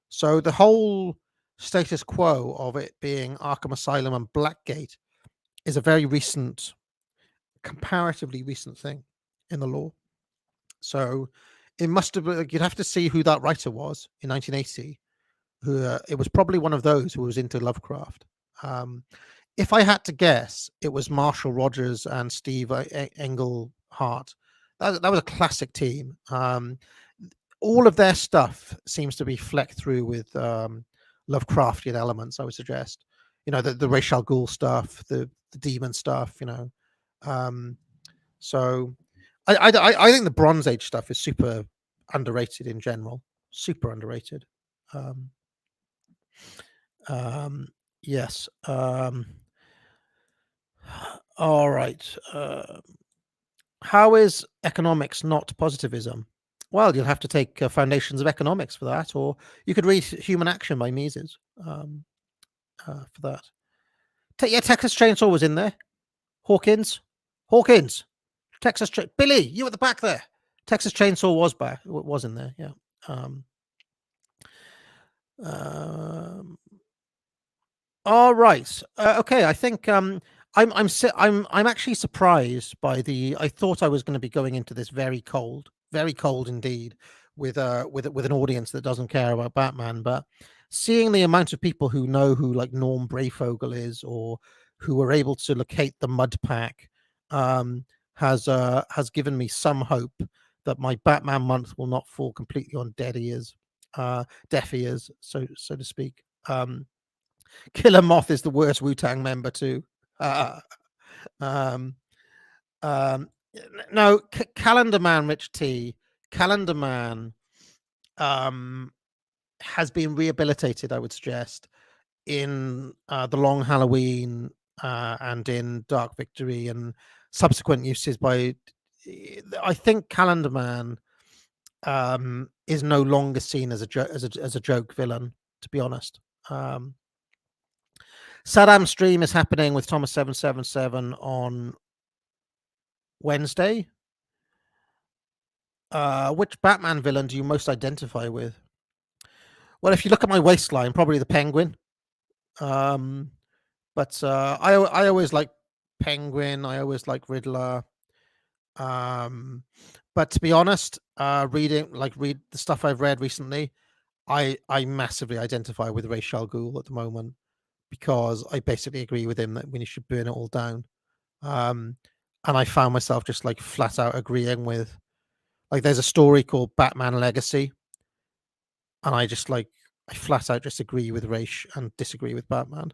So the whole status quo of it being Arkham Asylum and Blackgate is a very recent, comparatively recent thing in the law. So it must have been, you'd have to see who that writer was in 1980. Who it was probably one of those who was into Lovecraft. If I had to guess, it was Marshall Rogers and Steve Englehart. That was a classic team. All of their stuff seems to be flecked through with Lovecraftian elements, I would suggest. The Ra's al Ghul stuff, the demon stuff, so I think the Bronze Age stuff is super underrated in general. Super underrated. Yes. All right. How is economics not positivism? Well, you'll have to take Foundations of Economics for that, or you could read Human Action by Mises for that. Texas Chainsaw was in there. Hawkins, Texas Billy, you at the back there. Texas Chainsaw was in there. Yeah. All right. Okay. I think I'm actually surprised by the. I thought I was going to be going into this very cold indeed, with an audience that doesn't care about Batman. But seeing the amount of people who know who like Norm Brayfogle is, or who were able to locate the mud pack has given me some hope that my Batman month will not fall completely on deaf ears, so to speak. Killer Moth is the worst Wu-Tang member too. Um, no, Calendar Man, Rich T. Calendar Man has been rehabilitated, I would suggest, in The Long Halloween and in Dark Victory and subsequent uses by. I think Calendar Man is no longer seen as a joke villain, to be honest. Saddam's stream is happening with Thomas 777 on Wednesday. Which Batman villain do you most identify with? Well, if you look at my waistline, probably the Penguin. But I always like Penguin. I always like Riddler. But to be honest, read the stuff I've read recently, I massively identify with Al-Ghul at the moment, because I basically agree with him that we should burn it all down. And I found myself just like flat out agreeing with, like, there's a story called Batman Legacy, and I flat out just agree with Ra's and disagree with Batman.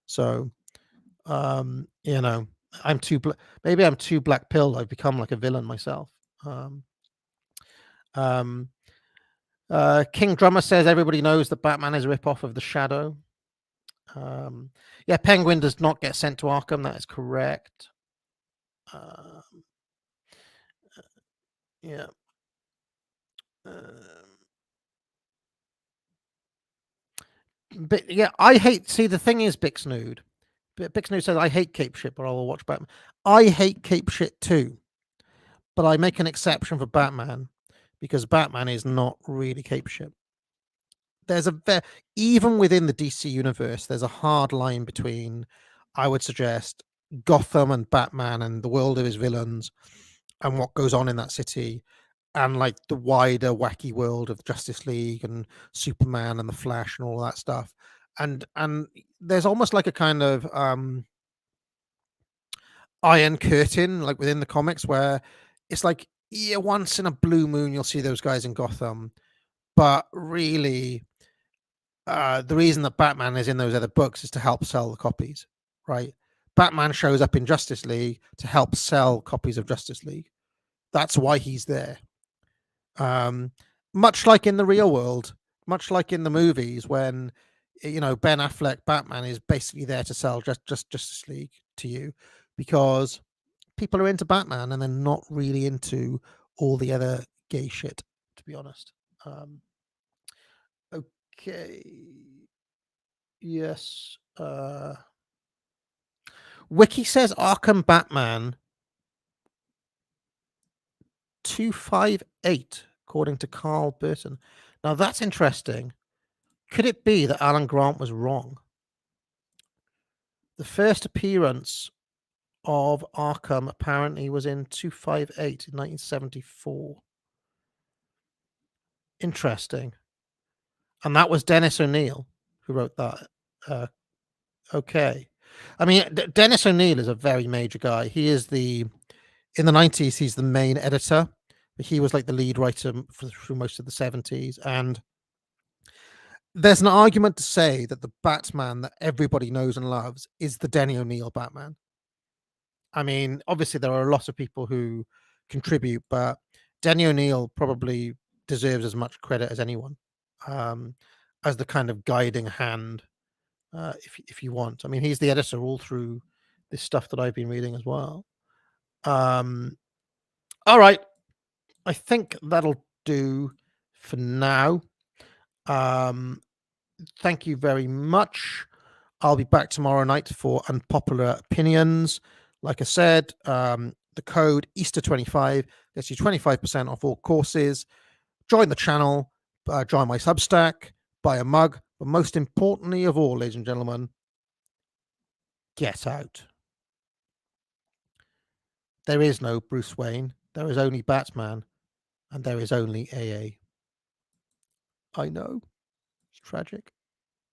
So, maybe I'm too black pilled. I've become like a villain myself. King Drummer says everybody knows that Batman is a rip-off of the Shadow. Yeah, Penguin does not get sent to Arkham. That is correct. Yeah. But yeah, I hate. See, the thing is, Bixnude says I hate cape shit, but I will watch Batman. I hate cape shit too, but I make an exception for Batman because Batman is not really cape shit. There's even within the DC universe, there's a hard line between, I would suggest, Gotham and Batman and the world of his villains and what goes on in that city, and like the wider wacky world of Justice League and Superman and the Flash and all that stuff. And there's almost like a kind of iron curtain, like within the comics, where it's like, yeah, once in a blue moon you'll see those guys in Gotham, but really the reason that Batman is in those other books is to help sell the copies, right? Batman shows up in Justice League to help sell copies of Justice League. That's why he's there. Much like in the real world, much like in the movies, when Ben Affleck Batman is basically there to sell just Justice League to you, because people are into Batman and they're not really into all the other gay shit, to be honest. Okay. Yes. Wiki says Arkham Batman 258, according to Carl Burton. Now that's interesting. Could it be that Alan Grant was wrong? The first appearance of Arkham apparently was in 258 in 1974. Interesting. And that was Dennis O'Neil who wrote that. Okay. I mean, Dennis O'Neil is a very major guy. He is in the 90s, he's the main editor. He was like the lead writer through most of the 70s. And there's an argument to say that the Batman that everybody knows and loves is the Denny O'Neil Batman. I mean, obviously there are a lot of people who contribute, but Denny O'Neil probably deserves as much credit as anyone, as the kind of guiding hand, if you want. I mean, he's the editor all through this stuff that I've been reading as well. All right. I think that'll do for now. Thank you very much. I'll be back tomorrow night for Unpopular Opinions. Like I said, the code Easter25 gets you 25% off all courses. Join the channel, join my Substack, buy a mug, but most importantly of all, ladies and gentlemen, get out. There is no Bruce Wayne. There is only Batman, and there is only AA. I know. It's tragic.